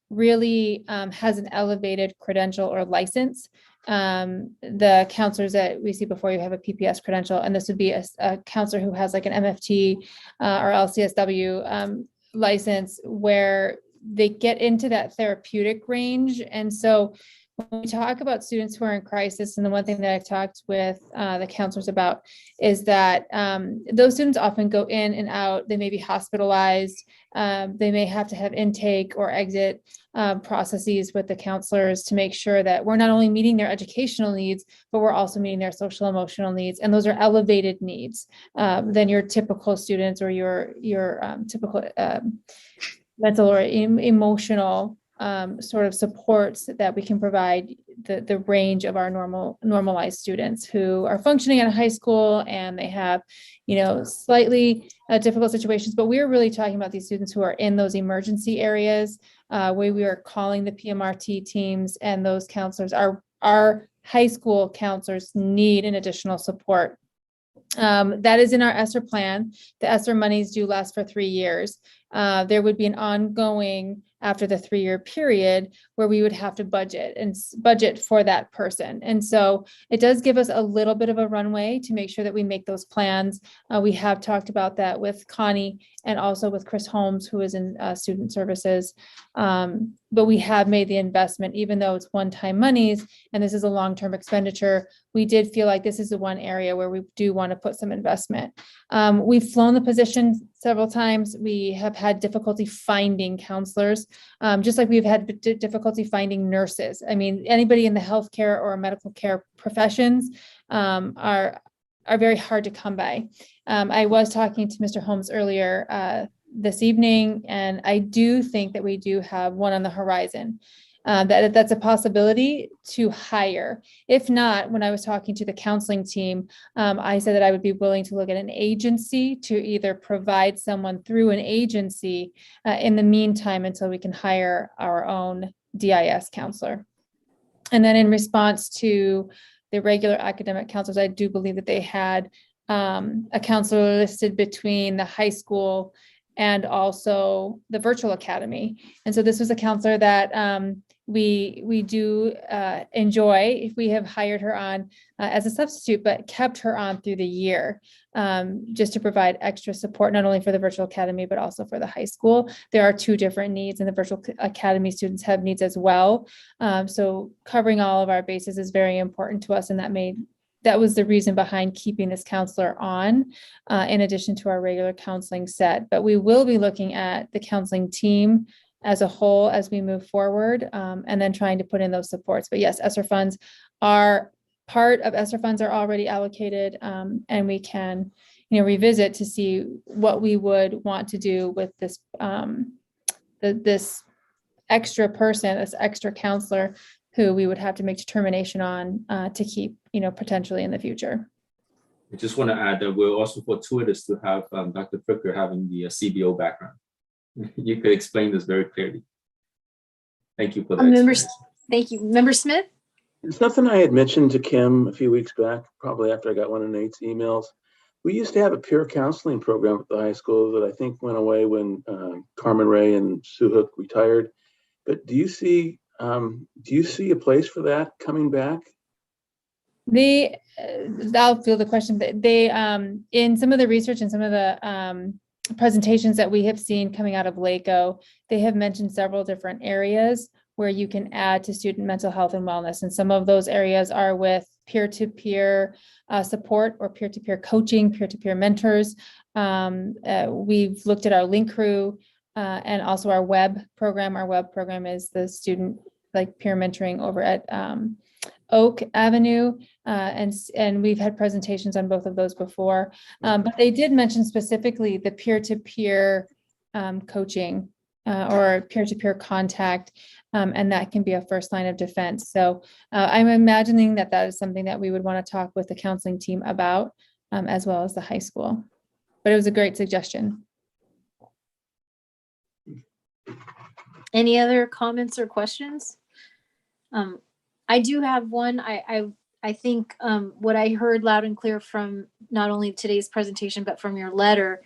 really has an elevated credential or license. The counselors that we see before you have a PPS credential, and this would be a counselor who has like an MFT or LCSW license where they get into that therapeutic range. And so when we talk about students who are in crisis, and the one thing that I've talked with the counselors about is that those students often go in and out. They may be hospitalized. They may have to have intake or exit processes with the counselors to make sure that we're not only meeting their educational needs, but we're also meeting their social emotional needs. And those are elevated needs than your typical students or your typical mental or emotional sort of supports that we can provide the range of our normalized students who are functioning at high school and they have, slightly difficult situations. But we're really talking about these students who are in those emergency areas where we are calling the PMRT teams, and those counselors, our high school counselors need an additional support. That is in our ESSER plan. The ESSER monies do last for 3 years. There would be an ongoing after the 3-year period where we would have to budget for that person. And so it does give us a little bit of a runway to make sure that we make those plans. We have talked about that with Connie and also with Chris Holmes, who is in student services. But we have made the investment, even though it's one-time monies, and this is a long-term expenditure. We did feel like this is the one area where we do want to put some investment. We've flown the position several times. We have had difficulty finding counselors, just like we've had difficulty finding nurses. I mean, anybody in the healthcare or medical care professions are very hard to come by. I was talking to Mr. Holmes earlier this evening, and I do think that we do have one on the horizon. That's a possibility to hire. If not, when I was talking to the counseling team, I said that I would be willing to look at an agency to either provide someone through an agency in the meantime until we can hire our own DIS counselor. And then in response to the regular academic counselors, I do believe that they had a counselor listed between the high school and also the virtual academy. And so this was a counselor that we do enjoy. If we have hired her on as a substitute, but kept her on through the year just to provide extra support, not only for the virtual academy, but also for the high school. There are 2 different needs, and the virtual academy students have needs as well. So covering all of our bases is very important to us, and that was the reason behind keeping this counselor on, in addition to our regular counseling set. But we will be looking at the counseling team as a whole as we move forward, and then trying to put in those supports. But yes, ESSER funds are part of ESSER funds are already allocated, and we can, revisit to see what we would want to do with this this extra person, this extra counselor, who we would have to make determination on to keep, potentially in the future. I just want to add that we're also fortuitous to have Dr. Fricker having the CBO background. You could explain this very clearly. Thank you for that. Thank you. Member Smith? It's something I had mentioned to Kim a few weeks back, probably after I got one of Nate's emails. We used to have a peer counseling program at the high school that I think went away when Carmen Ray and Sue Hook retired. But do you see a place for that coming back? I'll field the question. They in some of the research and some of the presentations that we have seen coming out of LACO, they have mentioned several different areas where you can add to student mental health and wellness. And some of those areas are with peer-to-peer support or peer-to-peer coaching, peer-to-peer mentors. We've looked at our Link Crew and also our web program. Our web program is the student peer mentoring over at Oak Avenue. And we've had presentations on both of those before. But they did mention specifically the peer-to-peer coaching or peer-to-peer contact. And that can be a first line of defense. So I'm imagining that is something that we would want to talk with the counseling team about, as well as the high school. But it was a great suggestion. Any other comments or questions? I do have one. I think what I heard loud and clear from not only today's presentation, but from your letter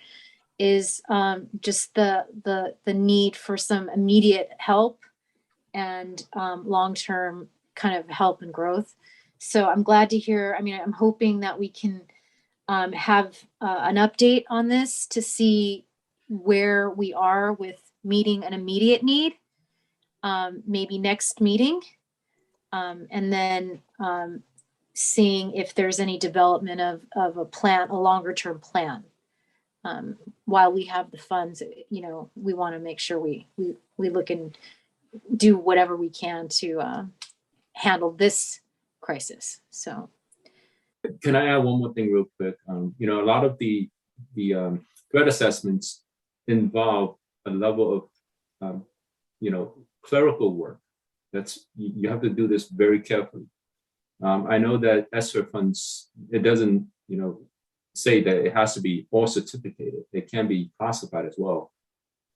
is just the need for some immediate help and long-term kind of help and growth. So I'm glad to hear, I'm hoping that we can have an update on this to see where we are with meeting an immediate need, maybe next meeting, and then seeing if there's any development of a plan, a longer-term plan. While we have the funds, we want to make sure we look and do whatever we can to handle this crisis. So, can I add one more thing real quick? A lot of the threat assessments involve a level of clerical work. You have to do this very carefully. I know that ESSER funds, it doesn't say that it has to be all certificated. It can be classified as well,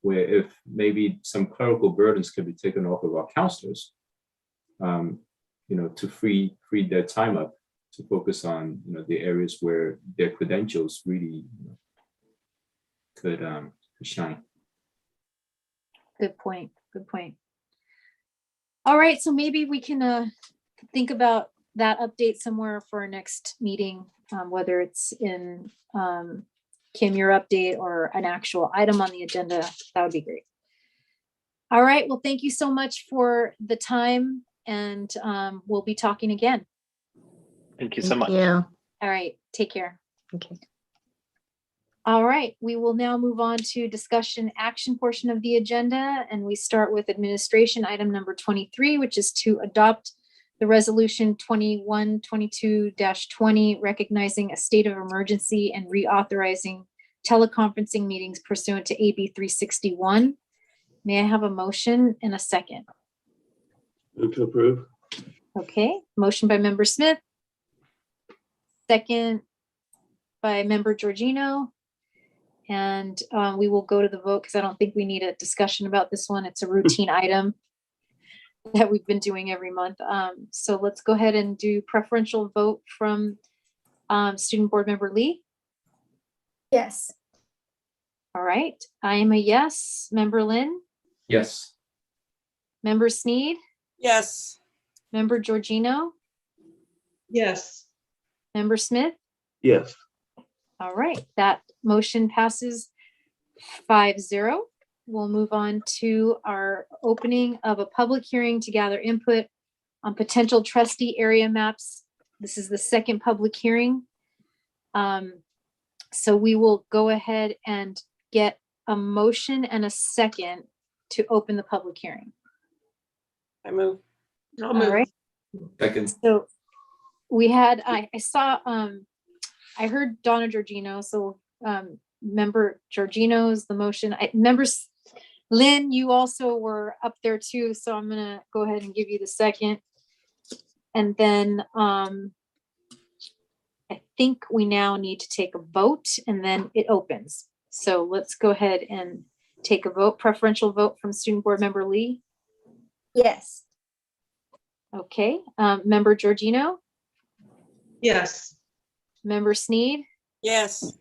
where if maybe some clerical burdens can be taken off of our counselors, to free their time up to focus on the areas where their credentials really could shine. Good point. Good point. All right, so maybe we can think about that update somewhere for our next meeting, whether it's in Kim, your update or an actual item on the agenda. That would be great. All right, well, thank you so much for the time, and we'll be talking again. Thank you so much. Yeah. All right, take care. Okay. All right, we will now move on to discussion action portion of the agenda, and we start with administration item number 23, which is to adopt the resolution 2122-20 recognizing a state of emergency and reauthorizing teleconferencing meetings pursuant to AB 361. May I have a motion and a second? Move to approve. Okay, motion by member Smith. Second by member Georgino. And we will go to the vote because I don't think we need a discussion about this one. It's a routine item that we've been doing every month. So let's go ahead and do preferential vote from student board member Lee. Yes. All right, I am a yes. Member Lynn? Yes. Member Sneed? Yes. Member Georgino? Yes. Member Smith? Yes. All right, that motion passes 5-0. We'll move on to our opening of a public hearing to gather input on potential trustee area maps. This is the second public hearing. So we will go ahead and get a motion and a second to open the public hearing. I move. All right. Second. So we had, I saw, I heard Donna Georgino, so member Georgino's the motion. Members, Lynn, you also were up there too, so I'm gonna go ahead and give you the second. And then I think we now need to take a vote and then it opens. So let's go ahead and take a vote. Preferential vote from student board member Lee. Yes. Okay, Member Georgino, Yes. Member Sneed, Yes.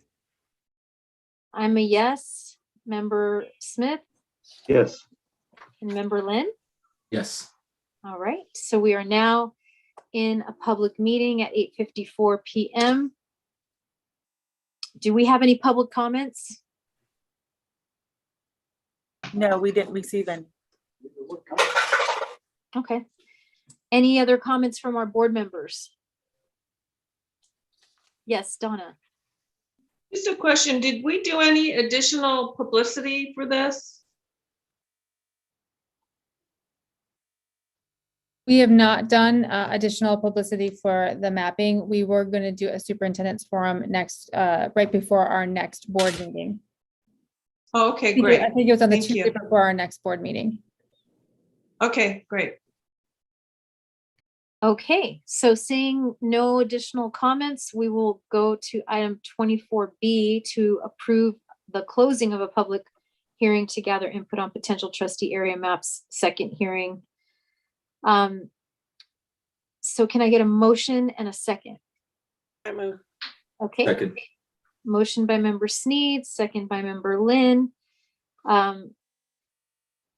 I'm a yes. Member Smith Yes. and Member Lynn. Yes. All right, so we are now in a public meeting at 8:54 p.m. Do we have any public comments? No, we didn't receive any. Okay. Any other comments from our board members? Yes, Donna. Just a question, did we do any additional publicity for this? We have not done additional publicity for the mapping. We were going to do a superintendent's forum next, right before our next board meeting. Oh, okay, great. I think it was on the Thank Tuesday you. before our next board meeting. Okay, great. Okay, so seeing no additional comments, we will go to item 24B to approve the closing of a public hearing to gather input on potential trustee area maps, second hearing. So can I get a motion and a second? I move. Okay. Second. Motion by member Sneed, second by member Lynn.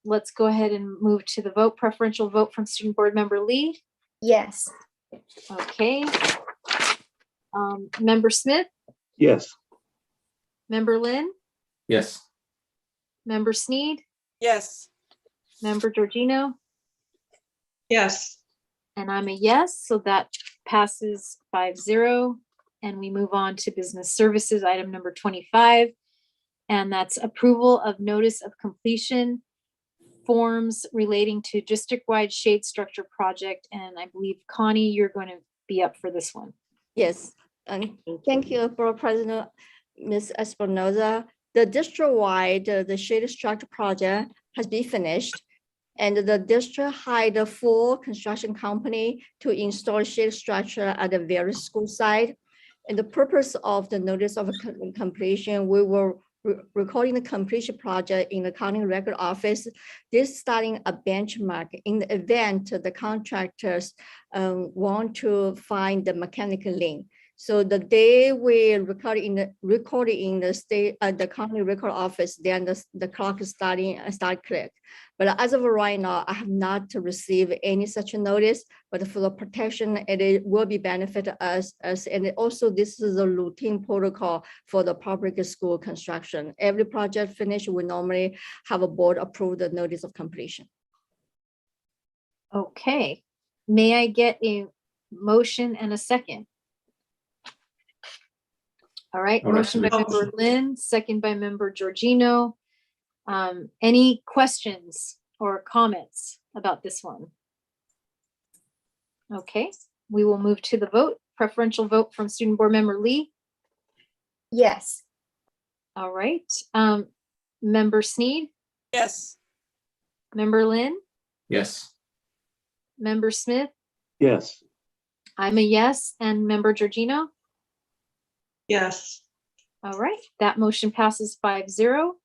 Let's go ahead and move to the vote. Preferential vote from student board member Lee. Yes. Okay. Member Smith, Yes. member Lynn, Yes. member Sneed, Yes. member Georgino, Yes. and I'm a yes, so that passes 5-0. And we move on to business services, item number 25. And that's approval of notice of completion forms relating to district-wide shade structure project. And I believe Connie, you're going to be up for this one. Yes, and thank you, Board President, Ms. Espinoza. The district-wide, the shade structure project has been finished, and the district hired a full construction company to install shade structure at the various school site. And the purpose of the notice of completion, we were recording the completion project in the county record office. This starting a benchmark in the event the contractors want to find the mechanical link. So the day we recorded in the state the county record office, then the clock is start click. But as of right now, I have not received any such notice. But for the protection, it will be benefit us, and also this is a routine protocol for the public school construction. Every project finished, we normally have a board approve the notice of completion. Okay, may I get a motion and a second? All right, All right. motion by member Lynn, second by member Georgino. Any questions or comments about this one? Okay, we will move to the vote. Preferential vote from student board member Lee. Yes. All right, member Sneed, Yes. member Lynn, Yes. member Smith, Yes. I'm a yes, and member Georgino. Yes. All right, that motion passes 5-0.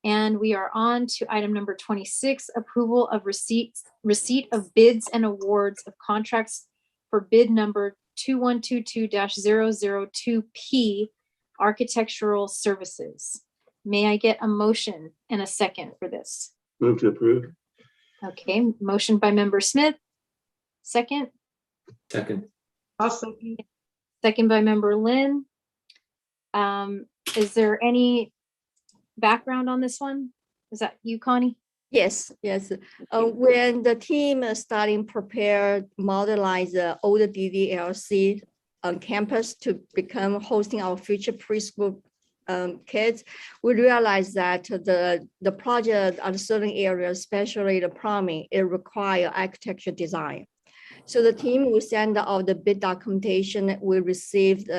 And we are on to item number 26, approval of receipt of bids and awards of contracts for bid number 2122-002P architectural services. May I get a motion and a second for this? Move to approve. Okay, motion by member Smith. Second. Second. I'll second. Second by member Lynn. Is there any background on this one? Is that you, Connie? Yes, yes. When the team is starting prepare, modelize the older DDLC on campus to become hosting our future preschool kids, we realized that the project at certain areas, especially the plumbing, it require architecture design. So the team will send out the bid documentation. We received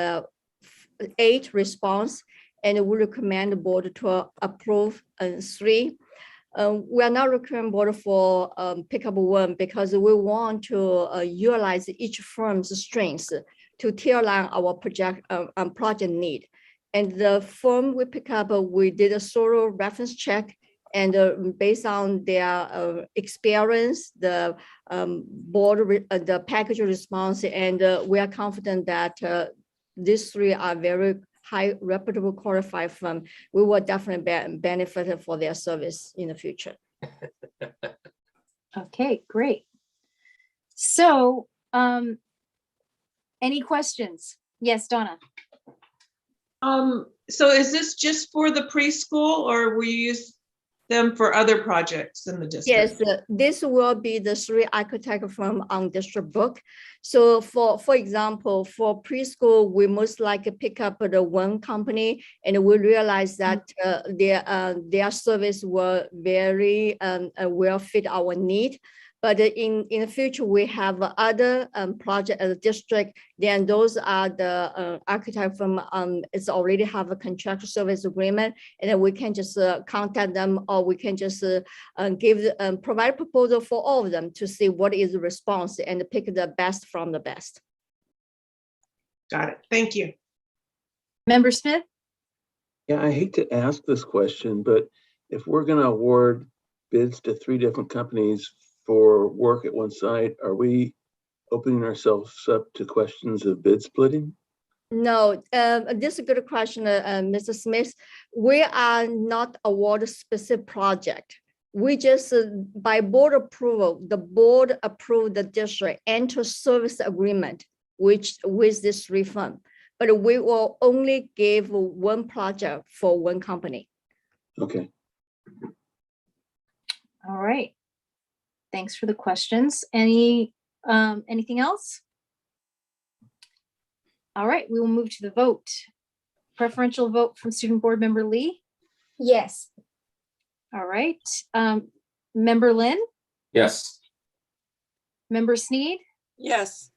8 response, and we recommend the board to approve 3. We are not recommending board for pick up 1 because we want to utilize each firm's strengths to tailor our project need. And the firm we pick up, we did a thorough reference check, And based on their experience, the the package response, and we are confident that these three are very high reputable qualified firm. We will definitely benefit for their service in the future. Okay, great. So, any questions? Yes, Donna. So is this just for the preschool, or will you use them for other projects in the district? Yes, this will be the three architect firm on district book. So for example, for preschool, we most likely pick up the one company, and we realize that their service will very will fit our need. But in the future, we have other project as a district. Then those are the architect firm. It's already have a contractual service agreement, and then we can just contact them, or we can just provide proposal for all of them to see what is the response and pick the best from the best. Got it. Thank you. Member Smith? Yeah, I hate to ask this question, but if we're going to award bids to 3 different companies for work at one site, are we opening ourselves up to questions of bid splitting? No, this is a good question, Mr. Smith. We are not awarded specific project. We just, by board approval, the board approved the district enter service agreement, which with this 3 firm. But we will only give one project for one company. Okay. All right. Thanks for the questions. Anything else? All right, we will move to the vote. Preferential vote from Student Board Member Lee. Yes. All right. Member Lynn, Yes. Member Sneed, Yes.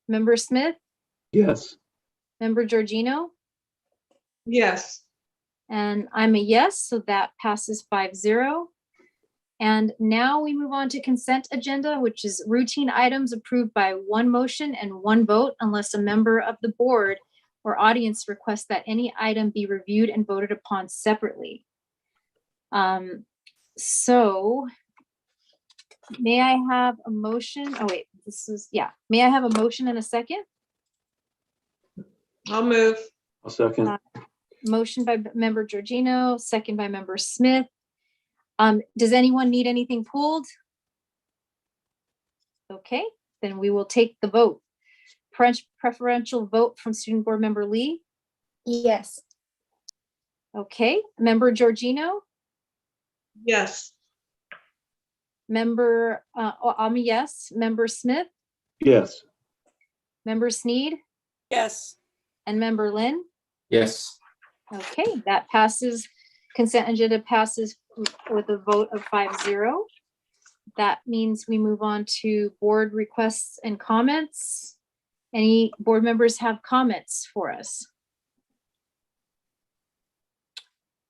Member Smith, Yes. Member Georgino, Yes. and I'm a yes, so that passes 5-0. And now we move on to consent agenda, which is routine items approved by one motion and one vote unless a member of the board or audience requests that any item be reviewed and voted upon separately. So may I have a motion? Oh wait, may I have a motion and a second? I'll move. I'll second. Motion by Member Georgino, second by Member Smith. Does anyone need anything pulled? Okay, then we will take the vote. Preferential vote from Student Board Member Lee. Yes. Okay, Member Georgino, Yes. Member, I'm a yes. Member Smith, Yes. Member Sneed, Yes. and Member Lynn. Yes. Okay, that passes. Consent agenda passes with a vote of 5-0. That means we move on to board requests and comments. Any board members have comments for us?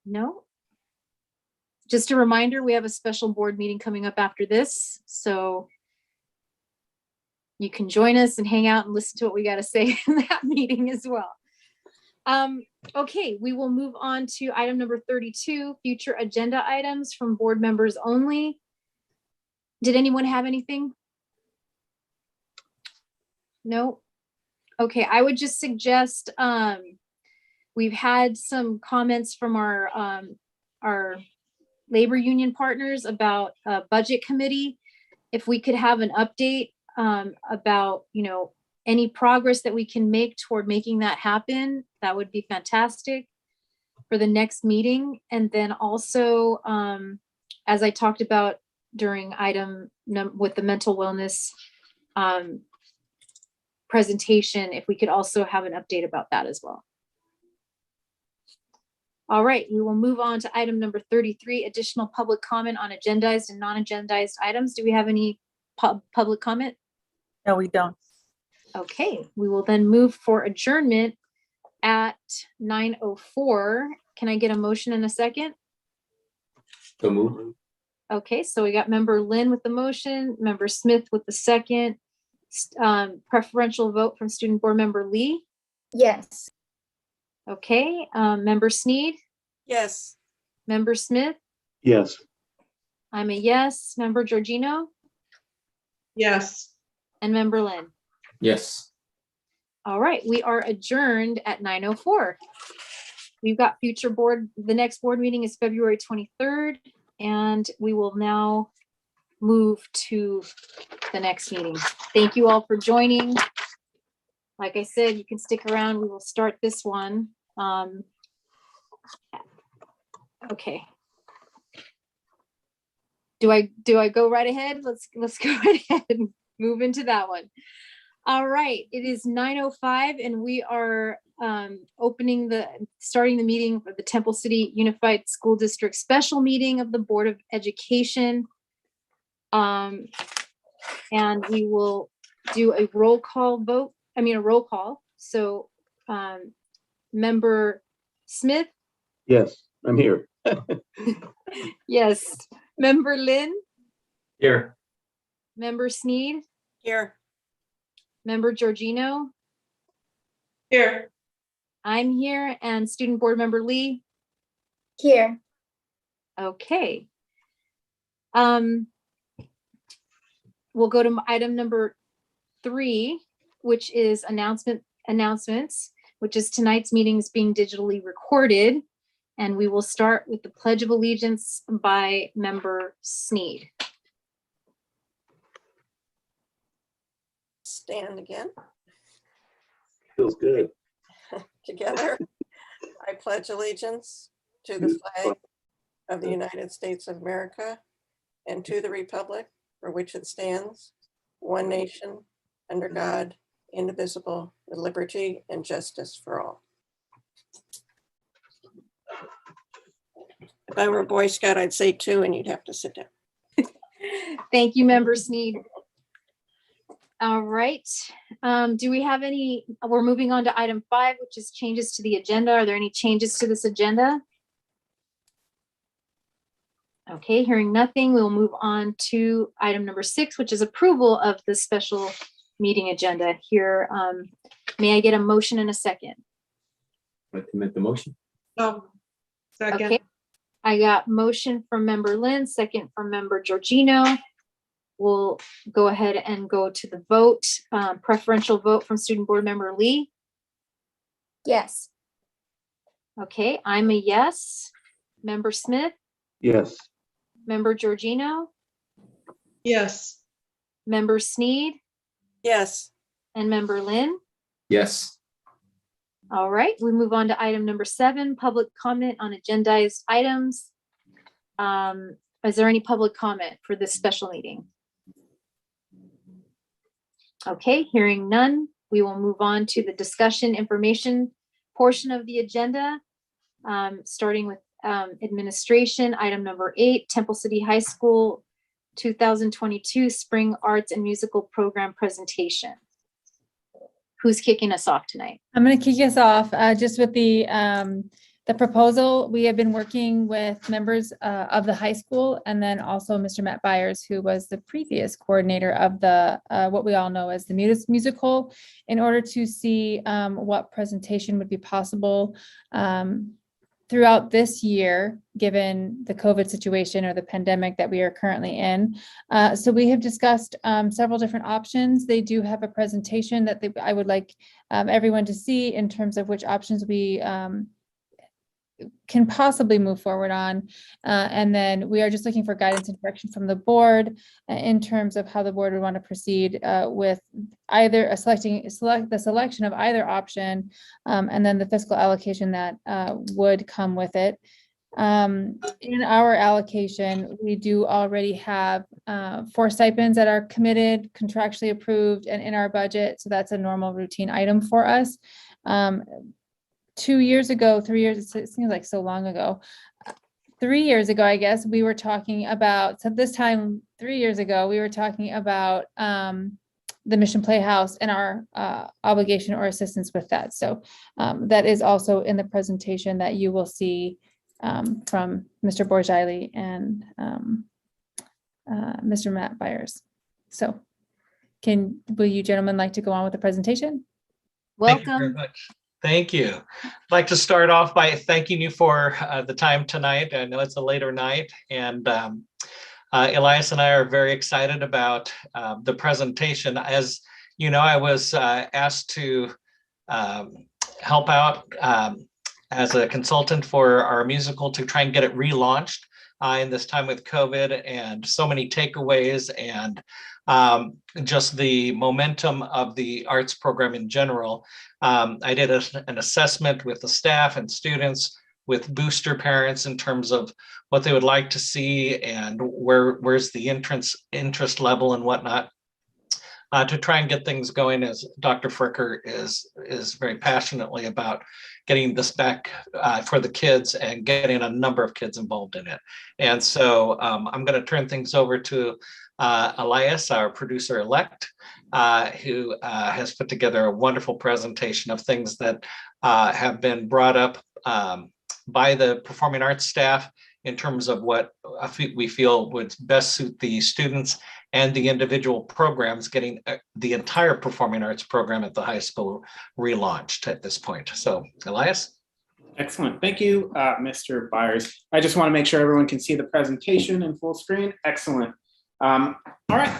No? Just a reminder, we have a special board meeting coming up after this, so you can join us and hang out and listen to what we got to say in that meeting as well. Okay, we will move on to item number 32, future agenda items from board members only. Did anyone have anything? No? Okay, I would just suggest, we've had some comments from our labor union partners about a budget committee. If we could have an update about, any progress that we can make toward making that happen, that would be fantastic for the next meeting. And then also, as I talked about during item with the mental wellness presentation, if we could also have an update about that as well. All right, we will move on to item number 33, additional public comment on agendized and non-agendized items. Do we have any public comment? No, we don't. Okay, we will then move for adjournment at 9:04. Can I get a motion in a second? So move. Okay, so we got Member Lynn with the motion, Member Smith with the second. Preferential vote from Student Board Member Lee. Yes. Okay, Member Sneed, Yes. Member Smith, Yes. I'm a yes. Member Georgino Yes. and Member Lynn. Yes. All right, we are adjourned at 9:04. We've got future board, the next board meeting is February 23rd, and we will now move to the next meeting. Thank you all for joining. Like I said, you can stick around. We will start this one. Okay. Do I go right ahead? Let's go right ahead and move into that one. All right, it is 9:05 and we are starting the meeting for the Temple City Unified School District special meeting of the Board of Education. And we will do a roll call vote. A roll call. So Member Smith? Yes, I'm here. Yes. Member Lynn? Here. Member Sneed? Here. Member Georgino? Here. I'm here. And Student Board Member Lee? Here. Okay. We'll go to item number 3, which is announcements, which is tonight's meeting is being digitally recorded. And we will start with the Pledge of Allegiance by Member Sneed. Stand again. Feels good. Together. I pledge allegiance to the flag of the United States of America and to the republic for which it stands, one nation, under God, indivisible, with liberty and justice for all. If I were a Boy Scout, I'd say 2 and you'd have to sit down. Thank you, Member Sneed. All right. Do we have any, we're moving on to item 5, which is changes to the agenda. Are there any changes to this agenda? Okay, hearing nothing, we'll move on to item number 6, which is approval of the special meeting agenda here. May I get a motion and a second? I'd like to make the motion. Second. Okay, I got motion from Member Lynn, second from Member Georgino. We'll go ahead and go to the vote. Preferential vote from Student Board Member Lee. Yes. Okay, I'm a yes. Member Smith, Yes. Member Georgino, Yes. Member Sneed, Yes. and Member Lynn. Yes. All right, we move on to item number 7, public comment on agendized items. Is there any public comment for this special meeting? Okay, hearing none, we will move on to the discussion information portion of the agenda, starting with administration. Item number 8, Temple City High School 2022 Spring Arts and Musical Program presentation. Who's kicking us off tonight? I'm going to kick us off just with the proposal. We have been working with members of the high school and then also Mr. Matt Byers, who was the previous coordinator of the what we all know as the musical, in order to see what presentation would be possible throughout this year, given the COVID situation or the pandemic that we are currently in. So we have discussed several different options. They do have a presentation that I would like everyone to see in terms of which options we can possibly move forward on. And then we are just looking for guidance and direction from the board in terms of how the board would want to proceed with either the selection of either option and then the fiscal allocation that would come with it. In our allocation, we do already have 4 stipends that are committed, contractually approved, and in our budget. So that's a normal routine item for us. 2 years ago, 3 years, it seems like so long ago. 3 years ago, I guess, we were talking about, so this time 3 years ago, we were talking about the Mission Playhouse and our obligation or assistance with that. So that is also in the presentation that you will see from Mr. Borgili and Mr. Matt Byers. So will you gentlemen like to go on with the presentation? Welcome. Thank you. I'd like to start off by thanking you for the time tonight. I know it's a later night, and Elias and I are very excited about the presentation. As you know, I was asked to help out as a consultant for our musical to try and get it relaunched in this time with COVID, and so many takeaways and just the momentum of the arts program in general. I did an assessment with the staff and students, with booster parents in terms of what they would like to see and where's the interest level and whatnot, to try and get things going, as Dr. Fricker is very passionately about getting this back for the kids and getting a number of kids involved in it. And so I'm going to turn things over to Elias, our producer-elect, who has put together a wonderful presentation of things that have been brought up by the performing arts staff in terms of what we feel would best suit the students and the individual programs, getting the entire performing arts program at the high school relaunched at this point. So, Elias? Excellent. Thank you, Mr. Byers. I just want to make sure everyone can see the presentation in full screen. Excellent. All right.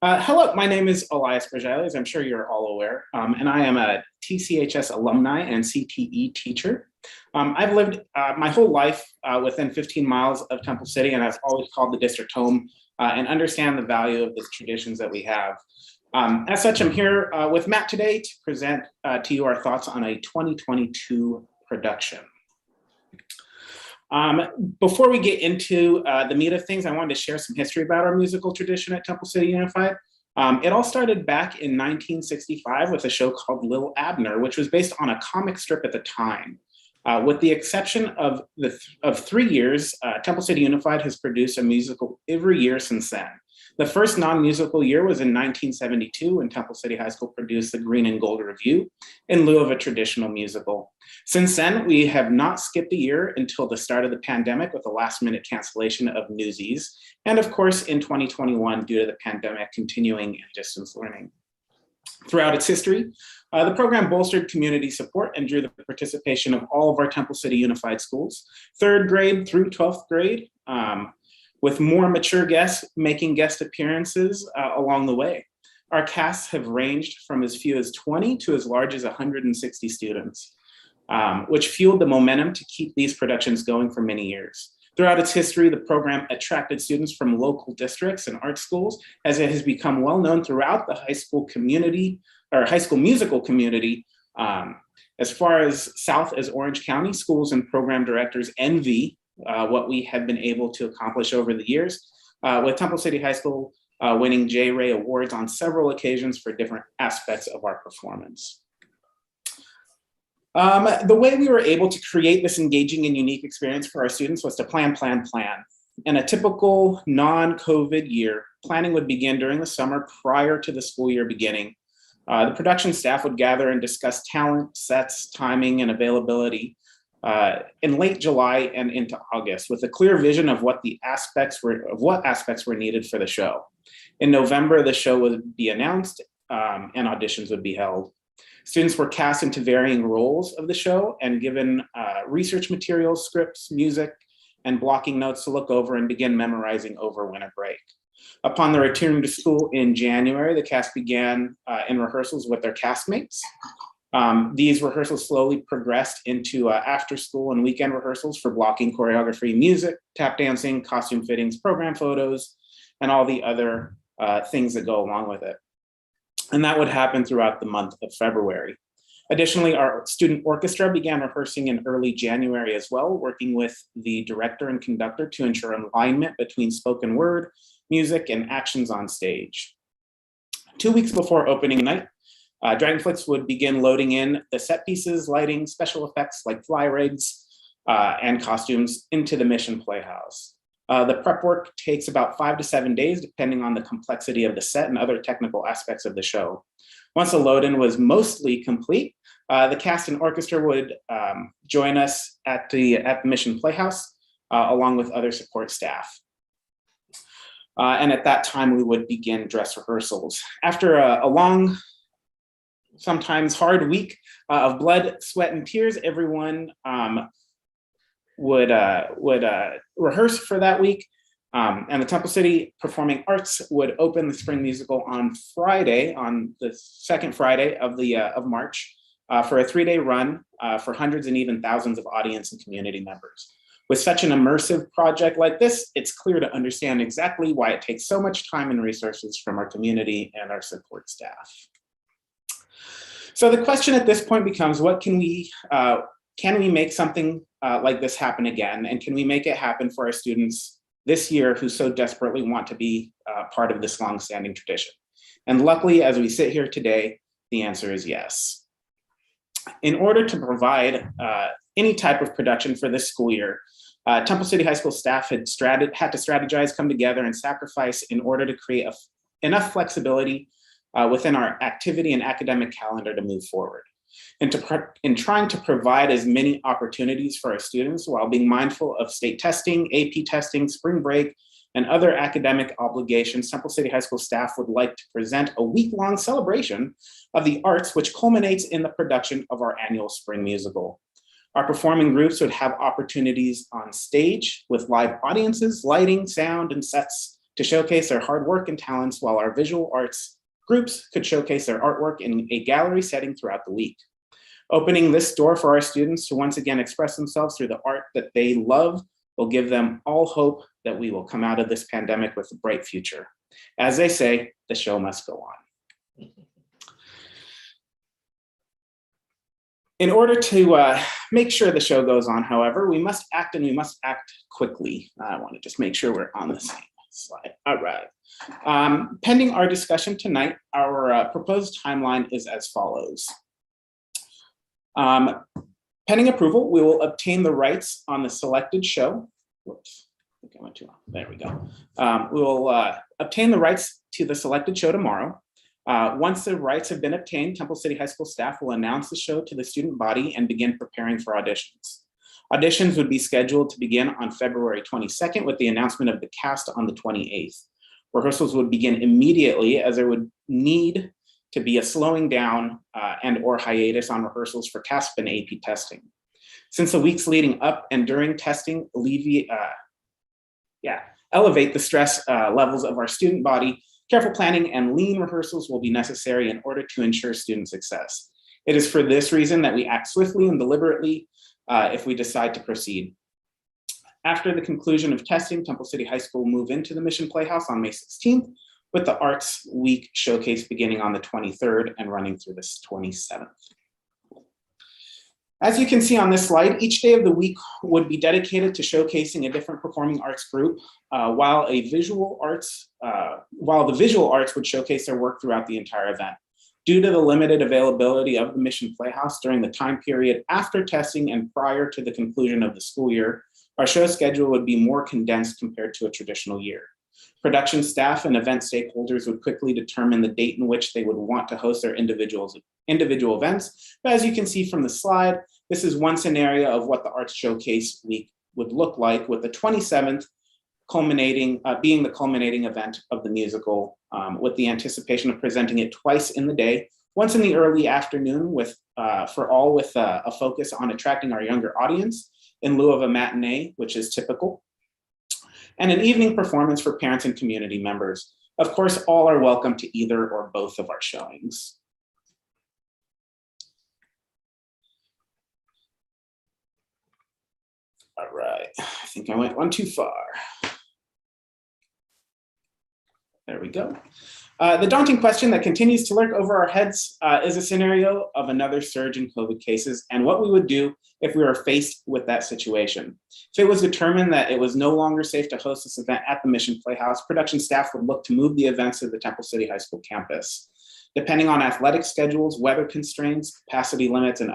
Hello, my name is Elias Bergeles, as I'm sure you're all aware, and I am a TCHS alumni and CTE teacher. I've lived my whole life within 15 miles of Temple City, and I've always called the district home and understand the value of the traditions that we have. As such, I'm here with Matt today to present to you our thoughts on a 2022 production. Before we get into the meat of things, I wanted to share some history about our musical tradition at Temple City Unified. It all started back in 1965 with a show called Lil Abner, which was based on a comic strip at the time. With the exception of 3 years, Temple City Unified has produced a musical every year since then. The first non-musical year was in 1972 when Temple City High School produced the Green and Gold Review in lieu of a traditional musical. Since then, we have not skipped a year until the start of the pandemic with a last-minute cancellation of Newsies, and of course in 2021 due to the pandemic continuing in distance learning. Throughout its history, the program bolstered community support and drew the participation of all of our Temple City Unified schools, 3rd grade through 12th grade, with more mature guests making guest appearances along the way. Our casts have ranged from as few as 20 to as large as 160 students, which fueled the momentum to keep these productions going for many years. Throughout its history, the program attracted students from local districts and art schools, as it has become well known throughout the high school community, or high school musical community. As far as south as Orange County, schools and program directors envy what we have been able to accomplish over the years, with Temple City High School winning J. Ray Awards on several occasions for different aspects of our performance. The way we were able to create this engaging and unique experience for our students was to plan. In a typical non-COVID year, planning would begin during the summer prior to the school year beginning. The production staff would gather and discuss talent, sets, timing, and availability in late July and into August, with a clear vision of what aspects were needed for the show. In November, the show would be announced and auditions would be held. Students were cast into varying roles of the show and given research materials, scripts, music, and blocking notes to look over and begin memorizing over winter break. Upon the return to school in January, the cast began in rehearsals with their castmates. These rehearsals slowly progressed into after school and weekend rehearsals for blocking, choreography, music, tap dancing, costume fittings, program photos, and all the other things that go along with it. And that would happen throughout the month of February. Additionally, our student orchestra began rehearsing in early January as well, working with the director and conductor to ensure alignment between spoken word, music, and actions on stage. 2 weeks before opening night, Dragonflix would begin loading in the set pieces, lighting, special effects like fly rigs, and costumes into the Mission Playhouse. The prep work takes about 5 to 7 days, depending on the complexity of the set and other technical aspects of the show. Once the load-in was mostly complete, the cast and orchestra would join us at the Mission Playhouse, along with other support staff. And at that time, we would begin dress rehearsals. After a long sometimes hard week of blood, sweat, and tears, everyone would rehearse for that week. And the Temple City Performing Arts would open the spring musical on Friday, on the second Friday of March, for a 3-day run for hundreds and even thousands of audience and community members. With such an immersive project like this, it's clear to understand exactly why it takes so much time and resources from our community and our support staff. So the question at this point becomes, what can we make something like this happen again? And can we make it happen for our students this year who so desperately want to be part of this longstanding tradition? And luckily, as we sit here today, the answer is yes. In order to provide any type of production for this school year, Temple City High School staff had to strategize, come together, and sacrifice in order to create enough flexibility within our activity and academic calendar to move forward. And in trying to provide as many opportunities for our students while being mindful of state testing, AP testing, spring break, and other academic obligations, Temple City High School staff would like to present a week-long celebration of the arts, which culminates in the production of our annual spring musical. Our performing groups would have opportunities on stage with live audiences, lighting, sound, and sets to showcase their hard work and talents, while our visual arts groups could showcase their artwork in a gallery setting throughout the week. Opening this door for our students to once again express themselves through the art that they love will give them all hope that we will come out of this pandemic with a bright future. As they say, the show must go on. In order to make sure the show goes on, however, we must act, and we must act quickly. I want to just make sure we're on the same slide. All right. Pending our discussion tonight, our proposed timeline is as follows. Pending approval, we will obtain the rights on the selected show. Whoops, I think I went too long. There we go. We will obtain the rights to the selected show tomorrow. Once the rights have been obtained, Temple City High School staff will announce the show to the student body and begin preparing for auditions. Auditions would be scheduled to begin on February 22nd with the announcement of the cast on the 28th. Rehearsals would begin immediately, as there would need to be a slowing down and or hiatus on rehearsals for CASP and AP testing. Since the weeks leading up and during testing elevate the stress levels of our student body, careful planning and lean rehearsals will be necessary in order to ensure student success. It is for this reason that we act swiftly and deliberately if we decide to proceed. After the conclusion of testing, Temple City High School will move into the Mission Playhouse on May 16th, with the Arts Week showcase beginning on the 23rd and running through this 27th. As you can see on this slide, each day of the week would be dedicated to showcasing a different performing arts group, while the visual arts would showcase their work throughout the entire event. Due to the limited availability of the Mission Playhouse during the time period after testing and prior to the conclusion of the school year, our show schedule would be more condensed compared to a traditional year. Production staff and event stakeholders would quickly determine the date in which they would want to host their individual events. But as you can see from the slide, this is one scenario of what the Arts Showcase Week would look like, with the 27th being the culminating event of the musical, with the anticipation of presenting it twice in the day, once in the early afternoon with a focus on attracting our younger audience in lieu of a matinee, which is typical, and an evening performance for parents and community members. Of course, all are welcome to either or both of our showings. All right, I think I went one too far. There we go. The daunting question that continues to lurk over our heads is a scenario of another surge in COVID cases and what we would do if we were faced with that situation. If it was determined that it was no longer safe to host this event at the Mission Playhouse, production staff would look to move the events to the Temple City High School campus. Depending on athletic schedules, weather constraints, capacity limits, and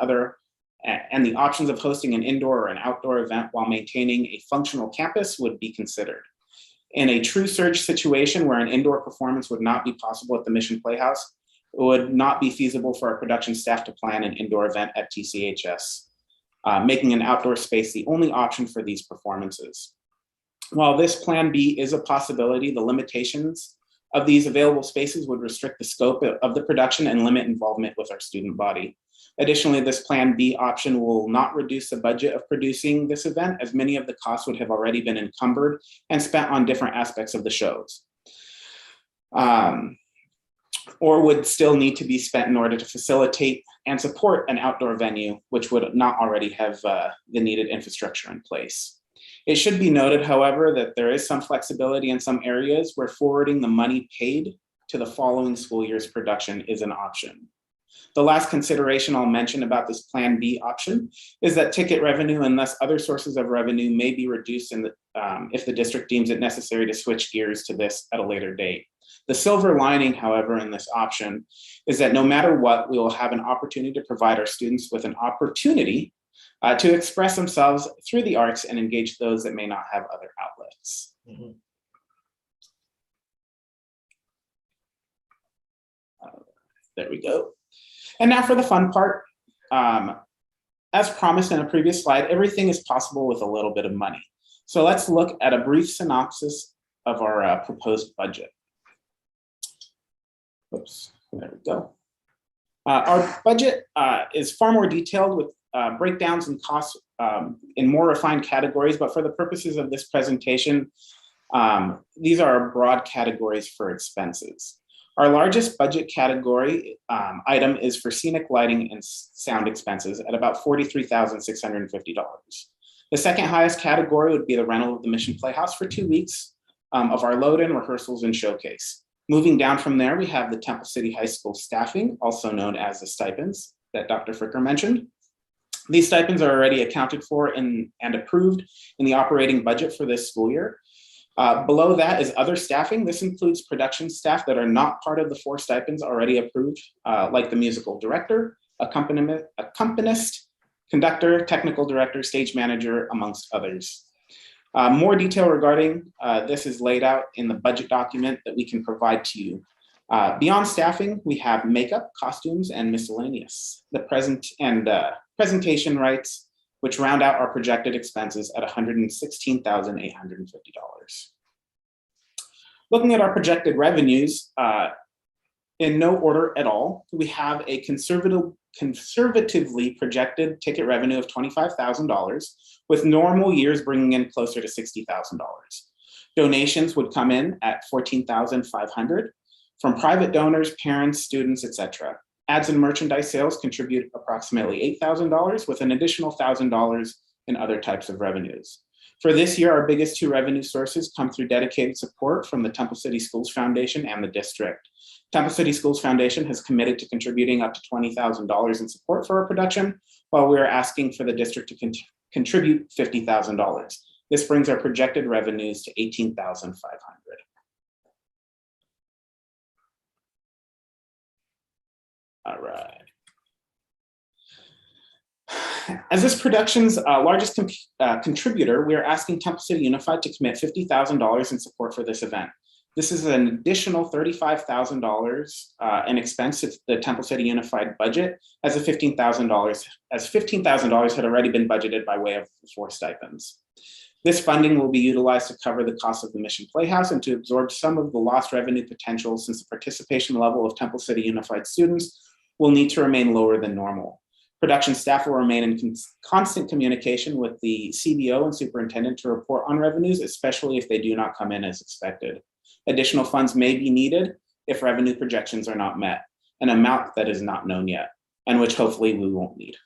the options of hosting an indoor or an outdoor event while maintaining a functional campus would be considered. In a true surge situation where an indoor performance would not be possible at the Mission Playhouse, it would not be feasible for our production staff to plan an indoor event at TCHS, making an outdoor space the only option for these performances. While this plan B is a possibility, the limitations of these available spaces would restrict the scope of the production and limit involvement with our student body. Additionally, this Plan B option will not reduce the budget of producing this event, as many of the costs would have already been encumbered and spent on different aspects of the shows, or would still need to be spent in order to facilitate and support an outdoor venue, which would not already have the needed infrastructure in place. It should be noted, however, that there is some flexibility in some areas where forwarding the money paid to the following school year's production is an option. The last consideration I'll mention about this Plan B option is that ticket revenue and thus other sources of revenue may be reduced if the district deems it necessary to switch gears to this at a later date. The silver lining, however, in this option is that no matter what, we will have an opportunity to provide our students with an opportunity to express themselves through the arts and engage those that may not have other outlets. Mm-hmm. There we go. And now for the fun part. As promised in a previous slide, everything is possible with a little bit of money. So let's look at a brief synopsis of our proposed budget. Oops, there we go. Our budget is far more detailed with breakdowns and costs in more refined categories, but for the purposes of this presentation, these are our broad categories for expenses. Our largest budget category item is for scenic lighting and sound expenses at about $43,650. The second highest category would be the rental of the Mission Playhouse for 2 weeks of our load-in, rehearsals, and showcase. Moving down from there, we have the Temple City High School staffing, also known as the stipends that Dr. Fricker mentioned. These stipends are already accounted for and approved in the operating budget for this school year. Below that is other staffing. This includes production staff that are not part of the 4 stipends already approved, like the musical director, accompanist, conductor, technical director, stage manager, amongst others. More detail regarding this is laid out in the budget document that we can provide to you. Beyond staffing, we have makeup, costumes, and miscellaneous. The presentation rights, which round out our projected expenses at $116,850. Looking at our projected revenues, in no order at all, we have a conservatively projected ticket revenue of $25,000, with normal years bringing in closer to $60,000. Donations would come in at $14,500 from private donors, parents, students, etc. Ads and merchandise sales contribute approximately $8,000, with an additional $1,000 in other types of revenues. For this year, our biggest 2 revenue sources come through dedicated support from the Temple City Schools Foundation and the district. Temple City Schools Foundation has committed to contributing up to $20,000 in support for our production, while we are asking for the district to contribute $50,000. This brings our projected revenues to $18,500. All right. As this production's largest contributor, we are asking Temple City Unified to commit $50,000 in support for this event. This is an additional $35,000 in expense to the Temple City Unified budget, as $15,000 had already been budgeted by way of the 4 stipends. This funding will be utilized to cover the cost of the Mission Playhouse and to absorb some of the lost revenue potential, since the participation level of Temple City Unified students will need to remain lower than normal. Production staff will remain in constant communication with the CBO and superintendent to report on revenues, especially if they do not come in as expected. Additional funds may be needed if revenue projections are not met, an amount that is not known yet, and which hopefully we won't need.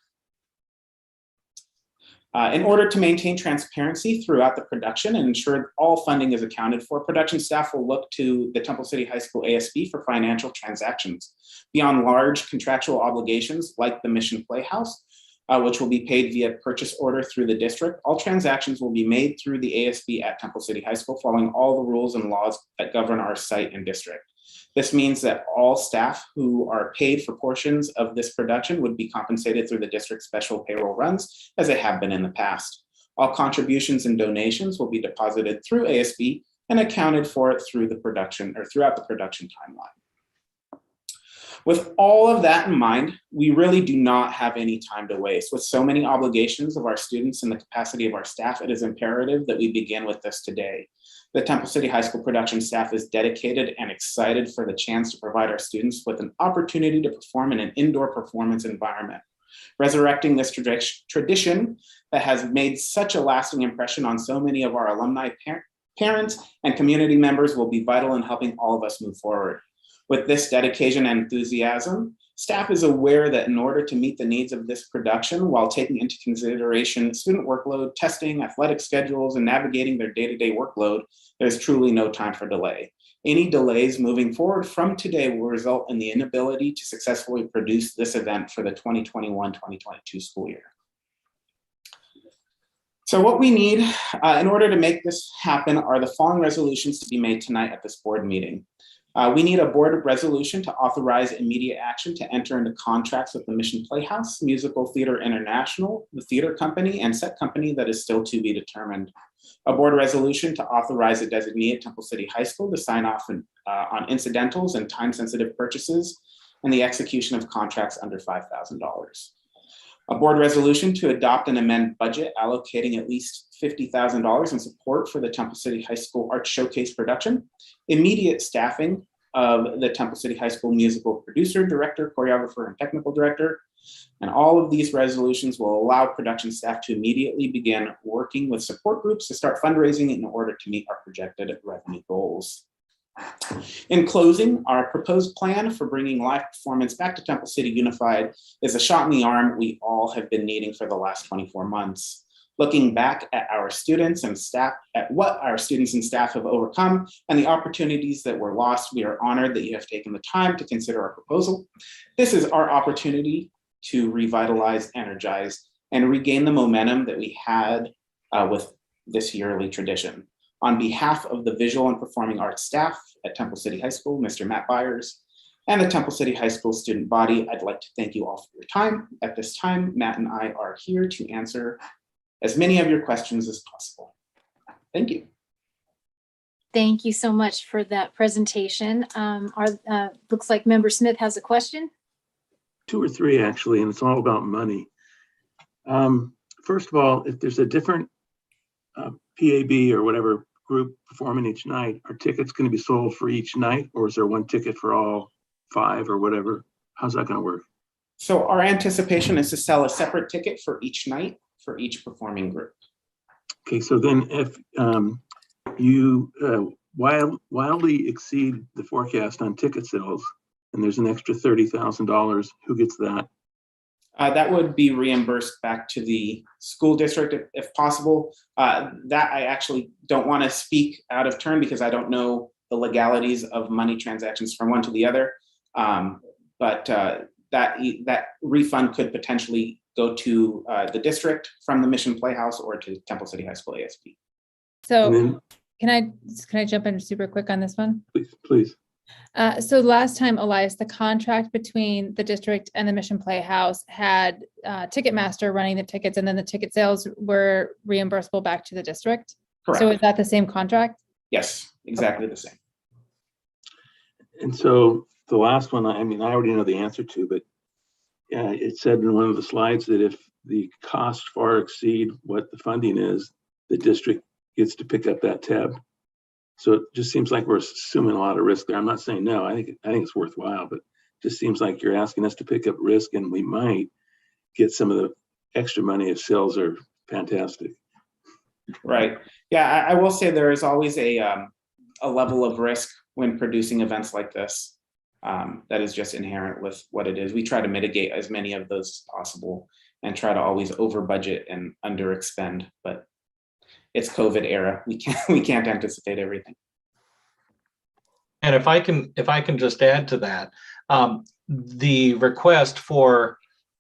In order to maintain transparency throughout the production and ensure all funding is accounted for, production staff will look to the Temple City High School ASB for financial transactions. Beyond large contractual obligations like the Mission Playhouse, which will be paid via purchase order through the district, all transactions will be made through the ASB at Temple City High School, following all the rules and laws that govern our site and district. This means that all staff who are paid for portions of this production would be compensated through the district's special payroll runs, as they have been in the past. All contributions and donations will be deposited through ASB and accounted for through the production or throughout the production timeline. With all of that in mind, we really do not have any time to waste. With so many obligations of our students and the capacity of our staff, it is imperative that we begin with this today. The Temple City High School production staff is dedicated and excited for the chance to provide our students with an opportunity to perform in an indoor performance environment. Resurrecting this tradition that has made such a lasting impression on so many of our alumni, parents, and community members will be vital in helping all of us move forward. With this dedication and enthusiasm, staff is aware that in order to meet the needs of this production while taking into consideration student workload, testing, athletic schedules, and navigating their day-to-day workload, there's truly no time for delay. Any delays moving forward from today will result in the inability to successfully produce this event for the 2021-2022 school year. So what we need in order to make this happen are the following resolutions to be made tonight at this board meeting. We need a board resolution to authorize immediate action to enter into contracts with the Mission Playhouse, Musical Theater International, the theater company, and set company that is still to be determined. A board resolution to authorize a designee at Temple City High School to sign off on incidentals and time-sensitive purchases and the execution of contracts under $5,000. A board resolution to adopt and amend budget allocating at least $50,000 in support for the Temple City High School Art Showcase production, immediate staffing of the Temple City High School musical producer, director, choreographer, and technical director. And all of these resolutions will allow production staff to immediately begin working with support groups to start fundraising in order to meet our projected revenue goals. In closing, our proposed plan for bringing live performance back to Temple City Unified is a shot in the arm we all have been needing for the last 24 months. Looking back at our students and staff, at what our students and staff have overcome and the opportunities that were lost, we are honored that you have taken the time to consider our proposal. This is our opportunity to revitalize, energize, and regain the momentum that we had with this yearly tradition. On behalf of the visual and performing arts staff at Temple City High School, Mr. Matt Byers, and the Temple City High School student body, I'd like to thank you all for your time. At this time, Matt and I are here to answer as many of your questions as possible. Thank you. Thank you so much for that presentation. Looks like Member Smith has a question. 2 or 3 actually, and it's all about money. First of all, if there's a different PAB or whatever group performing each night, are tickets going to be sold for each night, or is there one ticket for all 5 or whatever? How's that going to work? So our anticipation is to sell a separate ticket for each night for each performing group. Okay, so then if you wildly exceed the forecast on ticket sales and there's an extra $30,000, who gets that? That would be reimbursed back to the school district if possible. That I actually don't want to speak out of turn because I don't know the legalities of money transactions from one to the other. But that refund could potentially go to the district from the Mission Playhouse or to Temple City High School ASP. So can I jump in super quick on this one? Please. So last time, Elias, the contract between the district and the Mission Playhouse had Ticketmaster running the tickets, and then the ticket sales were reimbursable back to the district. Correct. So is that the same contract? Yes, exactly the same. And so the last one, I mean, I already know the answer to, but it said in one of the slides that if the costs far exceed what the funding is, the district gets to pick up that tab. So it just seems like we're assuming a lot of risk there. I'm not saying no, I think it's worthwhile, but it just seems like you're asking us to pick up risk, and we might get some of the extra money if sales are fantastic. Right. Yeah, I will say there is always a level of risk when producing events like this. That is just inherent with what it is. We try to mitigate as many of those as possible and try to always over budget and under expend, but it's COVID era. We can't anticipate everything. And if I can just add to that, the request for,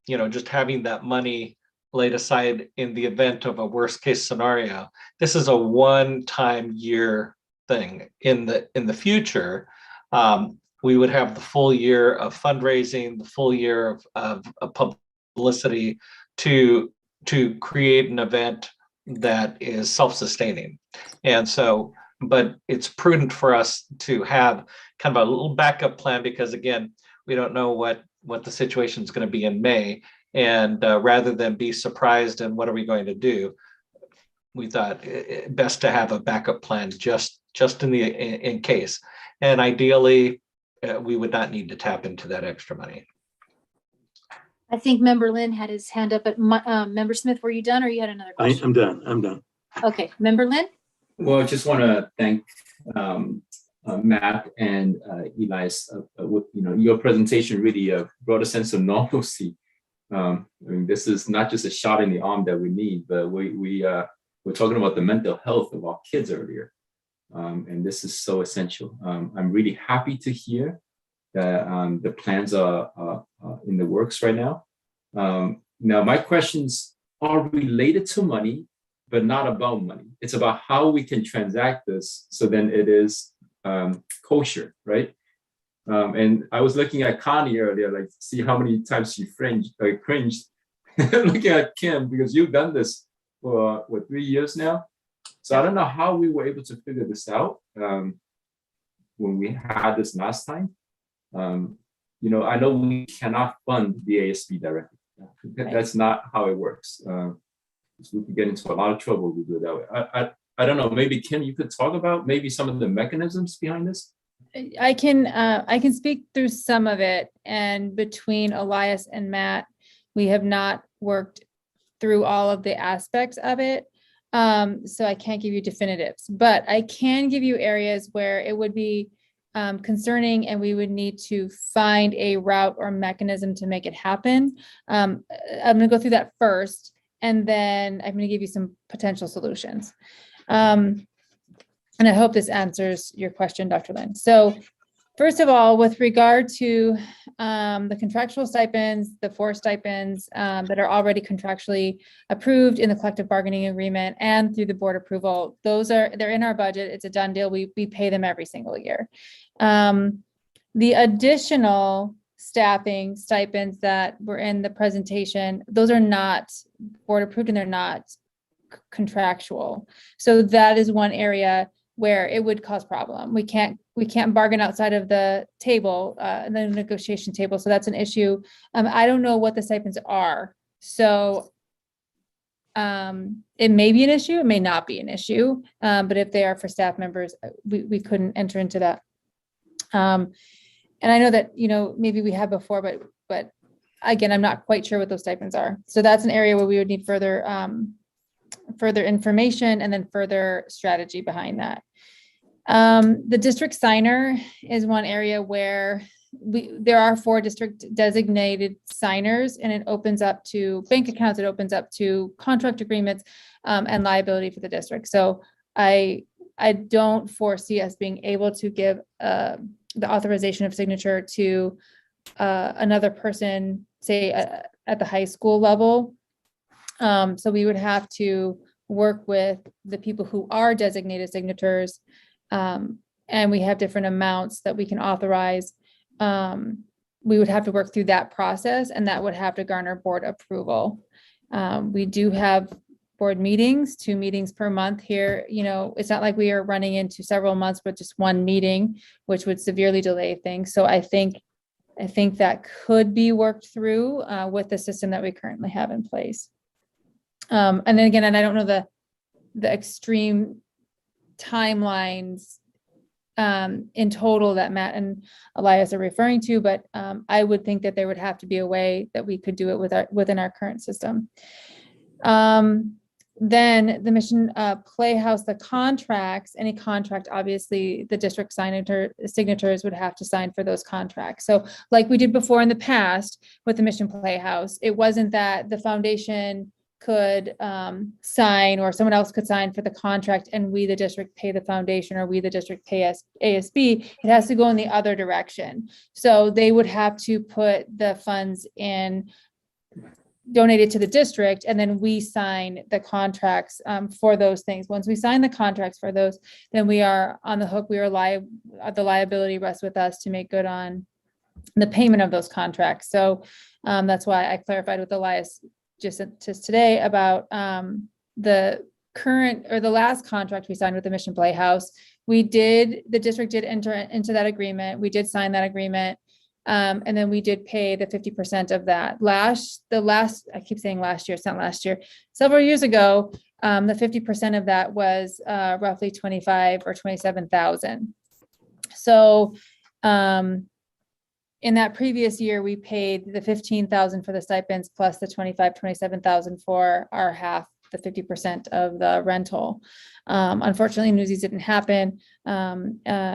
just having that money laid aside in the event of a worst case scenario, this is a one-time year thing. In the future, we would have the full year of fundraising, the full year of publicity to create an event that is self-sustaining. And so, but it's prudent for us to have kind of a little backup plan, because again, we don't know what the situation is going to be in May. And rather than be surprised and what are we going to do, we thought it best to have a backup plan just just in case. And ideally, we would not need to tap into that extra money. I think Member Lynn had his hand up, but Member Smith, were you done or you had another question? I'm done. Okay, Member Lynn? Well, I just want to thank Matt and Elias. With your presentation really brought a sense of normalcy. I mean, this is not just a shot in the arm that we need, but we're talking about the mental health of our kids earlier, and this is so essential. I'm really happy to hear that the plans are in the works right now. Now, my questions are related to money, but not about money. It's about how we can transact this so then it is kosher, right? And I was looking at Connie earlier, like see how many times she cringed looking at Kim, because you've done this for 3 years now. So I don't know how we were able to figure this out when we had this last time. I know we cannot fund the ASB directly. That's not how it works. We could get into a lot of trouble if we do it that way. I don't know, maybe Kim, you could talk about maybe some of the mechanisms behind this? I can speak through some of it, and between Elias and Matt, we have not worked through all of the aspects of it. So I can't give you definitives, but I can give you areas where it would be concerning and we would need to find a route or mechanism to make it happen. I'm going to go through that first, and then I'm going to give you some potential solutions. And I hope this answers your question, Dr. Lynn. So first of all, with regard to the contractual stipends, the 4 stipends that are already contractually approved in the collective bargaining agreement and through the board approval, they're in our budget. It's a done deal. We pay them every single year. The additional staffing stipends that were in the presentation, those are not board approved and they're not contractual. So that is one area where it would cause problem. We can't bargain outside of the table, the negotiation table. So that's an issue. I don't know what the stipends are. So it may be an issue, it may not be an issue. But if they are for staff members, we couldn't enter into that. And I know that, maybe we have before, but again, I'm not quite sure what those stipends are. So that's an area where we would need further information and then further strategy behind that. The district signer is one area where there are 4 district designated signers, and it opens up to bank accounts, it opens up to contract agreements and liability for the district. So I don't foresee us being able to give the authorization of signature to another person, say at the high school level. So we would have to work with the people who are designated signatures, and we have different amounts that we can authorize. We would have to work through that process, and that would have to garner board approval. We do have board meetings, 2 meetings per month here. It's not like we are running into several months with just 1 meeting, which would severely delay things. So I think that could be worked through with the system that we currently have in place. And then again, and I don't know the extreme timelines in total that Matt and Elias are referring to, but I would think that there would have to be a way that we could do it within our current system. Then the Mission Playhouse, the contracts, any contract, obviously the district signatures would have to sign for those contracts. So like we did before in the past with the Mission Playhouse, it wasn't that the foundation could sign or someone else could sign for the contract and we, the district, pay the foundation, or we, the district, pay ASB. It has to go in the other direction. So they would have to put the funds in, donated to the district, and then we sign the contracts for those things. Once we sign the contracts for those, then we are on the hook. We are the liability rests with us to make good on the payment of those contracts. So that's why I clarified with Elias just today about the current or the last contract we signed with the Mission Playhouse. The district did enter into that agreement. We did sign that agreement. And then we did pay the 50% of that. I keep saying last year, it's not last year. Several years ago, The 50% of that was roughly 25 or 27,000. So in that previous year, we paid the 15,000 for the stipends plus the 27,000 for our half, the 50% of the rental. Unfortunately, Newsies didn't happen,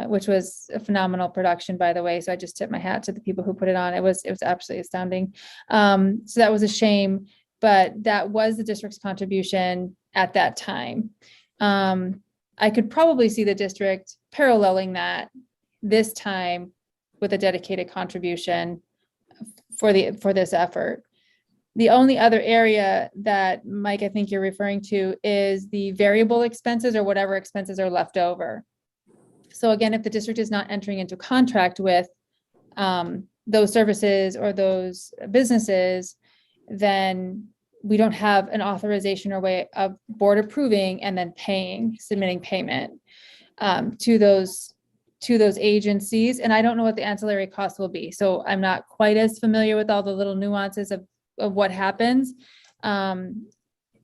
which was a phenomenal production, by the way. So I just tip my hat to the people who put it on. It was absolutely astounding. So that was a shame, but that was the district's contribution at that time. I could probably see the district paralleling that this time with a dedicated contribution for this effort. The only other area that, Mike, I think you're referring to is the variable expenses or whatever expenses are left over. So again, if the district is not entering into contract with those services or those businesses, then we don't have an authorization or way of board approving and then submitting payment to those agencies. And I don't know what the ancillary costs will be. So I'm not quite as familiar with all the little nuances of what happens. So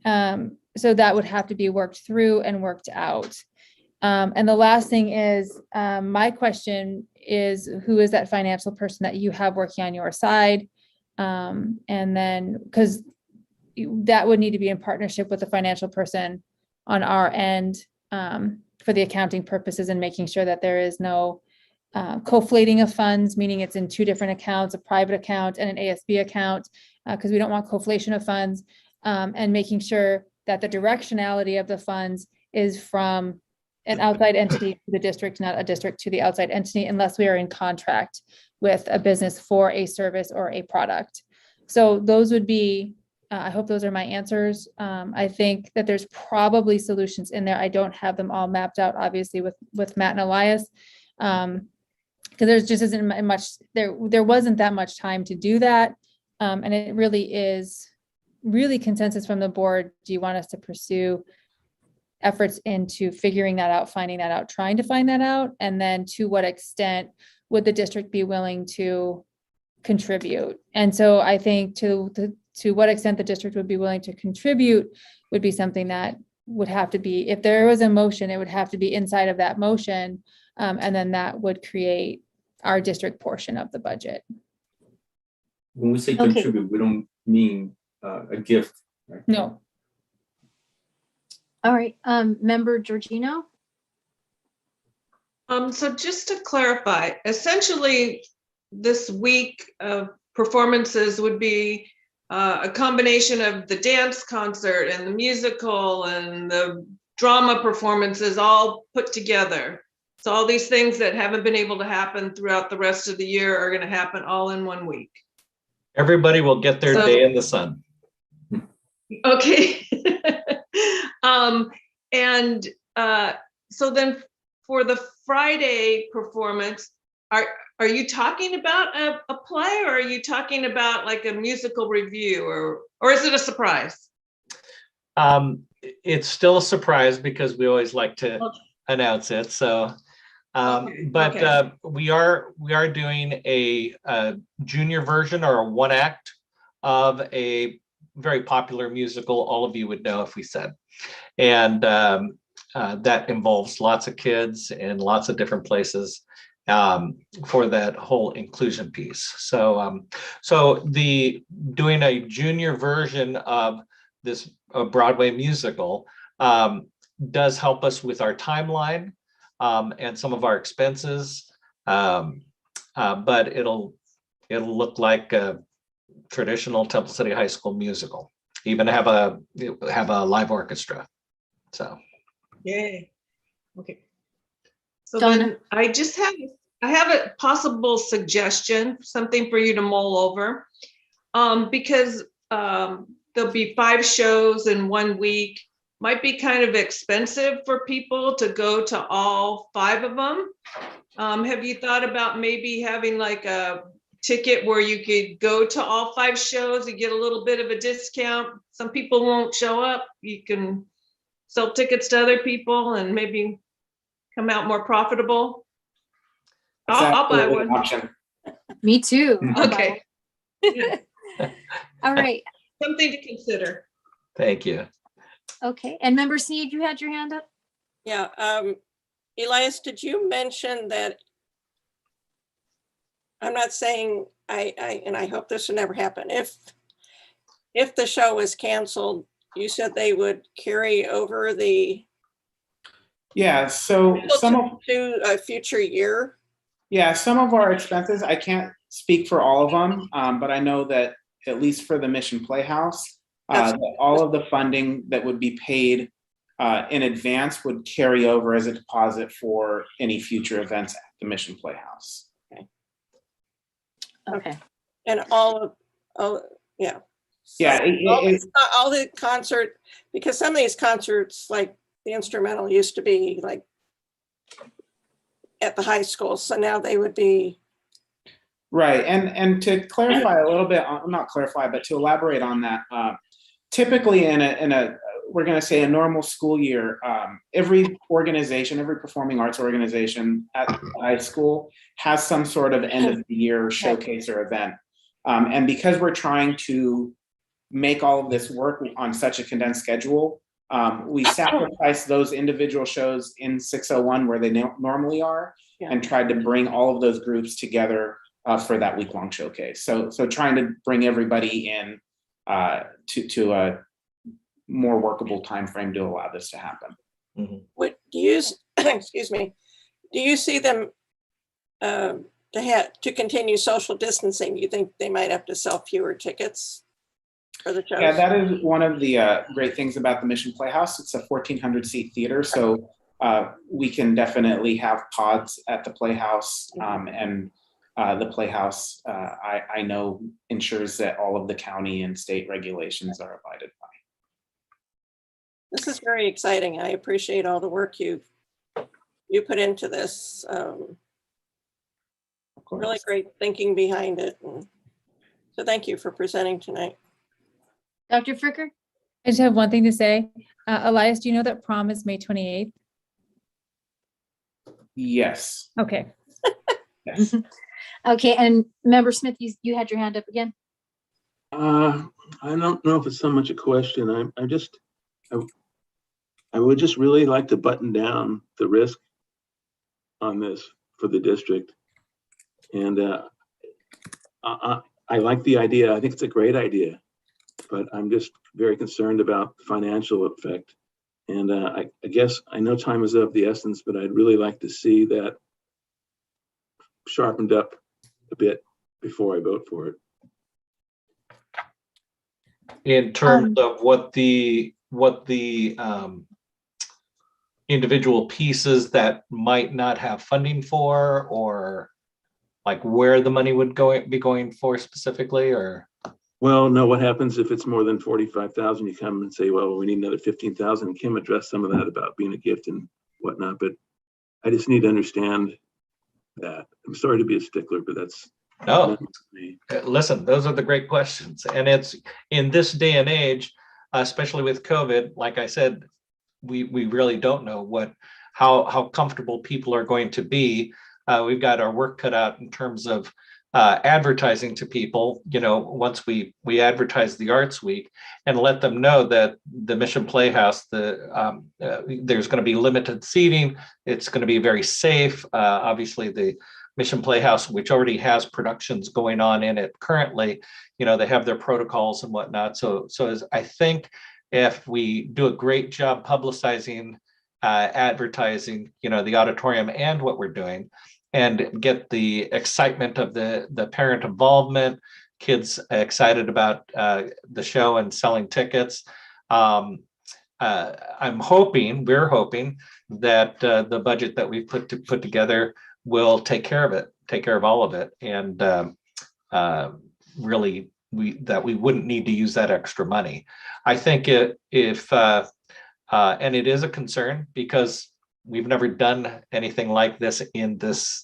that would have to be worked through and worked out. And the last thing is, my question is, who is that financial person that you have working on your side? And then, because that would need to be in partnership with the financial person on our end, for the accounting purposes and making sure that there is no conflating of funds, meaning it's in two different accounts, a private account and an ASB account, because we don't want conflation of funds, and making sure that the directionality of the funds is from an outside entity to the district, not a district to the outside entity, unless we are in contract with a business for a service or a product. So those would be, I hope those are my answers. I think that there's probably solutions in there. I don't have them all mapped out, obviously, with Matt and Elias, because there's just isn't much, there wasn't that much time to do that. And it really is consensus from the board. Do you want us to pursue efforts into figuring that out, finding that out, trying to find that out? And then to what extent would the district be willing to contribute? And so I think to what extent the district would be willing to contribute would be something that would have to be, if there was a motion, it would have to be inside of that motion. And then that would create our district portion of the budget. When we say contribute, we don't mean a gift. Right? No. All right, Member Georgino. So just to clarify, essentially this week of performances would be a combination of the dance concert and the musical and the drama performances all put together. So all these things that haven't been able to happen throughout the rest of the year are going to happen all in 1 week. Everybody will get their day in the sun. Okay. So then for the Friday performance, are you talking about a play, or are you talking about like a musical review, or is it a surprise? It's still a surprise because we always like to announce it. So, we are doing a junior version or a one act of a very popular musical. All of you would know if we said, and that involves lots of kids in lots of different places for that whole inclusion piece. So, doing a junior version of this Broadway musical does help us with our timeline and some of our expenses, but it'll look like a traditional Temple City High School musical. Even have a live orchestra. So. Yay. Okay. So then I have a possible suggestion, something for you to mull over, because there'll be 5 shows in 1 week. Might be kind of expensive for people to go to all 5 of them. Have you thought about maybe having like a ticket where you could go to all 5 shows and get a little bit of a discount? Some people won't show up. You can sell tickets to other people and maybe come out more profitable. I'll buy one. Option. Me too. Okay. All right. Something to consider. Thank you. Okay, and Member Sneed, you had your hand up? Yeah, Elias, did you mention that? I'm not saying and I hope this will never happen. If the show was canceled, you said they would carry over the Yeah, so to a future year. Yeah, some of our expenses, I can't speak for all of them, but I know that at least for the Mission Playhouse, that all of the funding that would be paid in advance would carry over as a deposit for any future events at the Mission Playhouse. Okay. And yeah. Yeah, all the concert, because some of these concerts, like the instrumental used to be like at the high school, so now they would be. Right, and to clarify a little bit, not clarify, but to elaborate on that, typically in a we're going to say a normal school year, every organization, every performing arts organization at high school has some sort of end of the year showcase or event, and because we're trying to make all of this work on such a condensed schedule, we sacrifice those individual shows in 601 where they normally are, and tried to bring all of those groups together for that week-long showcase. So trying to bring everybody in to a more workable time frame to allow this to happen. What do you excuse me? Do you see them to continue social distancing? You think they might have to sell fewer tickets for the shows? Yeah, that is one of the great things about the Mission Playhouse. It's a 1,400 seat theater, so we can definitely have pods at the Playhouse, and the Playhouse, I know, ensures that all of the county and state regulations are abided by. This is very exciting. I appreciate all the work you put into this. Really great thinking behind it. And so thank you for presenting tonight. Dr. Fricker? I just have one thing to say. Elias, do you know that prom is May 28th? Yes. Okay. Yes. Okay, and Member Smith, you had your hand up again? I don't know if it's so much a question. I would just really like to button down the risk on this for the district. And I like the idea. I think it's a great idea, but I'm just very concerned about the financial effect. And I guess I know time is of the essence, but I'd really like to see that sharpened up a bit before I vote for it. In terms of what the individual pieces that might not have funding for, or like where the money would be going for specifically, or? Well, no, what happens if it's more than 45,000? You come and say, well, we need another 15,000. And Kim addressed some of that about being a gift and whatnot, but I just need to understand that. I'm sorry to be a stickler, but that's no. Listen, those are the great questions, and it's in this day and age, especially with COVID. Like I said, we really don't know how comfortable people are going to be. We've got our work cut out in terms of advertising to people. You know, once we advertise the Arts Week and let them know that the Mission Playhouse, there's going to be limited seating. It's going to be very safe. Obviously, the Mission Playhouse, which already has productions going on in it currently, you know, they have their protocols and whatnot. So I think if we do a great job publicizing, advertising, you know, the auditorium and what we're doing, and get the excitement of the parent involvement, kids excited about the show and selling tickets. We're hoping that the budget that we put together will take care of it, take care of all of it, and really that we wouldn't need to use that extra money. I think if and it is a concern because we've never done anything like this in this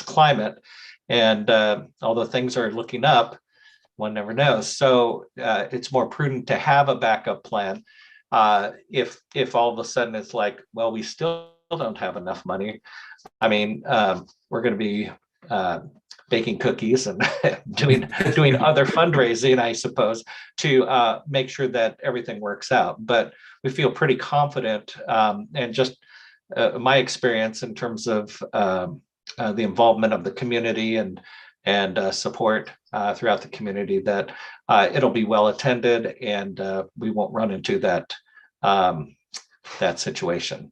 climate, and although things are looking up, one never knows. So it's more prudent to have a backup plan. If all of a sudden it's like, well, we still don't have enough money. I mean, we're going to be baking cookies and doing other fundraising, I suppose, to make sure that everything works out. But we feel pretty confident, and just my experience in terms of the involvement of the community and support throughout the community, that it'll be well attended, and we won't run into that situation.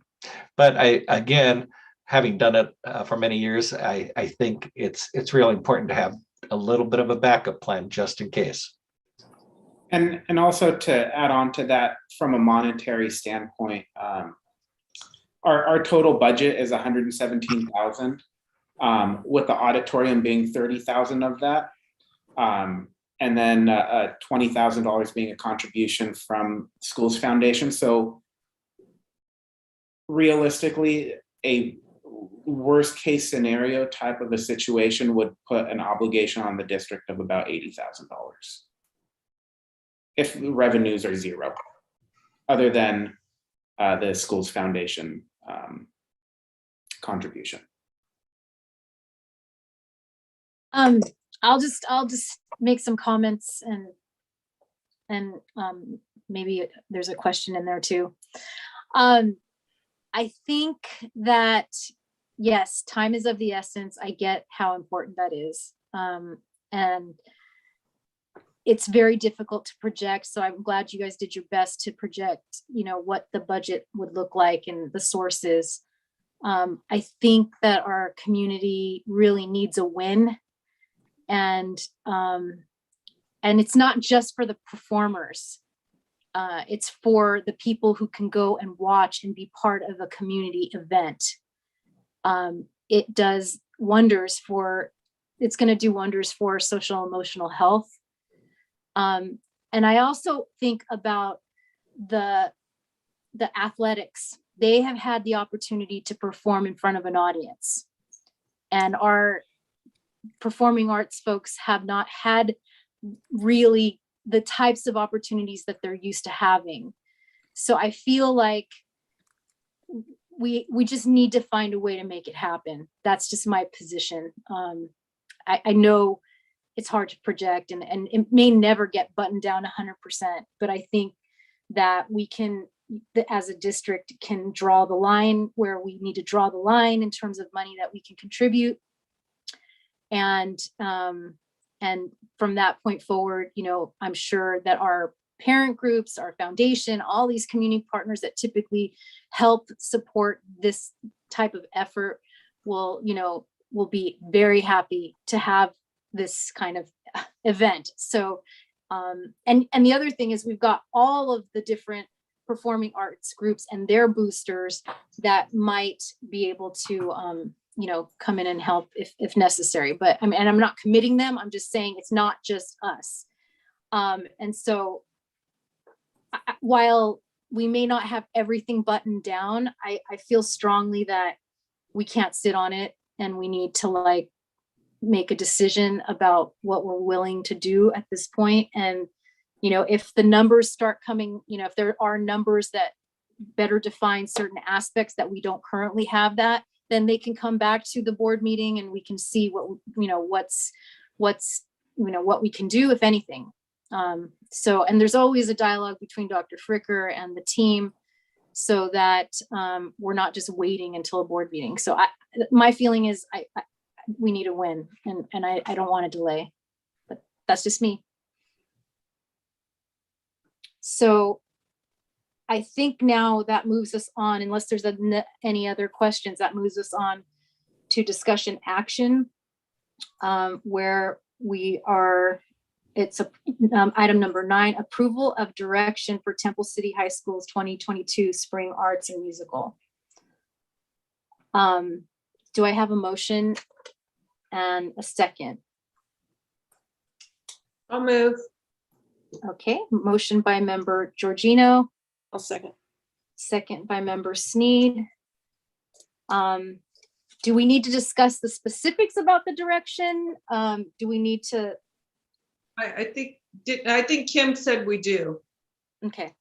But again, having done it for many years, I think it's really important to have a little bit of a backup plan just in case. And also to add on to that, from a monetary standpoint, our total budget is $117,000, with the auditorium being $30,000 of that, and then $20,000 being a contribution from Schools Foundation. So realistically, a worst case scenario type of a situation would put an obligation on the district of about $80,000 if revenues are zero, other than the Schools Foundation contribution. I'll just make some comments, and maybe there's a question in there too. I think that, yes, time is of the essence. I get how important that is. And it's very difficult to project. So I'm glad you guys did your best to project, what the budget would look like and the sources. I think that our community really needs a win. And it's not just for the performers. It's for the people who can go and watch and be part of a community event. It does wonders it's going to do wonders for social emotional health. And I also think about the athletics. They have had the opportunity to perform in front of an audience, and our performing arts folks have not had really the types of opportunities that they're used to having. So I feel like we just need to find a way to make it happen. That's just my position. I know it's hard to project, and it may never get buttoned down 100%, but I think that we can, as a district, can draw the line where we need to draw the line in terms of money that we can contribute. And from that point forward, I'm sure that our parent groups, our foundation, all these community partners that typically help support this type of effort will be very happy to have this kind of event. So, and the other thing is, we've got all of the different performing arts groups and their boosters that might be able to, come in and help if necessary. But and I'm not committing them. I'm just saying it's not just us. And so while we may not have everything buttoned down, I feel strongly that we can't sit on it, and we need to make a decision about what we're willing to do at this point. And, if the numbers start coming, if there are numbers that better define certain aspects that we don't currently have, then they can come back to the board meeting, and we can see what we can do, if anything. And there's always a dialogue between Dr. Fricker and the team, so that we're not just waiting until a board meeting. So my feeling is we need a win, and I don't want to delay, but that's just me. So I think now that moves us on, unless there's any other questions, that moves us on to discussion action, where we are, it's item number 9, approval of direction for Temple City High School's 2022 Spring Arts and Musical. Do I have a motion and a second? I'll move. Okay, motion by member Georgino. I'll second. Second by member Sneed. Do we need to discuss the specifics about the direction? Do we need to? I think Kim said we do. Okay,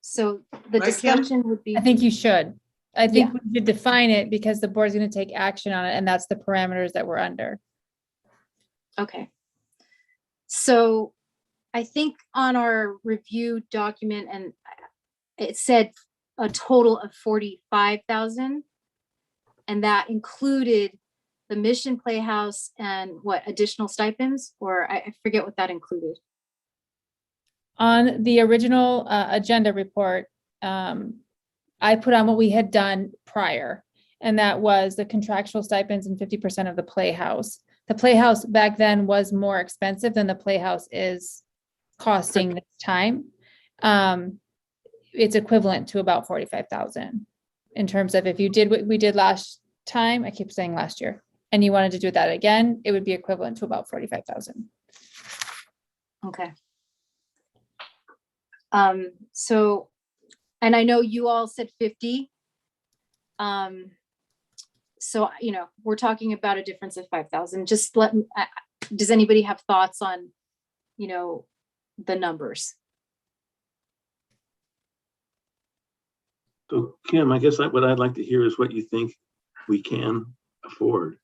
so the Right, discussion would be. I think you should. I think we should define it, because the board's going to take action on it, and that's the parameters that we're under. Okay. So I think on our review document, and it said a total of 45,000. And that included the Mission Playhouse and what, additional stipends? Or I forget what that included. On the original agenda report, I put on what we had done prior, and that was the contractual stipends and 50% of the Playhouse. The Playhouse back then was more expensive than the Playhouse is costing this time. It's equivalent to about 45,000 in terms of if you did what we did last time, I keep saying last year, and you wanted to do that again, it would be equivalent to about 45,000. Okay. So, and I know you all said 50. So, you know, we're talking about a difference of 5,000. Just let me, does anybody have thoughts on, you know, the numbers? So Kim, I guess what I'd like to hear is what you think we can afford.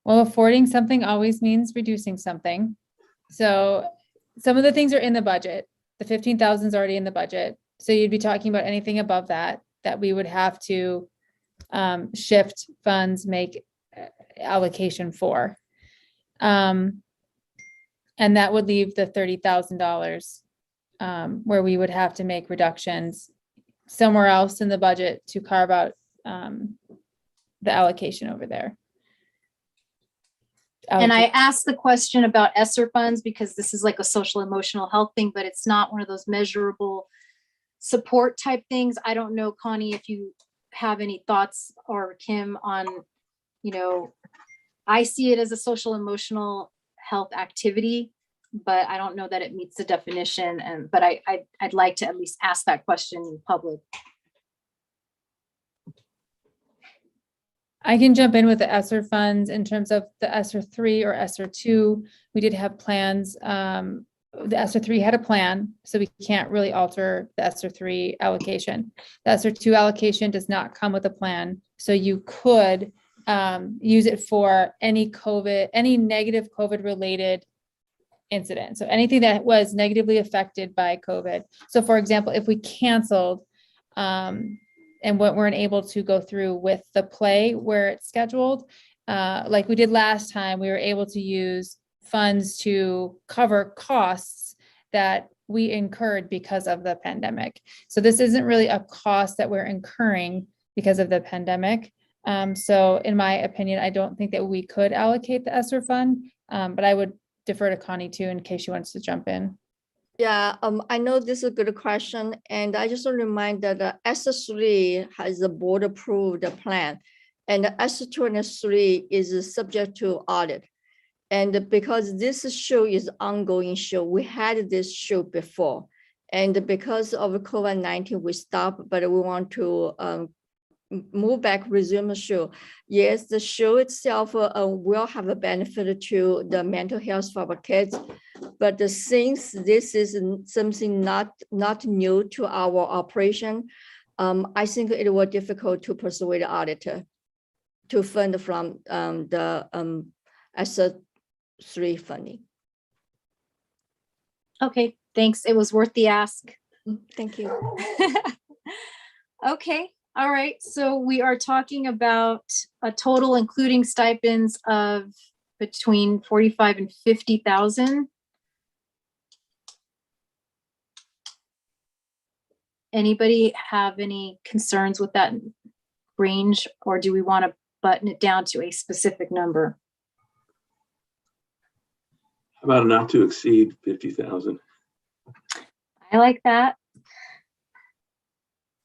Well, affording something always means reducing something. So some of the things are in the budget. The 15,000 is already in the budget. So you'd be talking about anything above that, that we would have to shift funds, make allocation for. And that would leave the $30,000 where we would have to make reductions somewhere else in the budget to carve out the allocation over there. And I asked the question about ESSER funds because this is like a social emotional health thing, but it's not one of those measurable support type things. I don't know, Connie, if you have any thoughts, or Kim, on, you know, I see it as a social emotional health activity, but I don't know that it meets the definition. And but I'd like to at least ask that question in public. I can jump in with the ESSER funds in terms of the ESSER 3 or ESSER 2. We did have plans. The ESSER 3 had a plan, so we can't really alter the ESSER 3 allocation. The ESSER 2 allocation does not come with a plan, so you could use it for any negative COVID related incident. So anything that was negatively affected by COVID. So for example, if we canceled and weren't able to go through with the play where it's scheduled, like we did last time, we were able to use funds to cover costs that we incurred because of the pandemic. So this isn't really a cost that we're incurring because of the pandemic. So in my opinion, I don't think that we could allocate the ESSER fund, but I would defer to Connie too, in case she wants to jump in. Yeah, I know this is a good question, and I just want to remind that the S3 has a board approved plan, and the S2 and S3 is subject to audit. And because this show is ongoing show, we had this show before, and because of COVID-19, we stopped, but we want to move back, resume the show. Yes, the show itself will have a benefit to the mental health for our kids, but since this is something not new to our operation, I think it was difficult to persuade the auditor to fund from the S3 funding. Okay, thanks. It was worth the ask. Thank you. Okay. All right, so we are talking about a total, including stipends, of between 45 and 50,000. Anybody have any concerns with that range, or do we want to button it down to a specific number? How about not to exceed 50,000? I like that.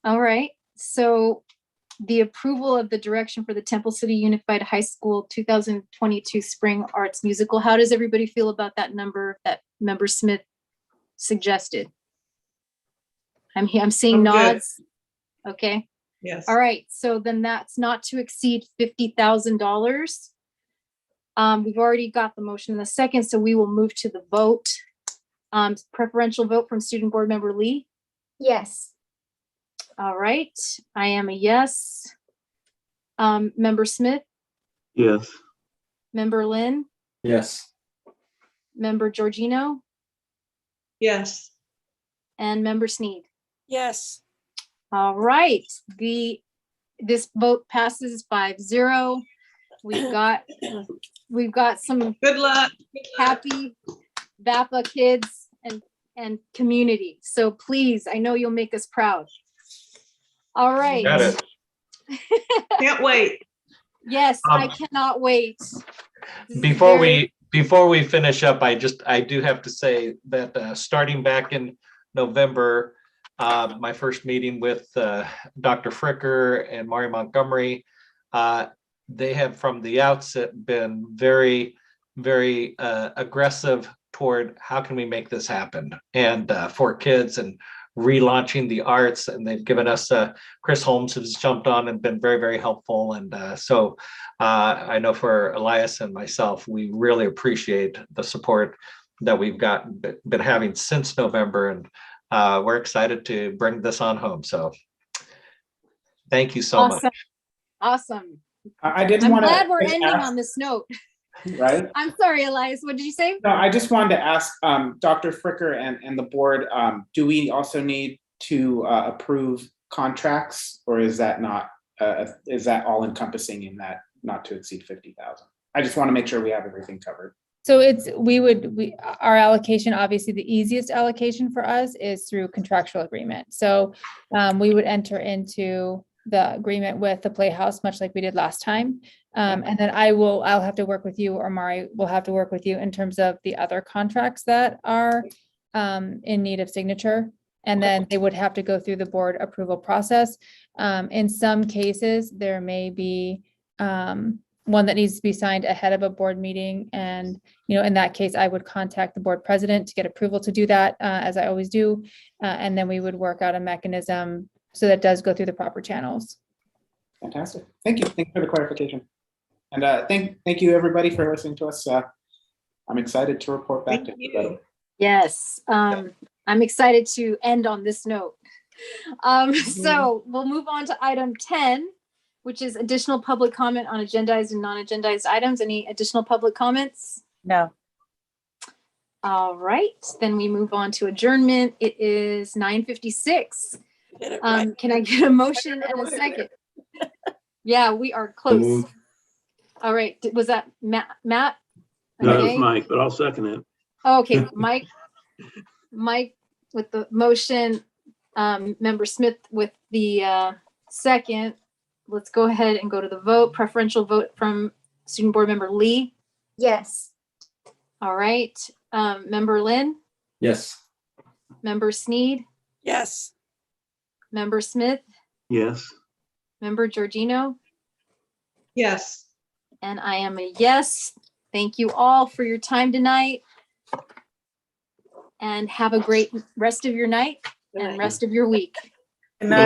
All right. So the approval of the direction for the Temple City Unified High School 2022 Spring Arts Musical. How does everybody feel about that number that Member Smith suggested? I'm seeing nods. Okay. Yes. All right. So then that's not to exceed $50,000. We've already got the motion in the second, so we will move to the vote. Preferential vote from Student Board Member Lee. Yes. All right, I am a yes. Member Smith, Yes. Member Lynn, Yes. Member Georgino, Yes. And Member Sneed. Yes. All right, this vote passes 5-0. We've got some good luck, happy VAPA kids and community. So please, I know you'll make us proud. All right. Got it. Can't wait. Yes, I cannot wait. Before we finish up, I do have to say that starting back in November, my first meeting with Dr. Fricker and Mari Montgomery, they have from the outset been very, very aggressive toward how can we make this happen and for kids and relaunching the arts. And they've given us, Chris Holmes has jumped on and been very, very helpful. And so I know for Elias and myself, we really appreciate the support that we've been having since November. And we're excited to bring this on home. So thank you so much. Awesome. I didn't I'm want to. glad we're ending on this note. Right? I'm sorry, Elias, what did you say? No, I just wanted to ask Dr. Fricker and the board, do we also need to approve contracts, or is that not, is that all encompassing in that not to exceed 50,000? I just want to make sure we have everything covered. So our allocation, obviously the easiest allocation for us is through contractual agreement. So we would enter into the agreement with the Playhouse, much like we did last time. And then I'll have to work with you, or Mari will have to work with you in terms of the other contracts that are in need of signature. And then they would have to go through the board approval process. In some cases, there may be one that needs to be signed ahead of a board meeting. And, in that case, I would contact the board president to get approval to do that, as I always do. And then we would work out a mechanism so that does go through the proper channels. Fantastic. Thank you. Thank you for the clarification. And thank you everybody for listening to us. I'm excited to report back to everybody. Yes, I'm excited to end on this note. So we'll move on to item 10, which is additional public comment on agendized and non-agendized items. Any additional public comments? No. All right, then we move on to adjournment. It is 9:56. Can I get a motion and a second? Yeah, we are close. All right, was that Matt? No, it was Mike, but I'll second it. Okay, Mike with the motion, Member Smith with the second. Let's go ahead and go to the vote. Preferential vote from Student Board Member Lee. Yes. All right, Member Lynn, Yes. Member Sneed, Yes. Member Smith, Yes. Member Georgino, Yes. and I am a yes. Thank you all for your time tonight. And have a great rest of your night and rest of your week. Good night.